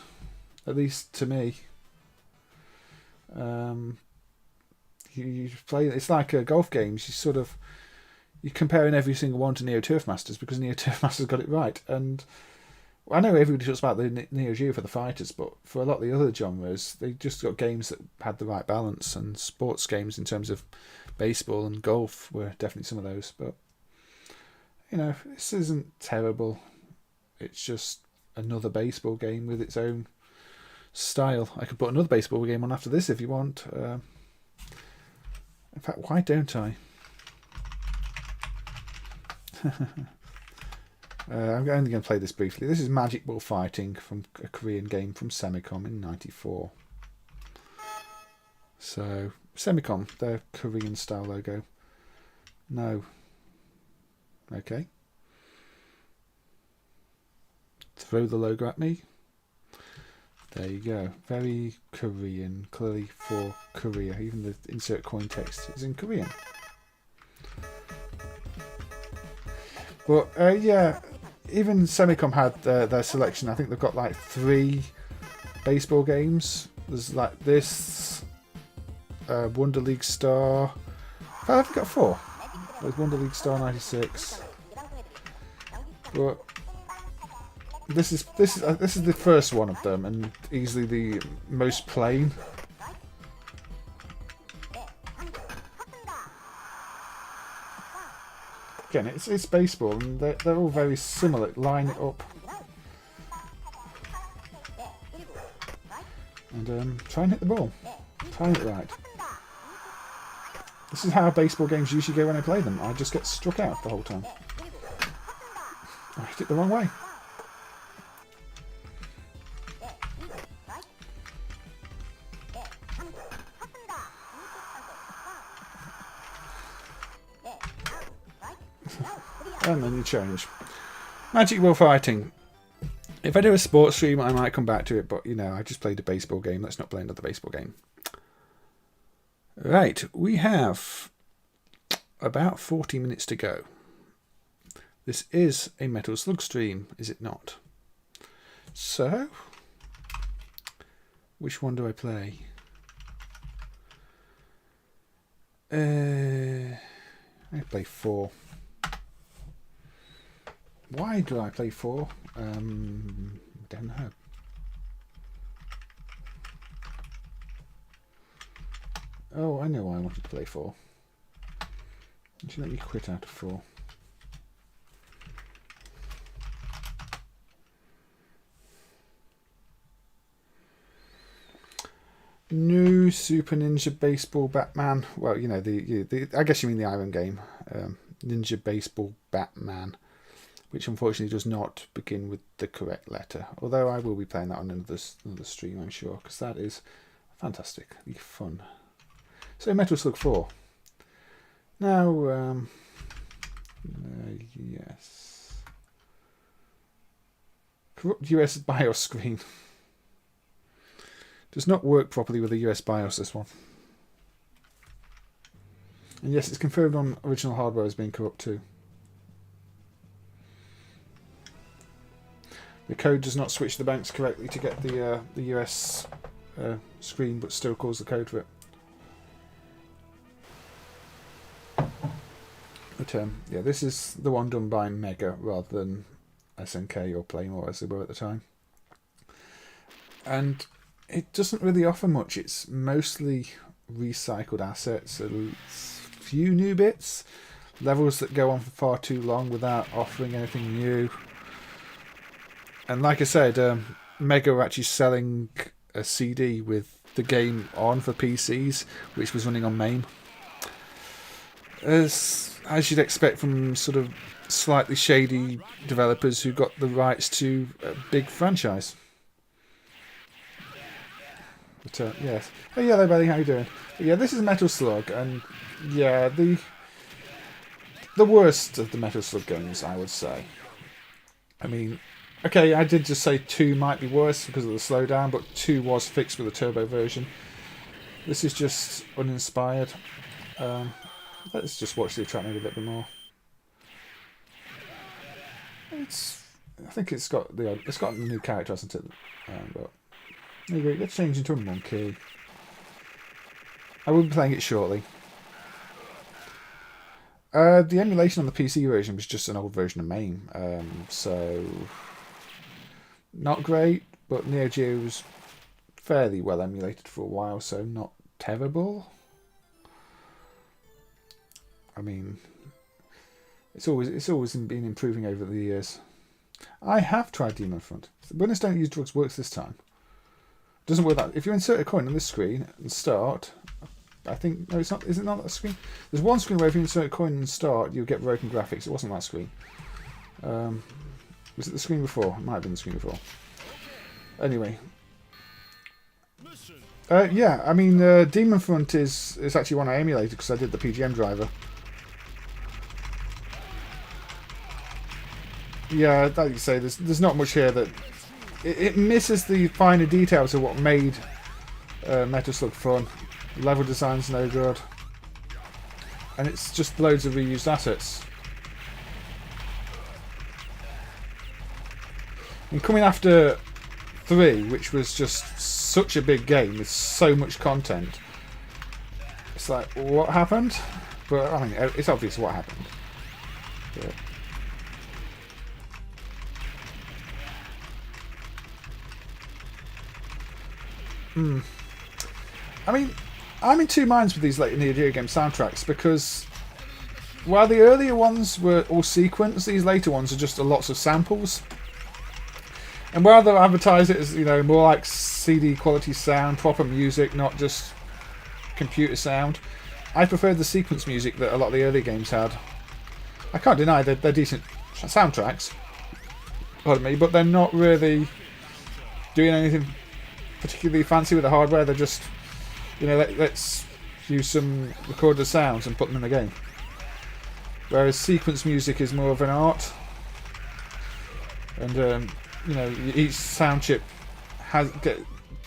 At least to me. You play. It's like golf games. You're comparing every single one to Neo Turf Masters because Neo Turf Masters got it right. And I know everybody talks about the Neo Geo for the fighters, but for a lot of the other genres, they just got games that had the right balance. And sports games in terms of baseball and golf were definitely some of those. But you know, this isn't terrible. It's just another baseball game with its own style. I could put another baseball game on after this if you want. In fact, why don't I? I'm only going to play this briefly. This is Magic Ball Fighting, from a Korean game from Semicom in '94. So, Semicom, their Korean style logo. No. Okay. Throw the logo at me. There you go. Very Korean, clearly for Korea. Even the insert coin text is in Korean. But yeah, even Semicom had their selection. I think they've got like 3 baseball games. There's like this, Wonder League Star. I've got 4. There's Wonder League Star 96. But this is the first one of them, and easily the most plain. Again, it's baseball, and they're all very similar. Line it up, and try and hit the ball. Time it right. This is how baseball games usually go when I play them. I just get struck out the whole time. I hit it the wrong way. And then you change. Magic Ball Fighting. If I do a sports stream, I might come back to it, but you know, I just played a baseball game. Let's not play another baseball game. Right, we have about 40 minutes to go. This is a Metal Slug stream, is it not? So, which one do I play? I play 4. Why do I play 4? Don't know. Oh, I know why I wanted to play 4. Just let me quit out of 4. New Super Ninja Baseball Batman. Well, you know, the I guess you mean the Iron game. Ninja Baseball Batman, which unfortunately does not begin with the correct letter. Although I will be playing that on another stream, I'm sure, because that is fantastically fun. So Metal Slug 4. Now, yes. Corrupt US BIOS screen. Does not work properly with the US BIOS, this one. And yes, it's confirmed on original hardware as being corrupt too. The code does not switch the banks correctly to get the US screen, but still calls the code for it. But yeah, this is the one done by Mega rather than SNK or Playmore as they were at the time. And it doesn't really offer much. It's mostly recycled assets, a few new bits, levels that go on for far too long without offering anything new. And like I said, Mega were actually selling a CD with the game on for PCs, which was running on MAME. As you'd expect from sort of slightly shady developers who got the rights to a big franchise. But yes. Oh, yeah, hello, Bally. How you doing? But, yeah, this is Metal Slug, and yeah, the worst of the Metal Slug games, I would say. I mean, Okay, I did just say 2 might be worse because of the slowdown, but 2 was fixed with a turbo version. This is just uninspired. Let's just watch the track maybe a little bit more. I think it's got the new character, hasn't it? But there you go. Let's change into a monkey. I will be playing it shortly. The emulation on the PC version was just an old version of MAME, so not great, but Neo-Geo was fairly well emulated for a while, so not terrible. I mean, it's always been improving over the years. I have tried Demon Front. Winners Don't Use Drugs works this time. Doesn't work that. If you insert a coin on this screen and start, I think no, it's not. Is it not that screen? There's one screen where if you insert a coin and start, you'll get broken graphics. It wasn't that screen. Was it the screen before? It might have been the screen before. Anyway. Yeah, I mean, Demon Front is actually one I emulated because I did the PGM driver. Yeah, like you say, there's not much here that it misses the finer details of what made Metal Slug fun. Level design's no good, and it's just loads of reused assets. And coming after 3, which was just such a big game with so much content, it's like, what happened? But I mean, it's obvious what happened. But, I mean, I'm in two minds with these late Neo-Geo game soundtracks because while the earlier ones were all sequenced, these later ones are just lots of samples. And while they'll advertise it as, you know, more like CD quality sound, proper music, not just computer sound, I prefer the sequence music that a lot of the early games had. I can't deny they're decent soundtracks, pardon me, but they're not really doing anything particularly fancy with the hardware. They're just, you know, let's use some recorded sounds and put them in the game. Whereas sequence music is more of an art, and you know, each sound chip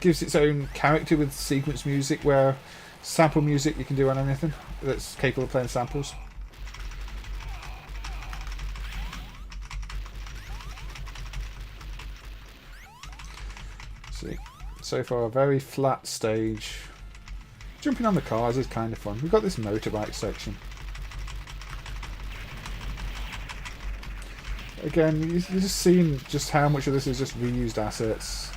gives its own character with sequence music, where sample music you can do on anything that's capable of playing samples. See, so far a very flat stage. Jumping on the cars is kind of fun. We've got this motorbike section. Again, you're just seeing just how much of this is just reused assets.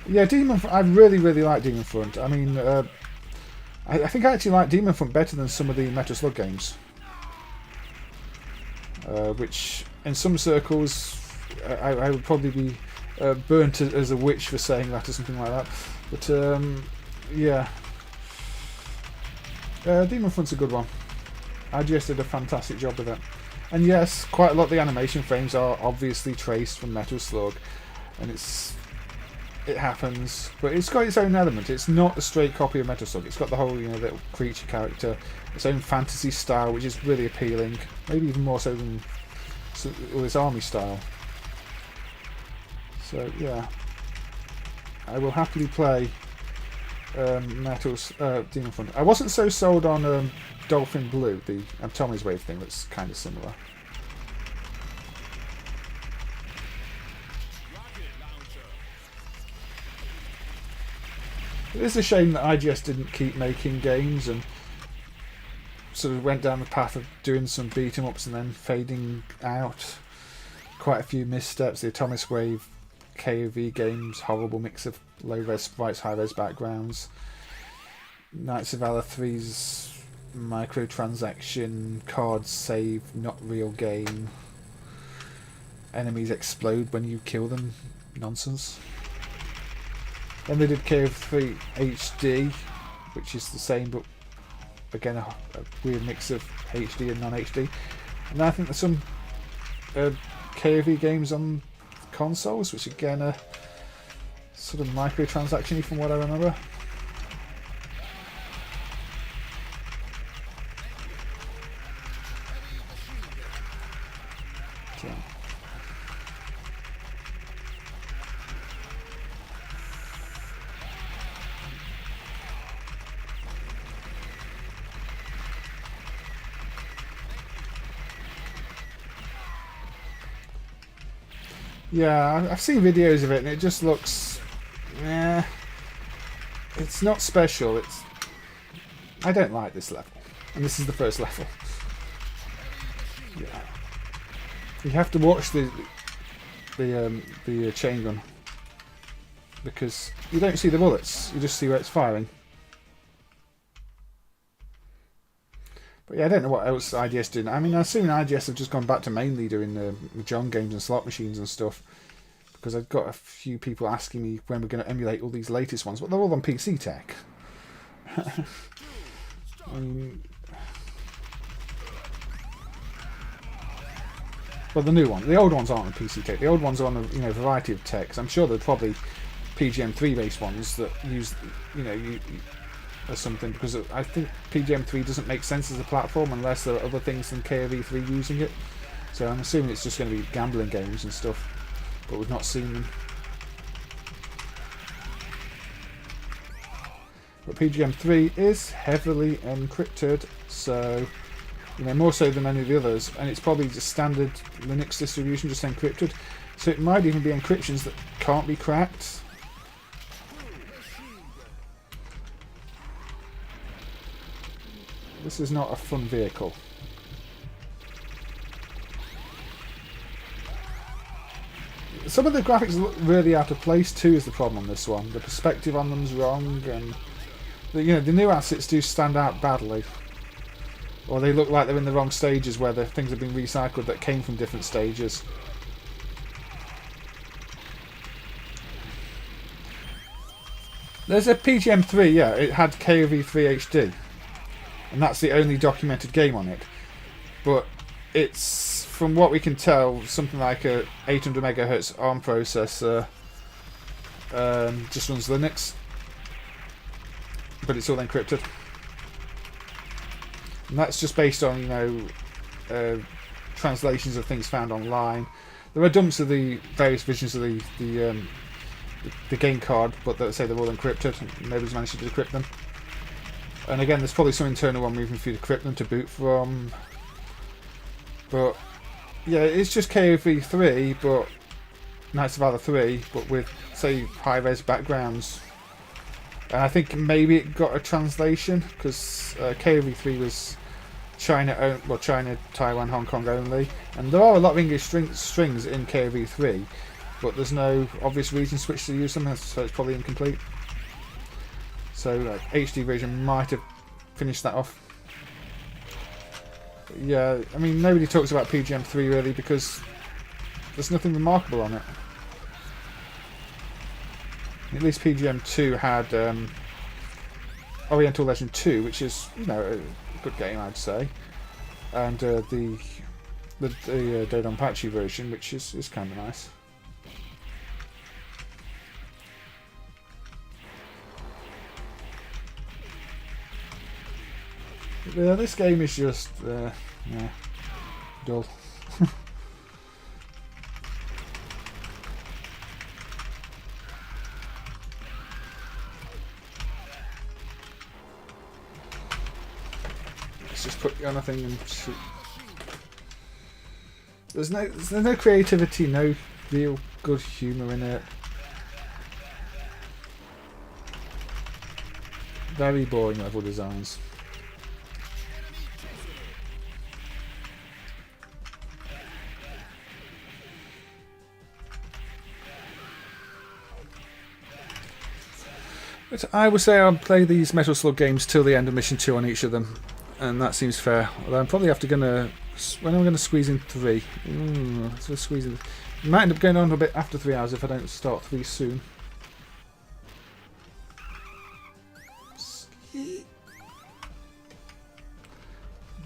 Yeah, I really like Demon Front. I mean, I think I actually like Demon Front better than some of the Metal Slug games. Which, in some circles, I would probably be burnt as a witch for saying that or something like that. But, yeah. Demon Front's a good one. IGS did a fantastic job with it. And yes, quite a lot of the animation frames are obviously traced from Metal Slug. And it happens, but it's got its own element. It's not a straight copy of Metal Slug. It's got the whole, you know, little creature character, its own fantasy style, which is really appealing. Maybe even more so than its army style. So yeah, I will happily play Demon Front. I wasn't so sold on Dolphin Blue, the Tommy's Wave thing. That's kind of similar. It is a shame that IGS didn't keep making games and sort of went down the path of doing some beat 'em ups and then fading out. Quite a few missteps. The Atomic Wave KOV games, horrible mix of low-res sprites, high-res backgrounds. Knights of Valor 3's microtransaction, cards save, not real game. Enemies explode when you kill them. Nonsense. Then they did KO3 HD, which is the same, but again a weird mix of HD and non-HD. And I think there's some KOV games on consoles, which again are sort of microtransaction-y from what I remember. So. Yeah, I've seen videos of it and it just looks... yeah, it's not special. It's... I don't like this level. And this is the first level. Yeah. You have to watch the chain gun. Because you don't see the bullets. You just see where it's firing. But yeah, I don't know what else IGS did. I mean, I assume IGS have just gone back to mainly doing the John games and slot machines and stuff. Because I've got a few people asking me when we're going to emulate all these latest ones. But they're all on PC tech. I mean, well, the new one. The old ones aren't on PC tech. The old ones are on a variety of techs. I'm sure there are probably PGM3 based ones that use or something, because I think PGM3 doesn't make sense as a platform unless there are other things than KOV3 using it. So I'm assuming it's just going to be gambling games and stuff, but we've not seen them. But PGM3 is heavily encrypted, so more so than any of the others, and it's probably just standard Linux distribution, just encrypted. So it might even be encryptions that can't be cracked. This is not a fun vehicle. Some of the graphics look really out of place too, is the problem on this one. The perspective on them's wrong, and the new assets do stand out badly. Or they look like they're in the wrong stages where the things have been recycled that came from different stages. There's a PGM3, yeah, it had KOV3 HD. And that's the only documented game on it. But it's, from what we can tell, something like a 800 MHz ARM processor. Just runs Linux. But it's all encrypted. And that's just based on, translations of things found online. There are dumps of the various versions of the game card, but they say they're all encrypted. And nobody's managed to decrypt them. And again, there's probably some internal one moving through to decrypt them to boot from. But yeah, it's just KOV3, but Knights of Valor 3, but with, say, high-res backgrounds. And I think maybe it got a translation, because KOV3 was China, China, Taiwan, Hong Kong only. And there are a lot of English strings in KOV3, but there's no obvious reason to switch to use them, so it's probably incomplete. So HD version might have finished that off. But yeah, I mean, nobody talks about PGM3 really because there's nothing remarkable on it. At least PGM2 had Oriental Legend 2, which is, a good game, I'd say. And the Dodonpachi version, which is kind of nice. Yeah, this game is just, dull. Let's just put you on a thing and shoot. There's no creativity, no real good humour in it. Very boring level designs. But I would say I'll play these Metal Slug games till the end of Mission 2 on each of them, and that seems fair. Although I'm probably when I'm going to squeeze in 3. Let's squeeze in. It might end up going on a bit after 3 hours if I don't start 3 soon.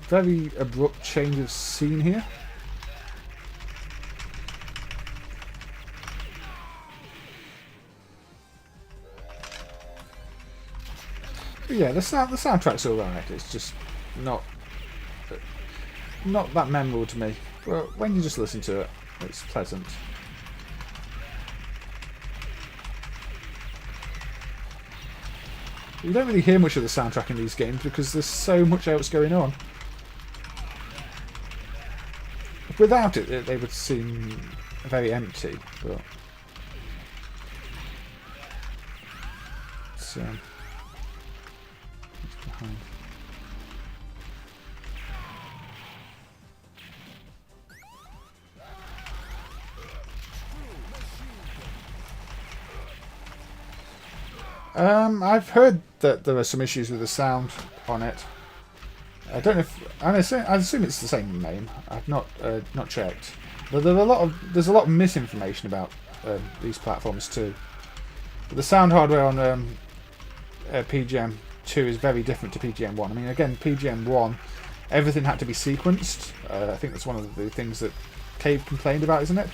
Very abrupt change of scene here. But yeah, the soundtrack's alright. It's just not that memorable to me. but when you just listen to it, it's pleasant. You don't really hear much of the soundtrack in these games because there's so much else going on. Without it, they would seem very empty, but it's behind. I've heard that there are some issues with the sound on it. I don't know if I assume it's the same MAME. I've not checked, but there's a lot of misinformation about these platforms too. But the sound hardware on PGM 2 is very different to PGM 1. I mean, again, PGM 1, everything had to be sequenced. I think that's one of the things that Cave complained about, isn't it?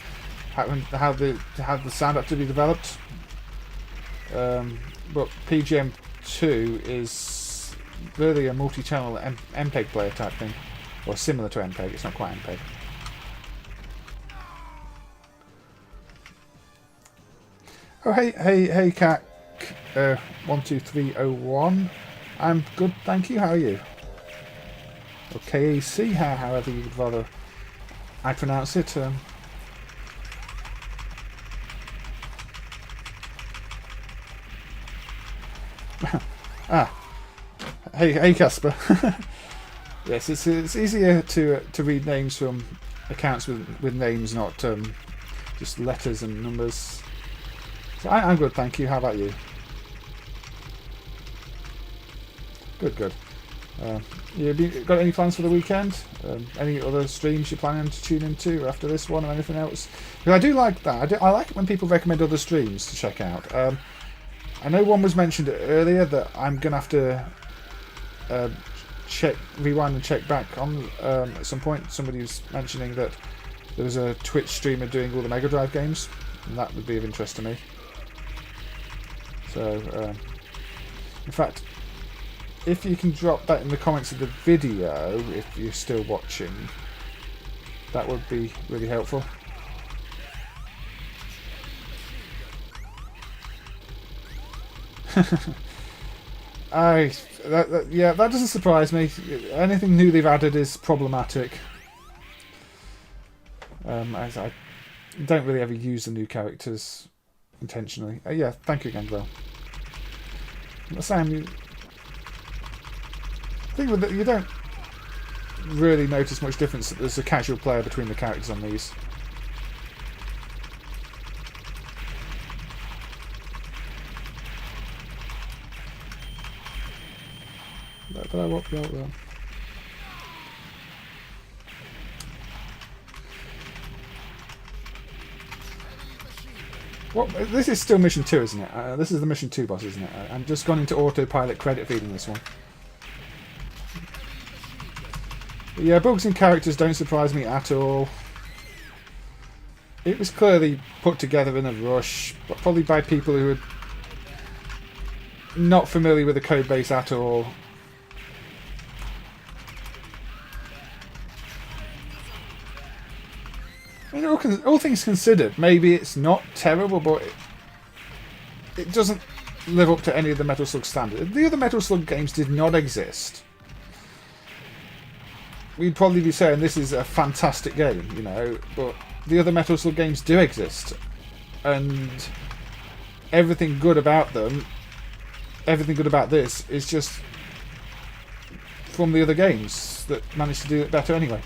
How the sound had to be developed. But PGM 2 is really a multi-channel MPEG player type thing, or similar to MPEG. It's not quite MPEG. Oh hey Cat 12301. I'm good, thank you. How are you? Or KAC, however you would rather I pronounce it. Hey Casper. Yes, it's easier to read names from accounts with names, not just letters and numbers. So I'm good, thank you. How about you? Good. You got any plans for the weekend? Any other streams you're planning to tune into after this one, or anything else? Because I do like that. I like it when people recommend other streams to check out. I know one was mentioned earlier that I'm gonna have to rewind and check back on at some point. Somebody was mentioning that there was a Twitch streamer doing all the Mega Drive games, and that would be of interest to me. So, in fact, if you can drop that in the comments of the video, if you're still watching, that would be really helpful. Yeah, that doesn't surprise me. Anything new they've added is problematic. As I don't really ever use the new characters intentionally. Yeah, thank you again, Will. Sam, I think with you don't really notice much difference as a casual player between the characters on these. But I won't be out there. What? This is still mission 2, isn't it? This is the mission 2 boss, isn't it? I'm just gone into autopilot credit feeding this one. But yeah, bugs in characters don't surprise me at all. It was clearly put together in a rush, but probably by people who are not familiar with the code base at all. I mean, all things considered, maybe it's not terrible, but it doesn't live up to any of the Metal Slug standards. The other Metal Slug games did not exist. We'd probably be saying this is a fantastic game, you know, but the other Metal Slug games do exist. And everything good about them, everything good about this, is just from the other games that managed to do it better anyway.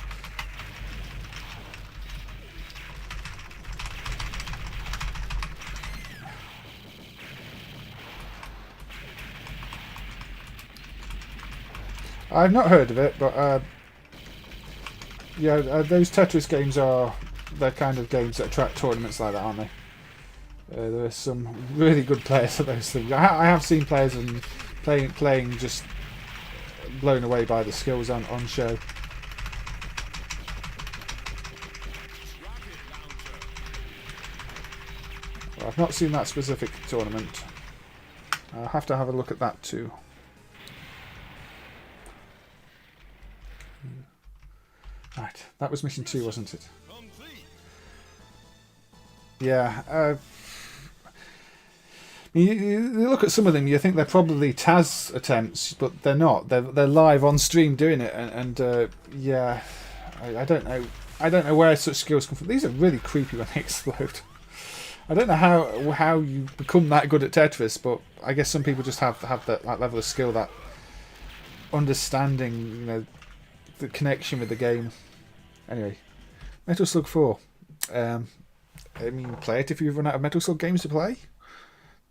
I've not heard of it, but yeah, those Tetris games they're kind of games that attract tournaments like that, aren't they? There are some really good players at those things. I have seen players and playing just blown away by the skills on show. Well, I've not seen that specific tournament. I'll have to have a look at that too. Right, that was mission 2, wasn't it? Complete. Yeah. You look at some of them, you think they're probably Taz attempts, but they're not. They're live on stream doing it, and yeah, I don't know. I don't know where such skills come from. These are really creepy when they explode. I don't know how you become that good at Tetris, but I guess some people just have that level of skill, that understanding, you know, the connection with the game. Anyway, Metal Slug 4. I mean, play it if you run out of Metal Slug games to play.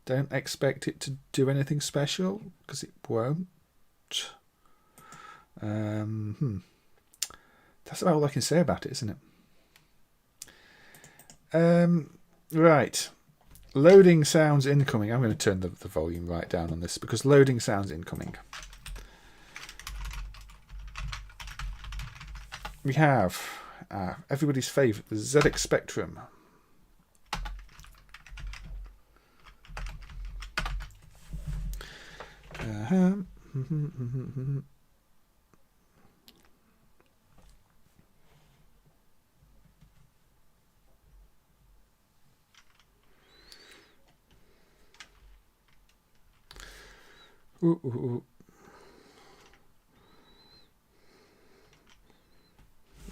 Don't expect it to do anything special, because it won't. That's about all I can say about it, isn't it? Right. Loading sounds incoming. I'm going to turn the volume right down on this, because loading sounds incoming. We have everybody's favourite, the ZX Spectrum.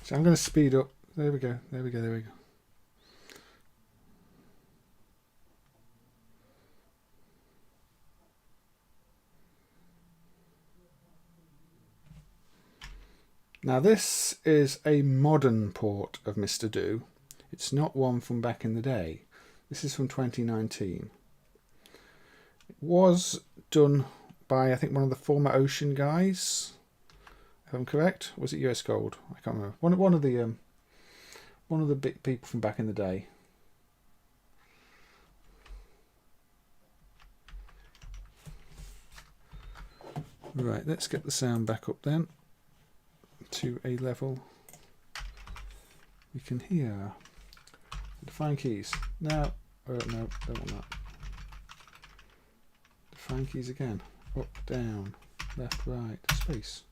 So I'm going to speed up. There we go. There we go. There we go. Now this is a modern port of Mr. Do. It's not one from back in the day. This is from 2019. It was done by, I think, one of the former Ocean guys. If I'm correct, was it US Gold? I can't remember. One of the big people from back in the day. Right, let's get the sound back up then to a level we can hear. Define keys. No, no, don't want that. Define keys again. Up, down, left, right, space.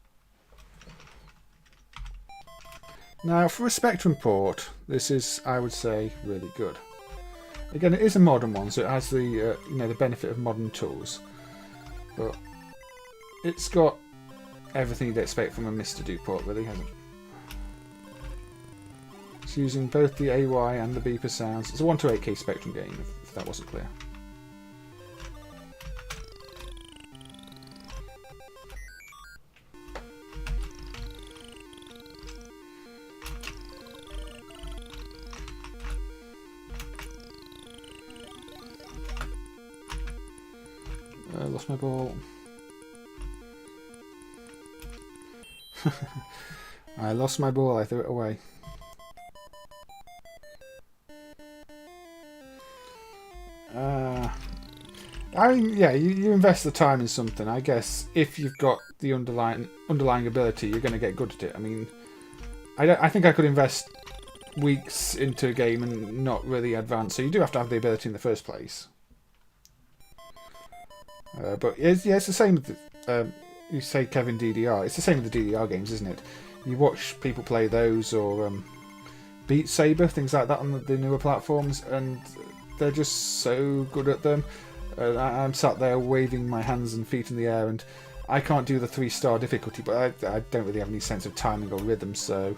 Now, for a Spectrum port, this is, I would say, really good. Again, it is a modern one, so it has the you know, the benefit of modern tools, but it's got everything you'd expect from a Mr. Do port, really, hasn't it? It's using both the AY and the beeper sounds. It's a 128K Spectrum game, if that wasn't clear. I lost my ball. I lost my ball, I threw it away. I mean, yeah, you invest the time in something. I guess if you've got the underlying ability, you're going to get good at it. I mean, I think I could invest weeks into a game and not really advance. So you do have to have the ability in the first place. But yeah, it's the same with you say Kevin DDR. It's the same with the DDR games, isn't it? You watch people play those, or Beat Saber, things like that on the newer platforms, and they're just so good at them. I'm sat there waving my hands and feet in the air, and I can't do the 3-star difficulty, but I don't really have any sense of timing or rhythm, so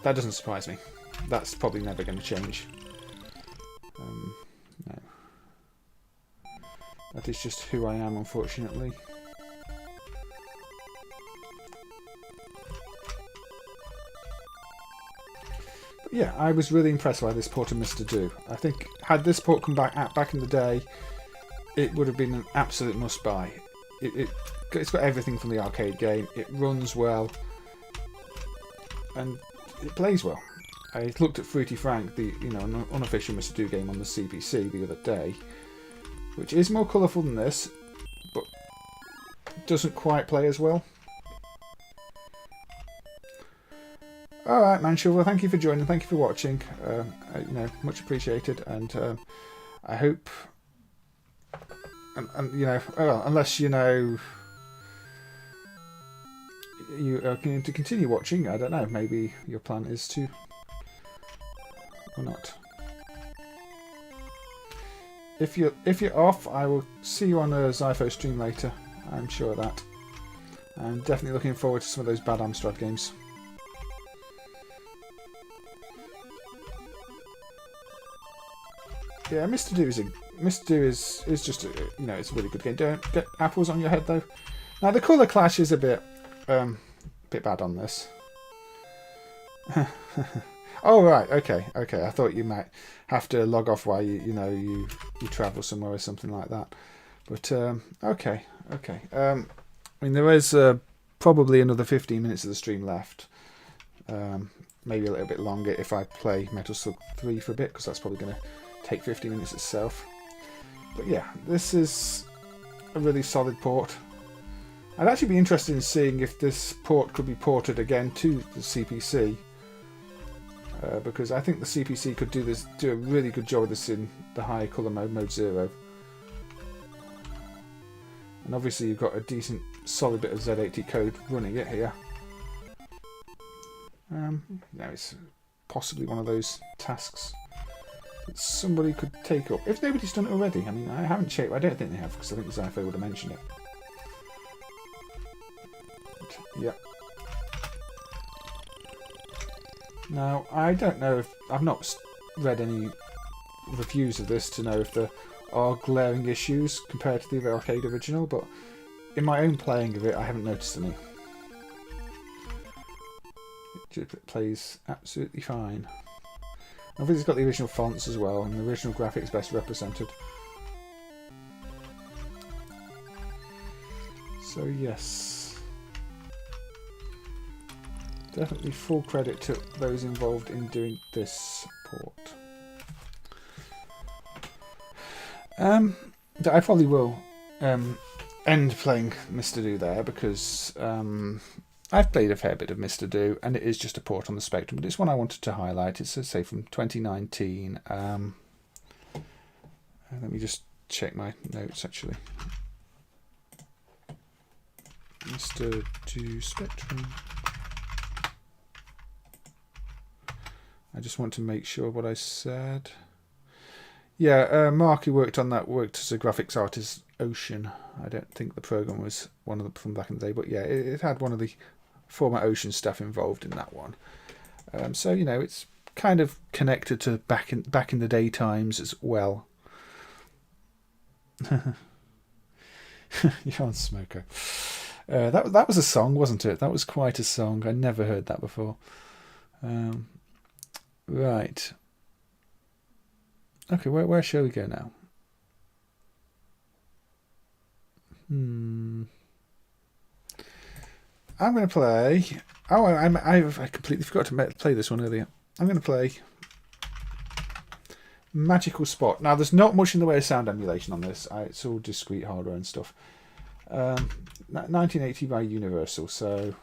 that doesn't surprise me. That's probably never going to change. No. That is just who I am, unfortunately. But yeah, I was really impressed by this port of Mr. Do. I think had this port come back in the day, it would have been an absolute must-buy. It's got everything from the arcade game. It runs well, and it plays well. I looked at Fruity Frank, the unofficial Mr. Do game on the CPC the other day, which is more colourful than this, but doesn't quite play as well. Alright, Manshovel, thank you for joining, thank you for watching. Much appreciated, and I hope, and unless you are going to continue watching, I don't know. Maybe your plan is to, or not. If you're off, I will see you on a Zypho stream later. I'm sure of that. I'm definitely looking forward to some of those bad Amstrad games. Yeah, Mr. Do is just a, it's a really good game. Don't get apples on your head though. Now the colour clash is a bit bad on this. Oh right, okay. I thought you might have to log off while you travel somewhere or something like that. But okay. I mean, there is probably another 15 minutes of the stream left. Maybe a little bit longer if I play Metal Slug 3 for a bit, because that's probably going to take 50 minutes itself. But yeah, this is a really solid port. I'd actually be interested in seeing if this port could be ported again to the CPC, because I think the CPC could do a really good job of this in the high colour mode 0. And obviously you've got a decent solid bit of Z80 code running it here. It's possibly one of those tasks that somebody could take up. If nobody's done it already, I mean, I haven't checked. I don't think they have, because I think Zypho would have mentioned it. But, yeah. Now, I don't know if... I've not read any reviews of this to know if there are glaring issues compared to the arcade original, but in my own playing of it, I haven't noticed any. It plays absolutely fine. Obviously it's got the original fonts as well, and the original graphics best represented. So yes, definitely full credit to those involved in doing this port. I probably will end playing Mr. Do there, because I've played a fair bit of Mr. Do, and it is just a port on the Spectrum, but it's one I wanted to highlight. It's, say, from 2019. Let me just check my notes, actually. Mr. Do Spectrum. I just want to make sure what I said. Yeah, Mark, who worked on that, worked as a graphics artist, Ocean. I don't think the program was one of them from back in the day, but yeah, it had one of the former Ocean staff involved in that one. So it's kind of connected to back in the day times as well. You're on Smoker. That was a song, wasn't it? That was quite a song. I never heard that before. Right. Okay, where shall we go now? I'm going to play... Oh, I completely forgot to play this one earlier. I'm going to play Magical Spot. Now, there's not much in the way of sound emulation on this. It's all discrete hardware and stuff. 1980 by Universal, so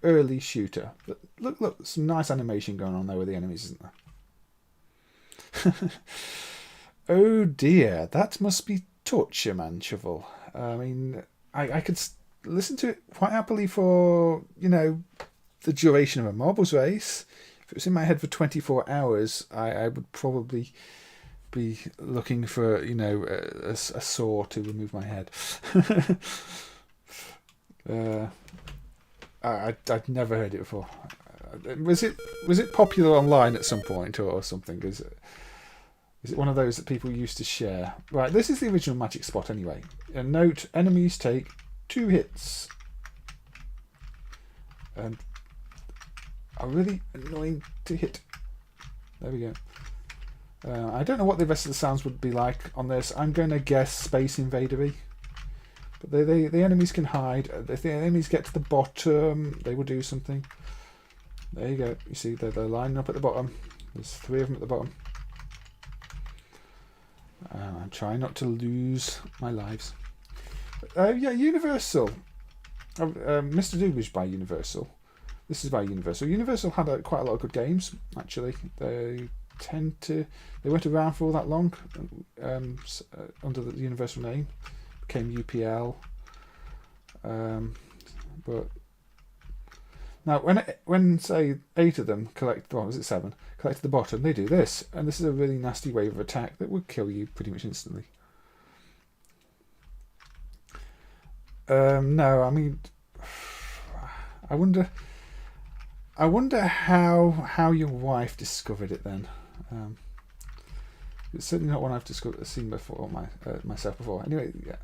early shooter. But look, some nice animation going on there with the enemies, isn't there? Oh dear, that must be torture, man, Shovel. I mean, I could listen to it quite happily for, the duration of a marbles race. If it was in my head for 24 hours, I would probably be looking for, a saw to remove my head. I'd never heard it before. Was it popular online at some point or something? Is it one of those that people used to share? Right, this is the original Magic Spot anyway. And note, enemies take 2 hits. And are really annoying to hit. There we go. I don't know what the rest of the sounds would be like on this. I'm going to guess Space Invader-y. But the enemies can hide. If the enemies get to the bottom, they will do something. There you go. You see, they're lining up at the bottom. There's 3 of them at the bottom. I'm trying not to lose my lives. Yeah, Universal. Mr. Do was by Universal. This is by Universal. Universal had quite a lot of good games, actually. They weren't around for all that long under the Universal name. Became UPL. But Now, when say 8 of them collect, what was it, 7, collect at the bottom, they do this, and this is a really nasty wave of attack that would kill you pretty much instantly. No, I mean, I wonder how your wife discovered it then. It's certainly not one I've seen before myself before. Anyway, yeah.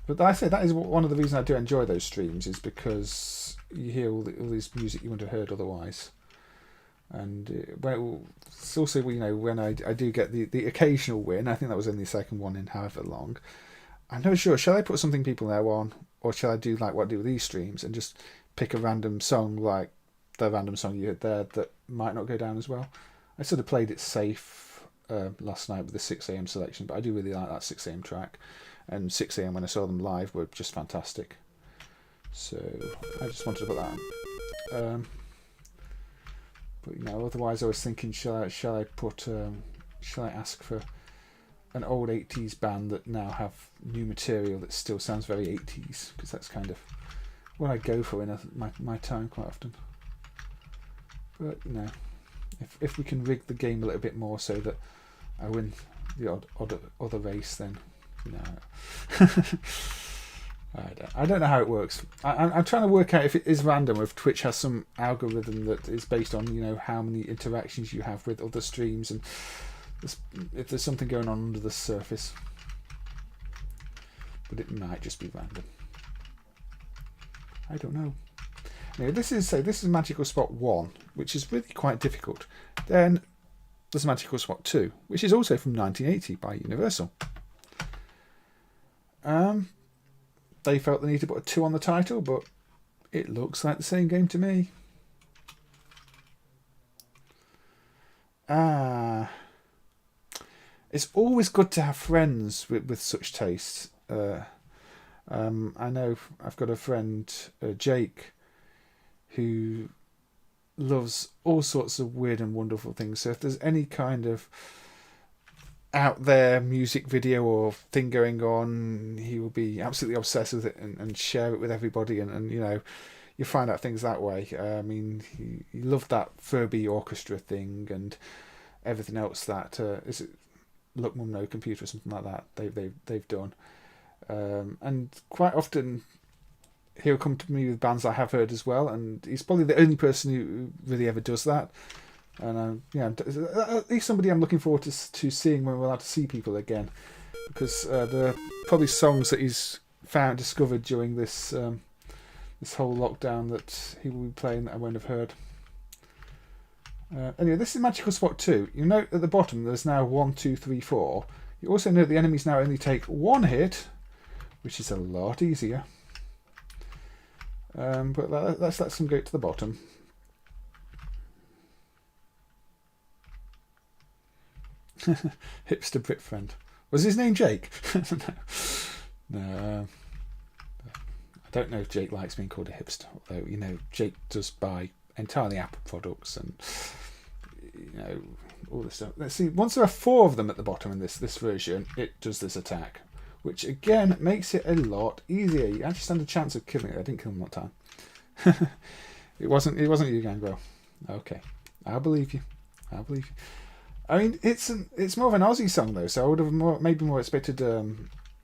But I say that is one of the reasons I do enjoy those streams, is because you hear all this music you wouldn't have heard otherwise. And it's also, you know, when I do get the occasional win, I think that was only the second one in however long, I'm not sure, shall I put something people know on, or shall I do like what I do with these streams and just pick a random song like the random song you heard there that might not go down as well? I sort of played it safe last night with the 6 AM selection, but I do really like that 6 AM track. And 6 AM when I saw them live were just fantastic. So I just wanted to put that on. But you know, otherwise I was thinking, shall I ask for an old 80s band that now have new material that still sounds very 80s, because that's kind of what I go for in my time quite often. But you know, if we can rig the game a little bit more so that I win the other race, then you know, I don't know how it works. I'm trying to work out if it is random, or if Twitch has some algorithm that is based on, you know, how many interactions you have with other streams, and if there's something going on under the surface. But it might just be random. I don't know. Anyway, this is Magical Spot 1, which is really quite difficult. Then there's Magical Spot 2, which is also from 1980 by Universal. They felt the need to put a 2 on the title, but it looks like the same game to me. It's always good to have friends with such tastes. I know I've got a friend, Jake, who loves all sorts of weird and wonderful things. So if there's any kind of out there music video or thing going on, he will be absolutely obsessed with it and share it with everybody, and you know, you find out things that way. I mean, he loved that Furby orchestra thing and everything else that is it Look Mum No Computer or something like that they've done, and quite often he'll come to me with bands I have heard as well, and he's probably the only person who really ever does that. And yeah, at least somebody I'm looking forward to seeing when we're allowed to see people again, because there are probably songs that he's discovered during this this whole lockdown that he will be playing that I won't have heard. Anyway, this is Magical Spot 2. You note at the bottom there's now 1, 2, 3, 4. You also note the enemies now only take 1 hit, which is a lot easier. But let's let them go to the bottom. Hipster Brit friend. Was his name Jake? No. I don't know if Jake likes being called a hipster, although, you know, Jake does buy entirely Apple products and, you know, all this stuff. Let's see, once there are 4 of them at the bottom in this version, it does this attack, which again makes it a lot easier. You actually stand a chance of killing it. I didn't kill him that time. It wasn't you, Gangrel. Okay, I'll believe you. I mean, it's more of an Aussie song though, so I would have maybe more expected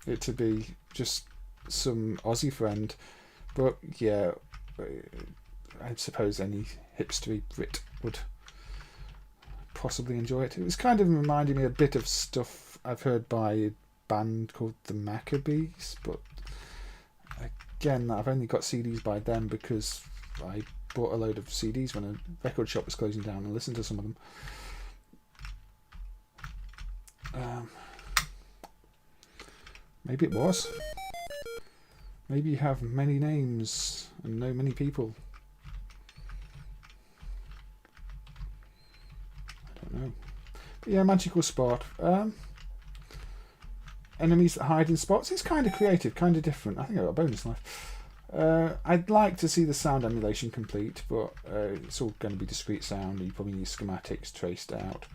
it to be just some Aussie friend. But yeah, I suppose any hipstery Brit would possibly enjoy it. It was kind of reminding me a bit of stuff I've heard by a band called the Maccabees, but again, I've only got CDs by them because I bought a load of CDs when a record shop was closing down and listened to some of them. Maybe it was. Maybe you have many names and know many people. I don't know. But yeah, Magical Spot. Enemies that hide in spots. It's kind of creative, kind of different. I think I got a bonus life. I'd like to see the sound emulation complete, but it's all going to be discrete sound. You probably need schematics traced out.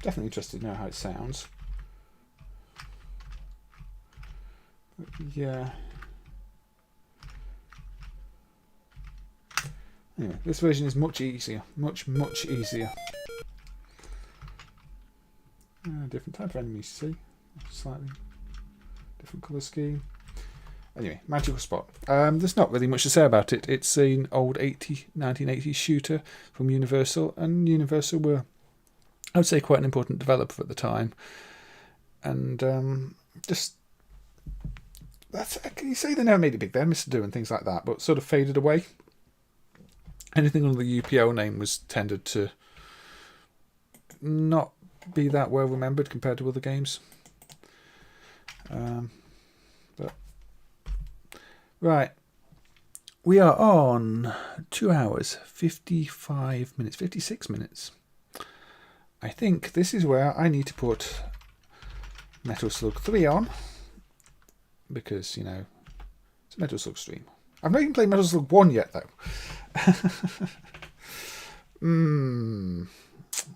Definitely interested to know how it sounds. But yeah. Anyway, this version is much easier. Much easier. Different type of enemies, see? Slightly different colour scheme. Anyway, Magical Spot. There's not really much to say about it. It's an old 1980s shooter from Universal, and Universal were, I would say, quite an important developer at the time. And just, you say they never made it big. They had Mr. Do and things like that, but sort of faded away. Anything under the UPO name was tended to not be that well remembered compared to other games. But right, we are on 2 hours 55 minutes, 56 minutes. I think this is where I need to put Metal Slug 3 on, because, you know, it's a Metal Slug stream. I've not even played Metal Slug 1 yet, though.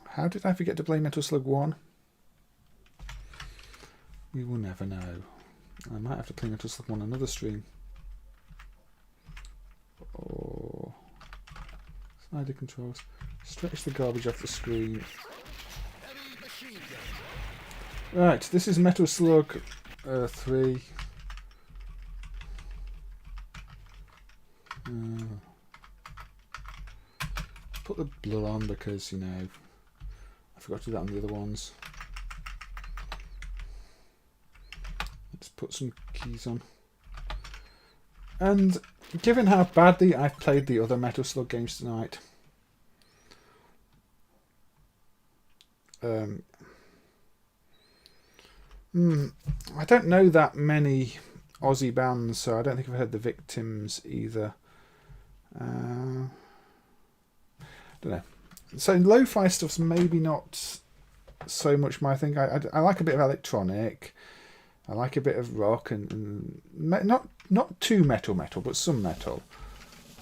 How did I forget to play Metal Slug 1? We will never know. I might have to play Metal Slug 1 another stream. Or slider controls. Stretch the garbage off the screen. Right, this is Metal Slug 3. Put the blur on because, you know, I forgot to do that on the other ones. Let's put some keys on. And given how badly I've played the other Metal Slug games tonight, I don't know that many Aussie bands, so I don't think I've heard the Victims either. I don't know. So lo-fi stuff's maybe not so much my thing. I like a bit of electronic. I like a bit of rock and not too metal, but some metal.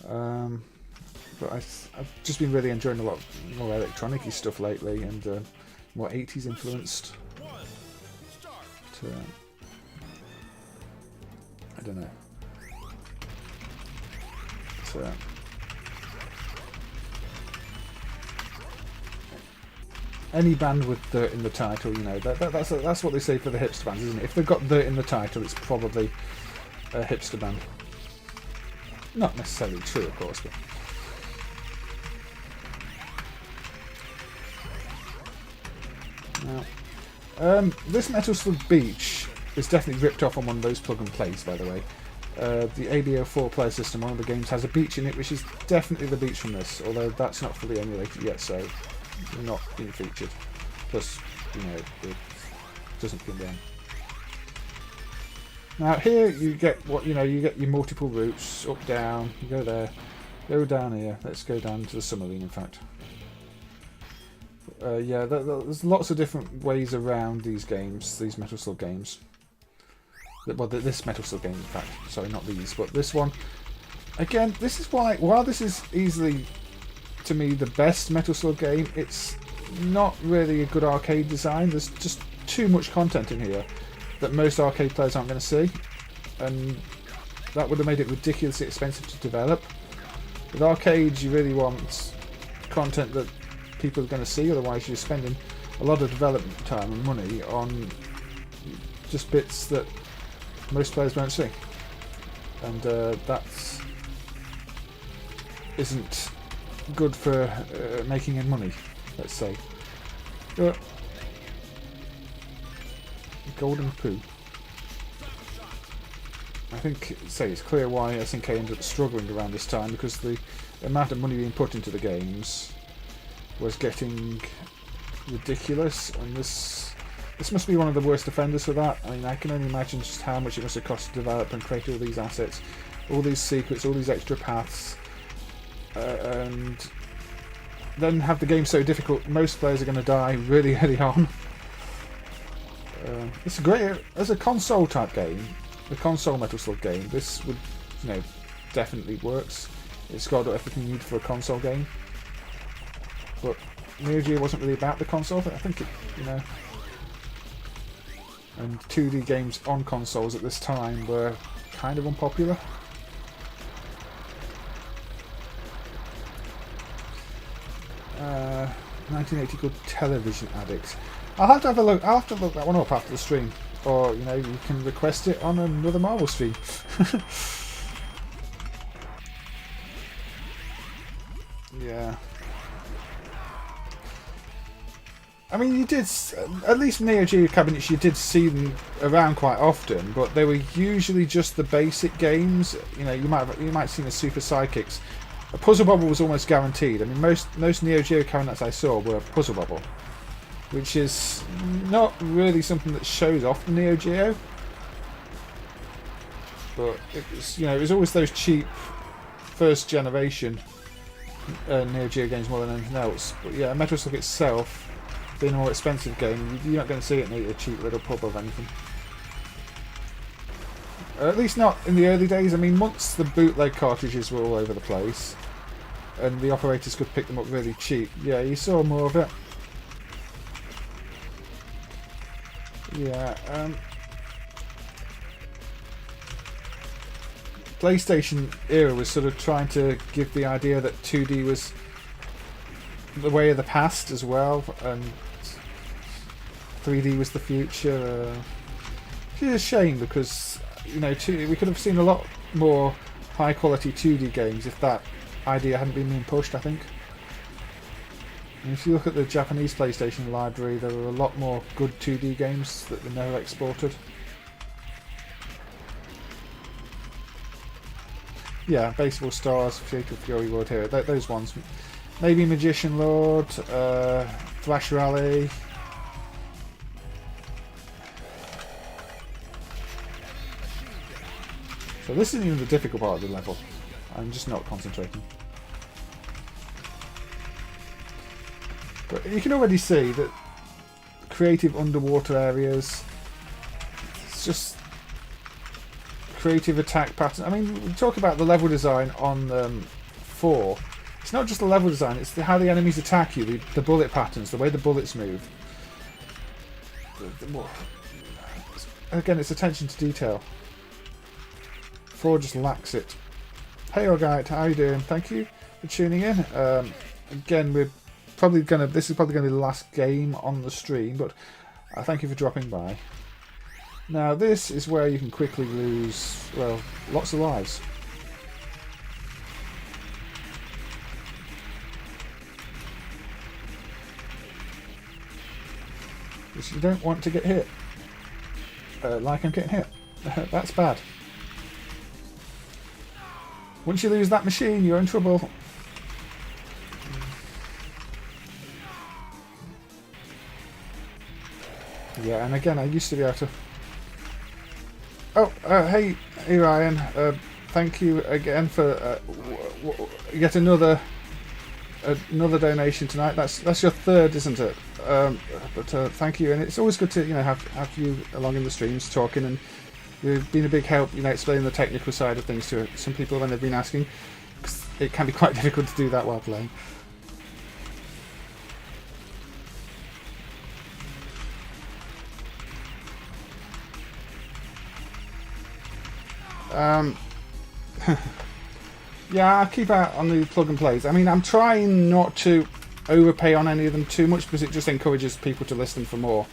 But I've just been really enjoying a lot more electronic-y stuff lately, and more 80s influenced. I don't know. So, any band with dirt in the title, you know, that's what they say for the hipster bands, isn't it? If they've got dirt in the title, it's probably a hipster band. Not necessarily true, of course, but now, this Metal Slug Beach is definitely ripped off on one of those plug and plays, by the way. The ABO 4-player system, one of the games has a beach in it, which is definitely the beach from this, although that's not fully emulated yet, so not being featured. Plus, you know, it doesn't begin then. Now here you get what, you know, you get your multiple routes, up, down, you go there, go down here. Let's go down to the submarine, in fact. Yeah, there's lots of different ways around these games, these Metal Slug games. Well, this Metal Slug game, in fact. Sorry, not these, but this one. Again, this is why, while this is easily, to me, the best Metal Slug game, it's not really a good arcade design. There's just too much content in here that most arcade players aren't going to see, and that would have made it ridiculously expensive to develop. With arcades, you really want content that people are going to see, otherwise you're spending a lot of development time and money on just bits that most players won't see, and that isn't good for making in money, let's say. Golden Poo. I think, it's clear why SNK ended up struggling around this time, because the amount of money being put into the games was getting ridiculous, and this must be one of the worst offenders for that. I mean, I can only imagine just how much it must have cost to develop and create all these assets, all these secrets, all these extra paths, and then have the game so difficult most players are going to die really early on. It's great as a console type game, the console Metal Slug game. This would, you know, definitely works. It's got everything you need for a console game. But Neo-Geo wasn't really about the console. I think it, you know, and 2D games on consoles at this time were kind of unpopular. 1980 good television addict. I'll have to have a look. I'll have to look that one up after the stream, or you know, you can request it on another Marvel stream. Yeah. I mean, you did, at least Neo-Geo cabinets, you did see them around quite often, but they were usually just the basic games. You know, you might have seen the Super Sidekicks. A Puzzle Bobble was almost guaranteed. I mean, most Neo-Geo cabinets I saw were Puzzle Bobble, which is not really something that shows off the Neo-Geo. But it was, you know, it was always those cheap first generation Neo-Geo games more than anything else. But yeah, Metal Slug itself, being a more expensive game, you're not going to see it in a cheap little pub of anything. At least not in the early days. I mean, once the bootleg cartridges were all over the place and the operators could pick them up really cheap, yeah, you saw more of it. Yeah, PlayStation era was sort of trying to give the idea that 2D was the way of the past as well, and 3D was the future. It's a shame because, you know, we could have seen a lot more high quality 2D games if that idea hadn't been pushed, I think. And if you look at the Japanese PlayStation library, there were a lot more good 2D games that were never exported. Yeah, Baseball Stars, Fatal Fury World Hero, those ones. Maybe Magician Lord, Flash Rally. So this isn't even the difficult part of the level. I'm just not concentrating. But you can already see that creative underwater areas, it's just creative attack patterns. I mean, we talk about the level design on 4. It's not just the level design, it's how the enemies attack you, the bullet patterns, the way the bullets move. Again, it's attention to detail. 4 just lacks it. Hey Orgite, how are you doing? Thank you for tuning in. Again, we're probably this is probably gonna be the last game on the stream, but thank you for dropping by. Now this is where you can quickly lose, well, lots of lives. Because you don't want to get hit. Like I'm getting hit. That's bad. Once you lose that machine, you're in trouble. Yeah, and again, I used to be able to... Oh, hey Ryan. Thank you again for yet another donation tonight. That's your third, isn't it? But thank you, and it's always good to, you know, have you along in the streams talking, and you've been a big help, you know, explaining the technical side of things to some people when they've been asking, because it can be quite difficult to do that while playing. Yeah, I'll keep out on the plug and plays. I mean, I'm trying not to overpay on any of them too much because it just encourages people to listen for more.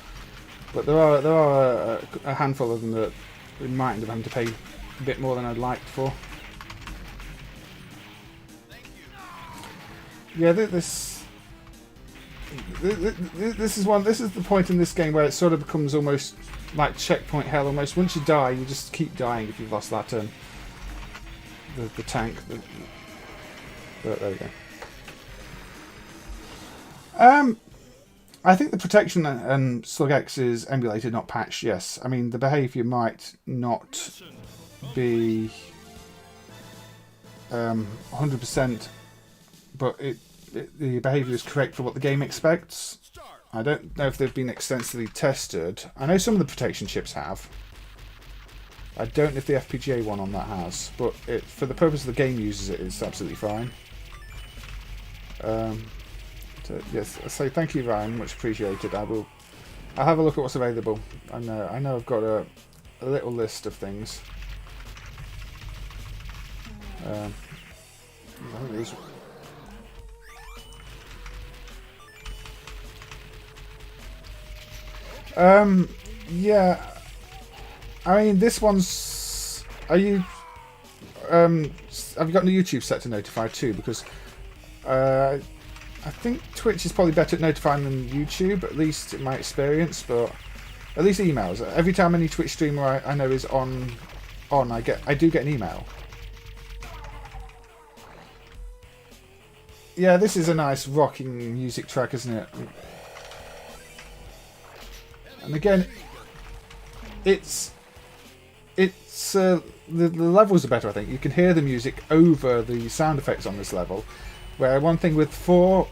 But there are a handful of them that we might end up having to pay a bit more than I'd like for. Yeah, this is the point in this game where it sort of becomes almost like checkpoint hell. Almost once you die, you just keep dying if you've lost that turn. The tank. There we go. I think the protection and Slug X is emulated, not patched. Yes, I mean the behaviour might not be 100%, but the behaviour is correct for what the game expects. I don't know if they've been extensively tested. I know some of the protection chips have. I don't know if the FPGA one on that has, but for the purpose of the game uses it, it's absolutely fine. So yes, I say thank you, Ryan, much appreciated. I'll have a look at what's available. I know I've got a little list of things. Yeah. I mean, this one's... Are you... have you got the YouTube set to notify too? Because I think Twitch is probably better at notifying than YouTube, at least in my experience, but at least emails. Every time any Twitch streamer I know is on, I do get an email. Yeah, this is a nice rocking music track, isn't it? And again, it's the levels are better, I think. You can hear the music over the sound effects on this level. Where one thing with 4,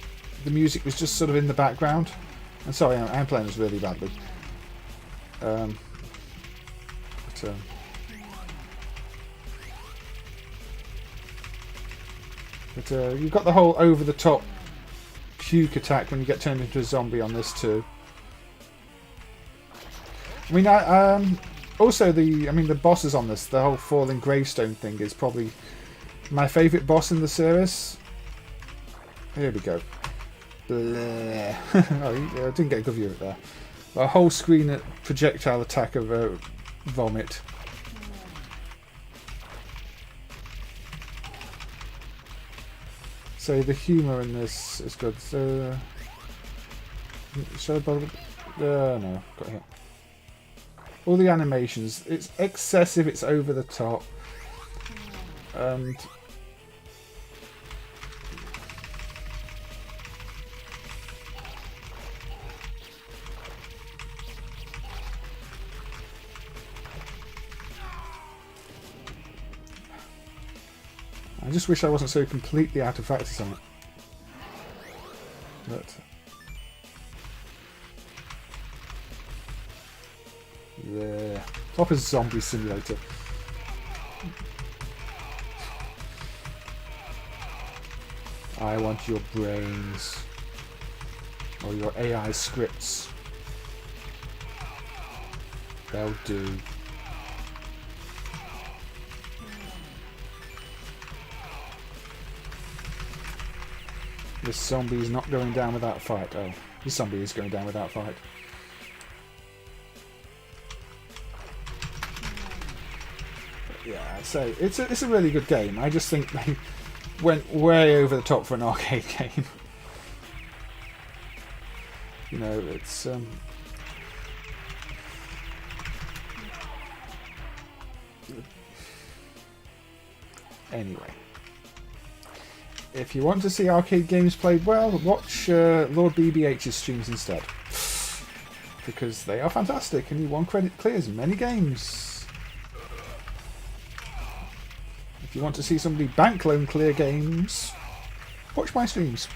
the music was just sort of in the background. And sorry, I'm playing this really badly. But you've got the whole over-the-top puke attack when you get turned into a zombie on this too. I mean, also the bosses on this, the whole falling gravestone thing is probably my favourite boss in the series. Here we go. Oh, I didn't get a good view of it there. A whole screen projectile attack of vomit. So the humour in this is good. Should I bother? No, got hit. All the animations, it's excessive, it's over the top. And I just wish I wasn't so completely out of practice on it. But yeah, proper zombie simulator. I want your brains or your AI scripts. They'll do. This zombie is not going down without a fight. Oh, this zombie is going down without a fight. Yeah, so it's a really good game. I just think they went way over the top for an arcade game. You know, it's anyway. If you want to see arcade games played well, watch Lord BBH's streams instead. Because they are fantastic and he one-credit clears many games. If you want to see somebody bank loan clear games, watch my streams.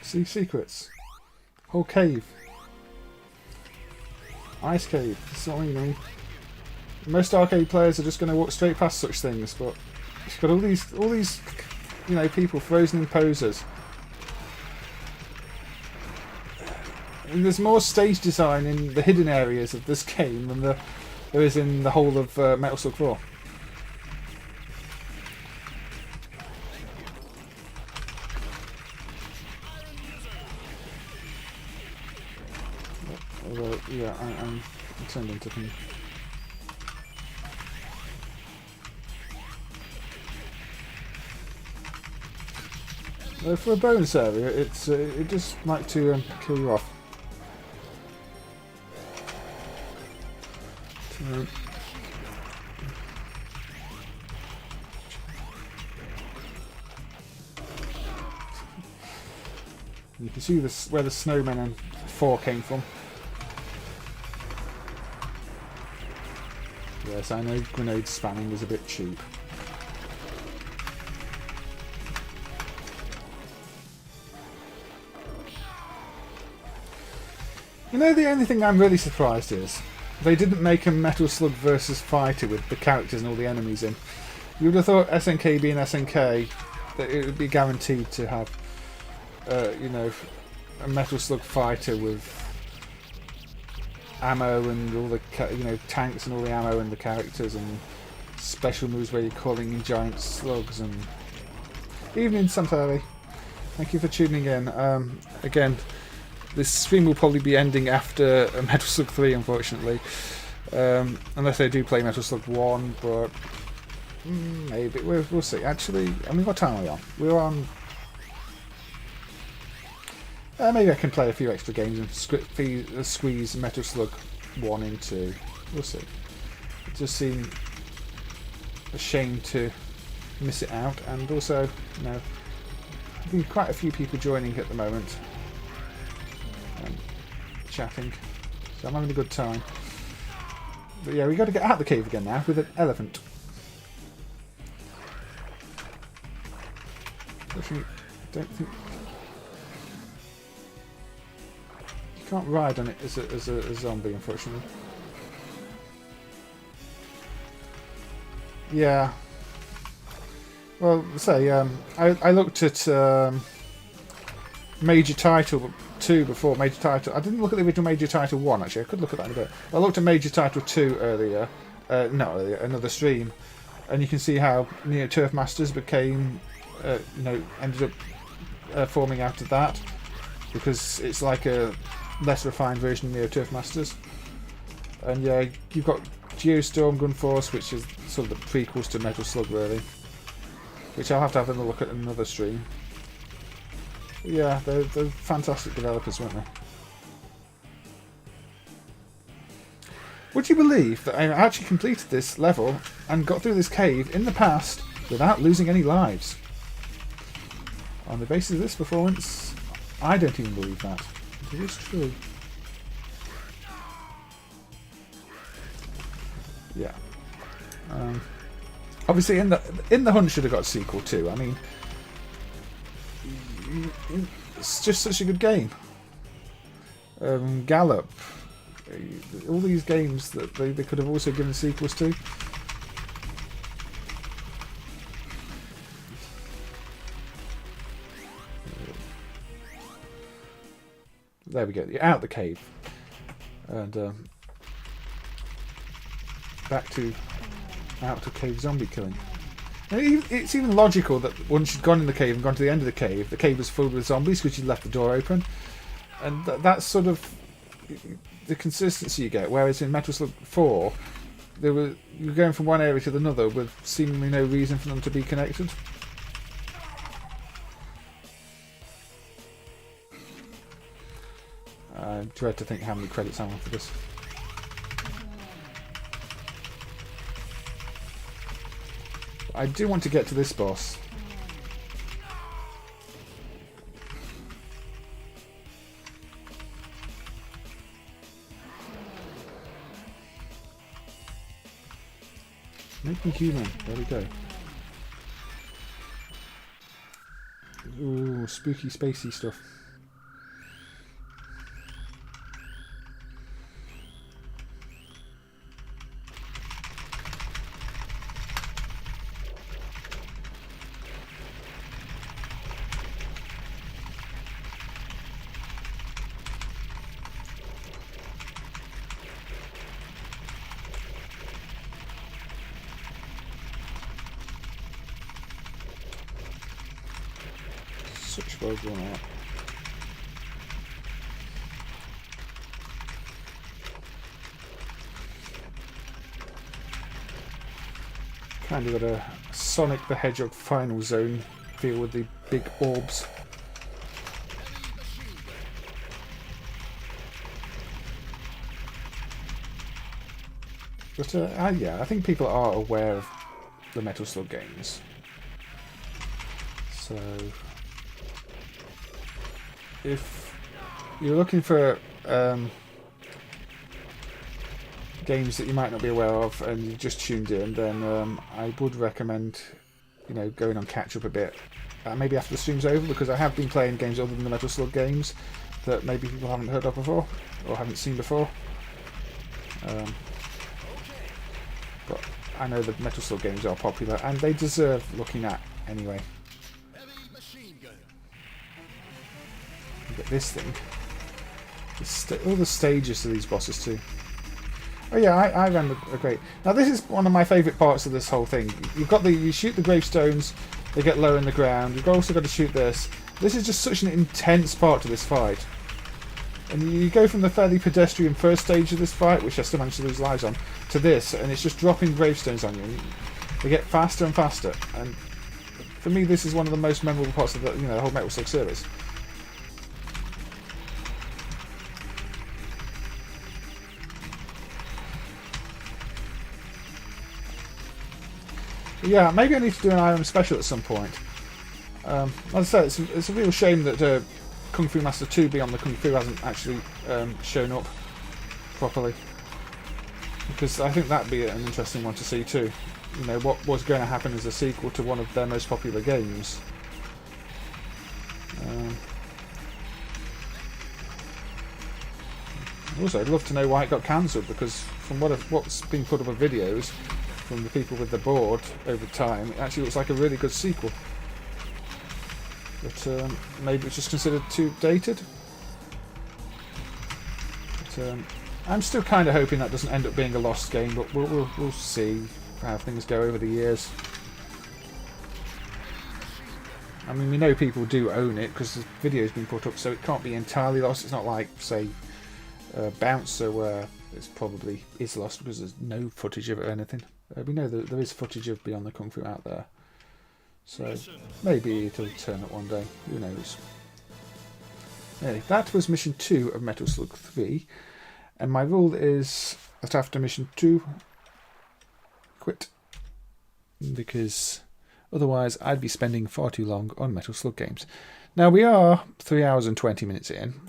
See secrets. Whole cave. Ice cave. That's not what you mean. Most arcade players are just going to walk straight past such things, but you've got all these, you know, people frozen in poses. And there's more stage design in the hidden areas of this game than there is in the whole of Metal Slug 4. Although, yeah, I'm turned into him. For a bonus area, it just like to kill you off. You can see this where the snowman and 4 came from. Yes, I know grenade spamming is a bit cheap. You know, the only thing I'm really surprised is they didn't make a Metal Slug versus Fighter with the characters and all the enemies in. You would have thought SNK being SNK, that it would be guaranteed to have, you know, a Metal Slug fighter with ammo and all the, you know, tanks and all the ammo and the characters and special moves where you're calling in giant slugs. And evening, Sente. Thank you for tuning in. Again, this stream will probably be ending after Metal Slug 3, unfortunately, unless I do play Metal Slug 1, but maybe we'll see. Actually, I mean, what time are we on? We're on. Maybe I can play a few extra games and squeeze Metal Slug 1 into. We'll see. It just seemed a shame to miss it out, and also, you know, I think quite a few people joining at the moment, chatting, so I'm having a good time. But yeah, we got to get out of the cave again now with an elephant. Don't think you can't ride on it as a zombie, unfortunately. Yeah. Well, say I looked at Major Title 2 before. Major Title. I didn't look at the original Major Title 1 actually. I could look at that in a bit. I looked at Major Title 2 earlier. Not earlier, another stream, and you can see how Neo Turf Masters became, you know, ended up forming out of that, because it's like a less refined version of Neo Turf Masters. And yeah, you've got Geostorm Gun Force, which is sort of the prequels to Metal Slug, really. Which I'll have to have a look at in another stream. But yeah, they're fantastic developers, weren't they? Would you believe that I actually completed this level and got through this cave in the past without losing any lives? On the basis of this performance, I don't even believe that. It is true. Yeah. Obviously, in the Hunt should have got a sequel too. I mean, it's just such a good game. Gallop, all these games that they could have also given sequels to. There we go. You're out the cave, and back to cave zombie killing. Now, it's even logical that once you'd gone in the cave and gone to the end of the cave was filled with zombies because you left the door open, and that's sort of the consistency you get. Whereas in Metal Slug 4, you're going from one area to another with seemingly no reason for them to be connected. I dread to think how many credits I'm on for this. I do want to get to this boss. Make me human. There we go. Ooh, spooky, spacey stuff. Such rogue one out. Kind of got a Sonic the Hedgehog final zone feel with the big orbs. But yeah, I think people are aware of the Metal Slug games. So if you're looking for games that you might not be aware of and you just tuned in, then I would recommend, you know, going on catch up a bit, maybe after the stream's over, because I have been playing games other than the Metal Slug games that maybe people haven't heard of before or haven't seen before. But I know the Metal Slug games are popular, and they deserve looking at anyway. Heavy machine gun. Look at this thing. All the stages of these bosses too. Oh yeah, I ran a great. Now this is one of my favourite parts of this whole thing. You shoot the gravestones, they get low in the ground. You've also got to shoot this. This is just such an intense part to this fight. And you go from the fairly pedestrian first stage of this fight, which I still managed to lose lives on, to this, and it's just dropping gravestones on you. And they get faster and faster. And for me, this is one of the most memorable parts of the the whole Metal Slug series. Yeah, maybe I need to do an IRM special at some point. As I say, it's a real shame that Kung Fu Master 2 Beyond the Kung Fu hasn't actually shown up properly. Because I think that'd be an interesting one to see too. You know, what was going to happen as a sequel to one of their most popular games. Also, I'd love to know why it got cancelled, because from what's been put up of videos from the people with the board over time, it actually looks like a really good sequel. But maybe it's just considered too dated. But I'm still kind of hoping that doesn't end up being a lost game, but we'll see how things go over the years. I mean, we know people do own it because the video's been put up, so it can't be entirely lost. It's not like, say, Bouncer, where it's probably is lost because there's no footage of it or anything. We know that there is footage of Beyond the Kung Fu out there, so maybe it'll turn up one day. Who knows? Anyway, that was mission 2 of Metal Slug 3, and my rule is that after mission 2, quit, because otherwise I'd be spending far too long on Metal Slug games. Now we are 3 hours and 20 minutes in,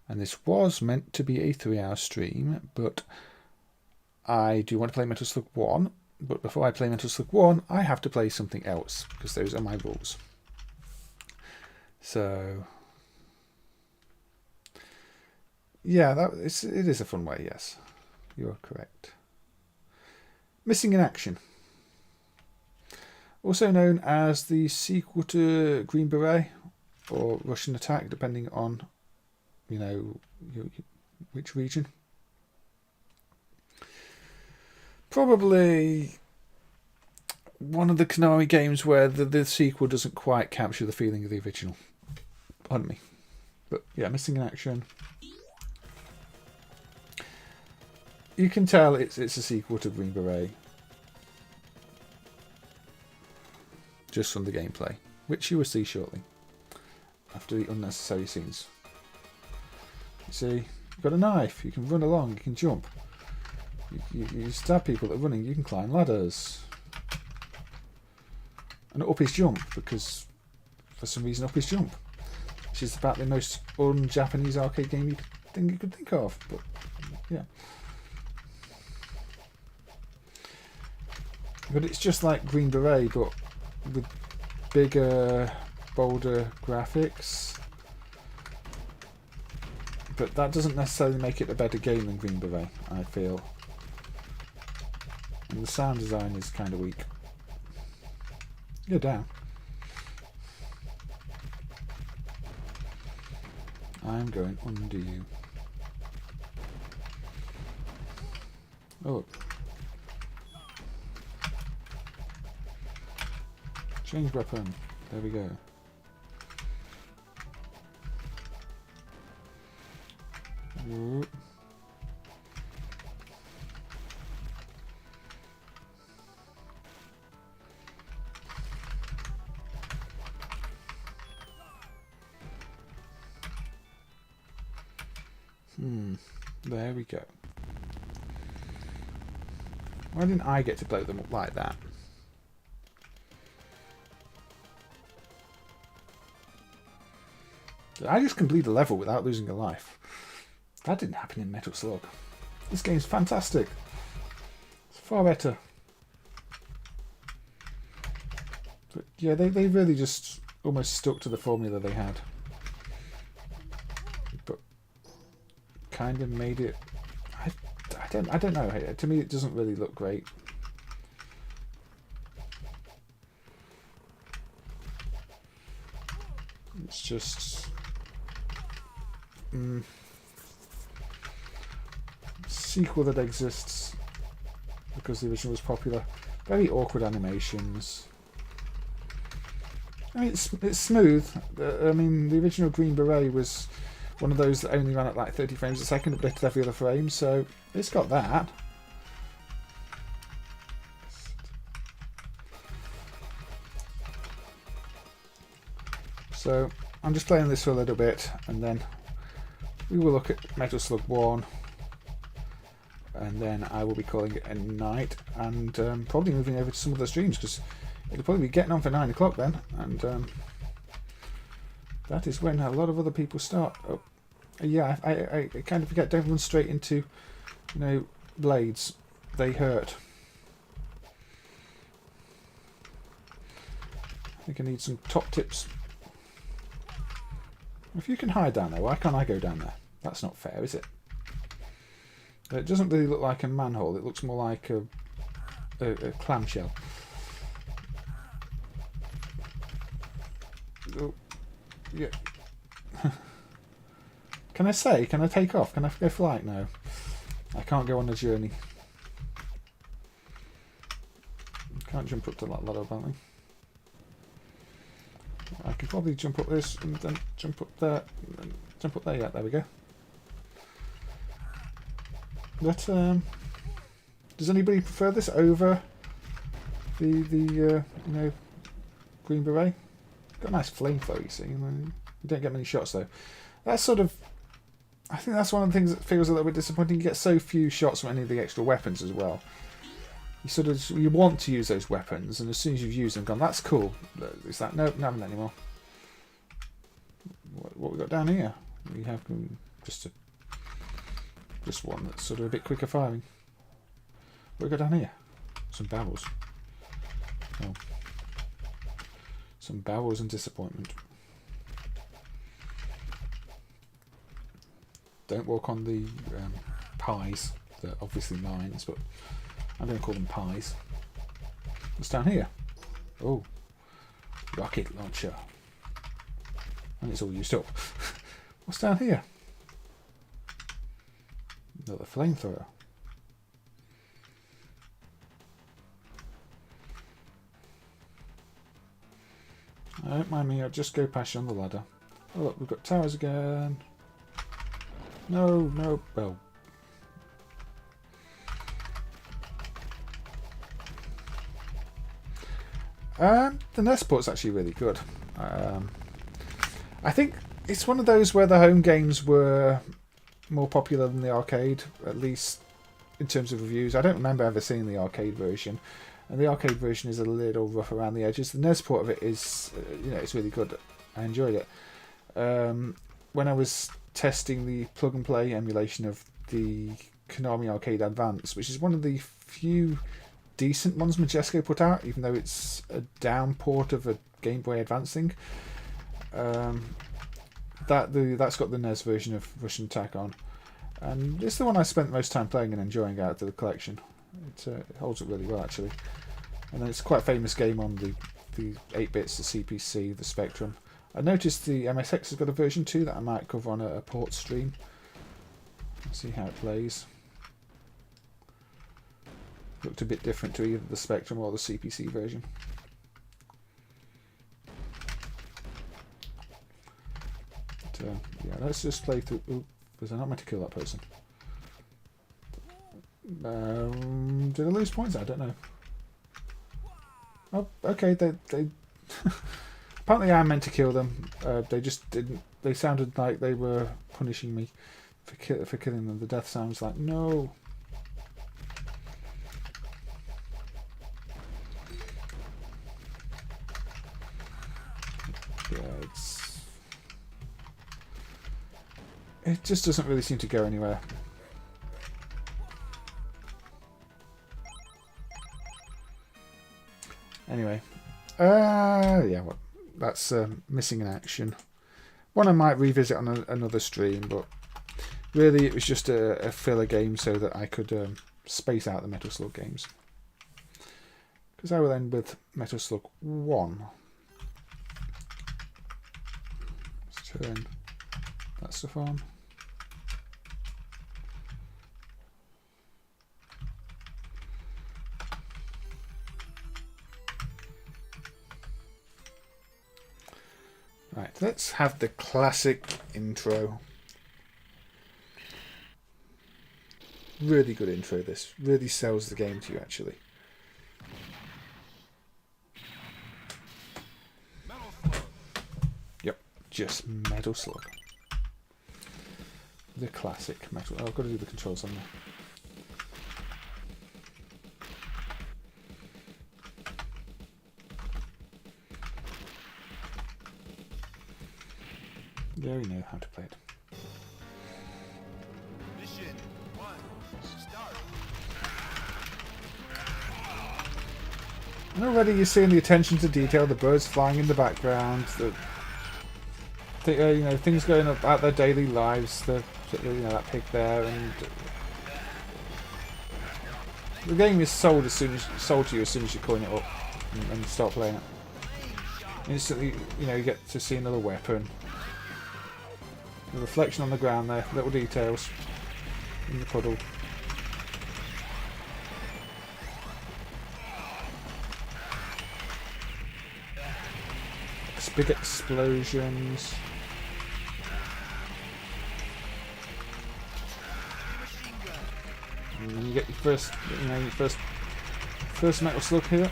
and this was meant to be a 3-hour stream, but I do want to play Metal Slug 1, but before I play Metal Slug 1, I have to play something else, because those are my rules. So, yeah, it is a fun way, yes. You're correct. Missing in Action. Also known as the sequel to Green Beret, or Russian Attack, depending on, which region. Probably one of the Konami games where the sequel doesn't quite capture the feeling of the original. Pardon me. But yeah, Missing in Action. You can tell it's a sequel to Green Beret. Just from the gameplay, which you will see shortly. After the unnecessary scenes. You see, you've got a knife, you can run along, you can jump. You stab people that are running, you can climb ladders. And up is jump, because for some reason up is jump. Which is about the most un-Japanese arcade game you could think of. But yeah. But it's just like Green Beret, but with bigger, bolder graphics. But that doesn't necessarily make it a better game than Green Beret, I feel. And the sound design is kind of weak. Go down. I'm going under you. Oh. Change weapon. There we go. Whoop. There we go. Why didn't I get to blow them up like that? I just completed a level without losing a life. That didn't happen in Metal Slug. This game's fantastic. It's far better. But yeah, they really just almost stuck to the formula they had. But kind of made it... I I don't know. To me, it doesn't really look great. It's just sequel that exists because the original was popular. Very awkward animations. I mean, it's smooth. I mean, the original Green Beret was one of those that only ran at like 30 frames a second, updated every other frame, so it's got that. So I'm just playing this for a little bit, and then we will look at Metal Slug 1, and then I will be calling it a night, and probably moving over to some of the streams, because it'll probably be getting on for 9 o'clock then, and that is when a lot of other people start. Oh, yeah, I kind of forget, don't run straight into, blades. They hurt. I think I need some top tips. If you can hide down there, why can't I go down there? That's not fair, is it? It doesn't really look like a manhole. It looks more like a clamshell. Oh, yeah. Can I take off? Can I go flight? No. I can't go on a journey. Can't jump up to that ladder, apparently. I could probably jump up this and then jump up there. And jump up there, yeah, there we go. But, does anybody prefer this over the Green Beret? Got a nice flamethrower, you see. You don't get many shots, though. That's sort of... I think that's one of the things that feels a little bit disappointing. You get so few shots from any of the extra weapons as well. You want to use those weapons, and as soon as you've used them, gone, that's cool. Is that no, not having that anymore. What we got down here? We have just one that's sort of a bit quicker firing. What we got down here? Some barrels. Oh. Some barrels and disappointment. Don't walk on the pies. They're obviously mines, but I'm going to call them pies. What's down here? Oh, rocket launcher. And it's all used up. What's down here? Another flamethrower. Don't mind me, I'll just go past you on the ladder. Oh look, we've got towers again. No, well. The NES port's actually really good. I think it's one of those where the home games were more popular than the arcade, at least in terms of reviews. I don't remember ever seeing the arcade version, and the arcade version is a little rough around the edges. The NES port of it is, it's really good. I enjoyed it. When I was testing the plug and play emulation of the Konami Arcade Advance, which is one of the few decent ones Majesco put out, even though it's a down port of a Game Boy Advance thing. That's got the NES version of Russian Attack on, and it's the one I spent most time playing and enjoying out of the collection. It holds up really well, actually. And then it's quite a famous game on the 8-bits, the CPC, the Spectrum. I noticed the MSX has got a version too that I might cover on a port stream. Let's see how it plays. Looked a bit different to either the Spectrum or the CPC version. But, yeah, let's just play through. Ooh, was I not meant to kill that person? Did I lose points? I don't know. Oh, okay. They apparently I meant to kill them. They just didn't. They sounded like they were punishing me for killing them. The death sounds like no. Yeah, it just doesn't really seem to go anywhere. Anyway, yeah, well, that's missing in action. One I might revisit on another stream, but Really, it was just a filler game so that I could space out the Metal Slug games. Because I will end with Metal Slug 1. Let's turn that stuff on. Right, let's have the classic intro. Really good intro, this. Really sells the game to you, actually. Yep, just Metal Slug. The classic Metal... Oh, I've got to do the controls on there. Yeah, we know how to play it. Mission 1, start. And already you're seeing the attention to detail, the birds flying in the background, you know, things going about their daily lives, you know, that pig there, and the game is sold to you as soon as you coin it up and start playing it. Instantly, you know, you get to see another weapon. The reflection on the ground there, little details in the puddle. Big explosions. And then you get your first, you know, first Metal Slug here.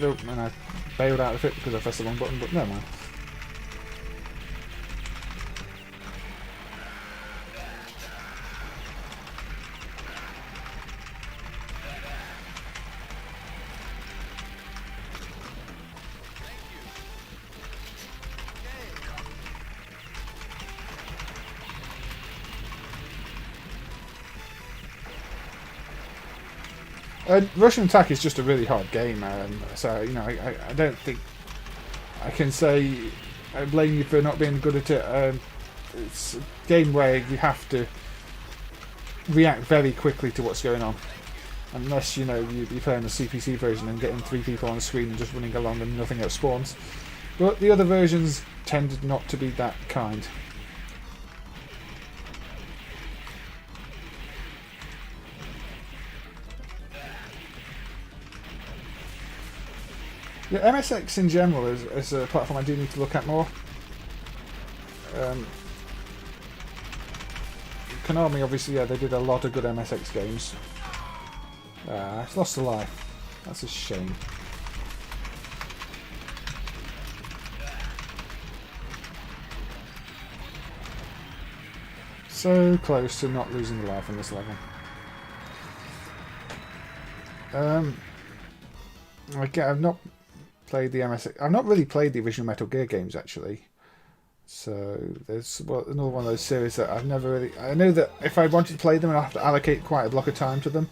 Oh, and I bailed out of it because I pressed the wrong button, but never mind. Russian Attack is just a really hard game, so you know I don't think I can say I blame you for not being good at it. It's a game where you have to react very quickly to what's going on, unless you know you're playing the CPC version and getting 3 people on the screen and just running along and nothing else spawns. But the other versions tended not to be that kind. Yeah, MSX in general is a platform I do need to look at more. Konami, obviously, yeah, they did a lot of good MSX games. It's lost a life. That's a shame. So close to not losing the life on this level. I've not played the MSX. I've not really played the original Metal Gear games actually. So there's another one of those series that I've never really. I know that if I wanted to play them, I'd have to allocate quite a block of time to them,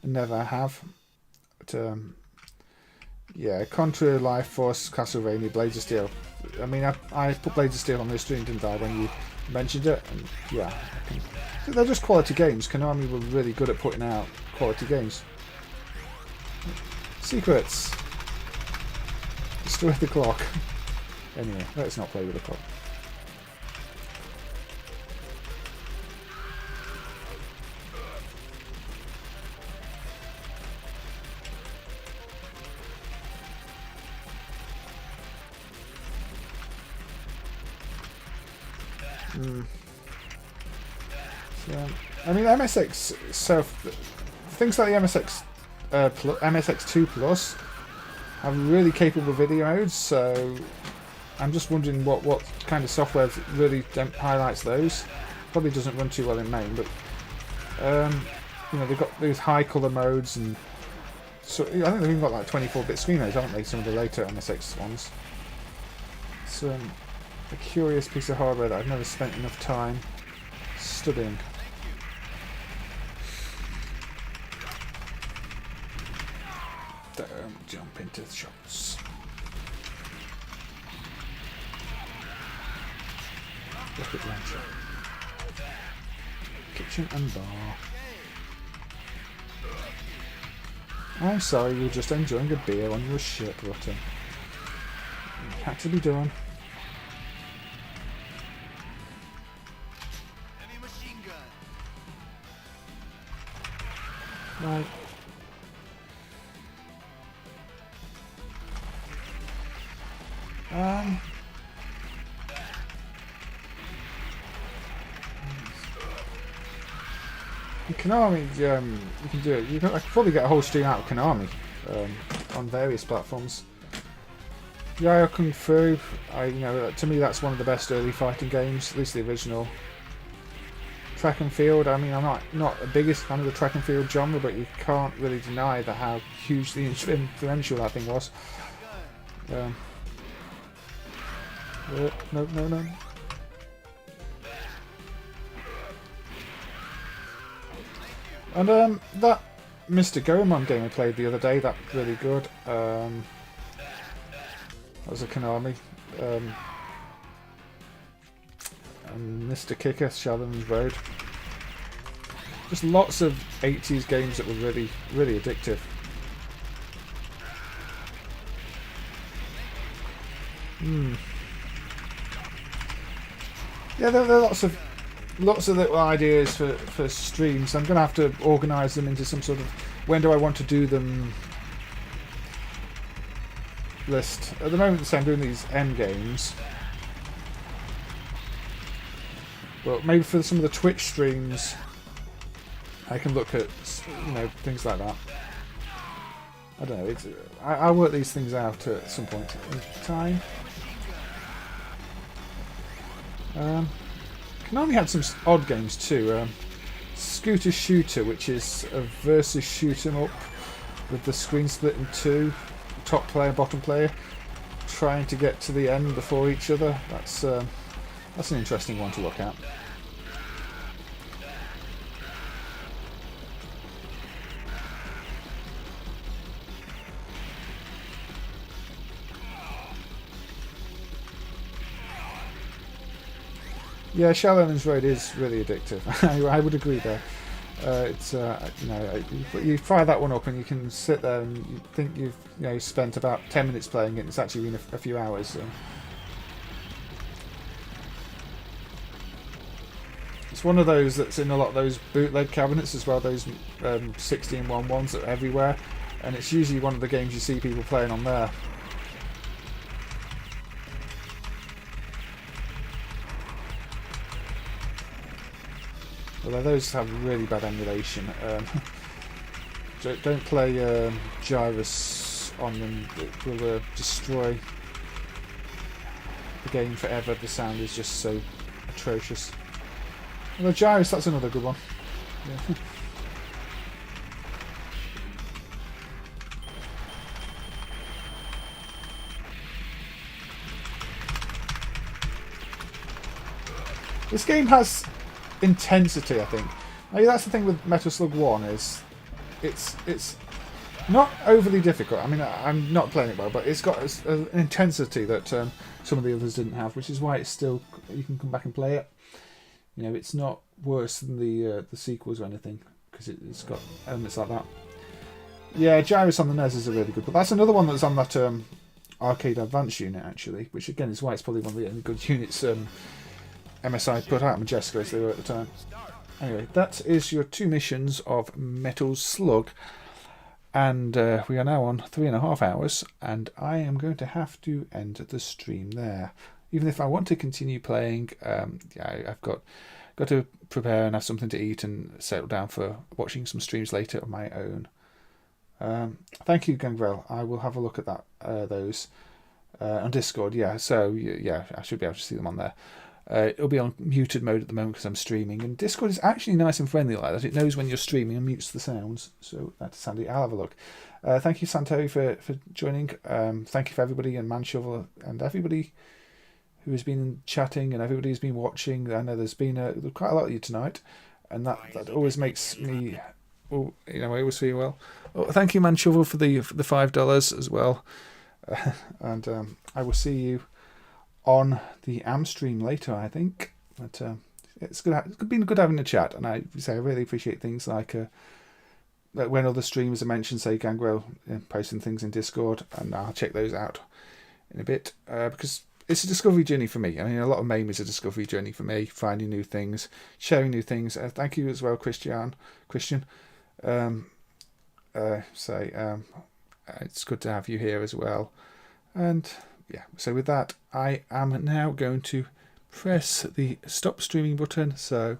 and never have. But yeah, Contra, Life Force, Castlevania, Blades of Steel. I mean, I put Blades of Steel on this stream, didn't I, when you mentioned it? And yeah, so they're just quality games. Konami were really good at putting out quality games. Secrets. Destroy the clock. Anyway, let's not play with the clock. So, I mean, MSX. So things like the MSX, MSX2 Plus have really capable video modes. So I'm just wondering what kind of software really highlights those. Probably doesn't run too well in MAME, but you know, they've got these high colour modes, and so I think they've even got like 24-bit screen modes, haven't they? Some of the later MSX ones. It's a curious piece of hardware that I've never spent enough time studying. Don't jump into the shots. Look at launcher. Merchant and Bar. I'm sorry, you're just enjoying a beer on your shirt button. It had to be done. Heavy machine gun. Right. Konami, you can do it. I could probably get a whole stream out of Konami on various platforms. Yaya Kung Fu, to me that's one of the best early fighting games, at least the original. Track and field, I mean, I'm not the biggest fan of the track and field genre, but you can't really deny how hugely influential that thing was. No. And that Mr. Goemon game I played the other day, that's really good. That was a Konami. And Mr. Kicker, Shadowlands Road. Just lots of 80s games that were really, really addictive. Yeah, there are lots of little ideas for streams. I'm going to have to organise them into some sort of when do I want to do them list. At the moment, I'm doing these M games. But maybe for some of the Twitch streams, I can look at things like that. I don't know. I'll work these things out at some point in time. Konami had some odd games too. Scooter Shooter, which is a versus shoot 'em up with the screen split in two, top player, bottom player, trying to get to the end before each other. That's an interesting one to look at. Yeah, Shadowlands Road is really addictive. I would agree there. You fire that one up and you can sit there and you think you've spent about 10 minutes playing it. And it's actually been a few hours. So. It's one of those that's in a lot of those bootleg cabinets as well. Those 16:1 ones that are everywhere, and it's usually one of the games you see people playing on there. Although those have really bad emulation. Don't play Gyrus on them, it will destroy the game forever. The sound is just so atrocious. Although Gyrus, that's another good one. Yeah. This game has intensity, I think. I mean, that's the thing with Metal Slug 1 is it's not overly difficult. I mean, I'm not playing it well, but it's got an intensity that some of the others didn't have, which is why it's still, you can come back and play it. It's not worse than the sequels or anything, because it's got elements like that. Yeah, Gyrus on the NES is a really good, but that's another one that's on that Arcade Advance unit actually, which again is why it's probably one of the only good units MSI put out, Majestica as they were at the time. Anyway, that is your 2 missions of Metal Slug, and we are now on 3.5 hours, and I am going to have to end the stream there. Even if I want to continue playing, I've got to prepare and have something to eat and settle down for watching some streams later of my own. Thank you, Gangrel. I will have a look at those on Discord. Yeah, so yeah, I should be able to see them on there. It'll be on muted mode at the moment because I'm streaming, and Discord is actually nice and friendly like that. It knows when you're streaming and mutes the sounds, so that's handy. I'll have a look. Thank you, Sante, for joining. Thank you for everybody, and Manshovel, and everybody who has been chatting, and everybody who's been watching. I know there's been quite a lot of you tonight, and that always makes me, I always feel well. Oh, thank you, Manshovel, for the $5 as well, and I will see you on the AM stream later, I think. But it's been good having a chat, and I really appreciate things like when other streamers are mentioned, say Gangrel, posting things in Discord, and I'll check those out in a bit because it's a discovery journey for me. I mean, a lot of MAME is a discovery journey for me, finding new things, sharing new things. Thank you as well, Christian. It's good to have you here as well. And yeah, so with that, I am now going to press the stop streaming button. So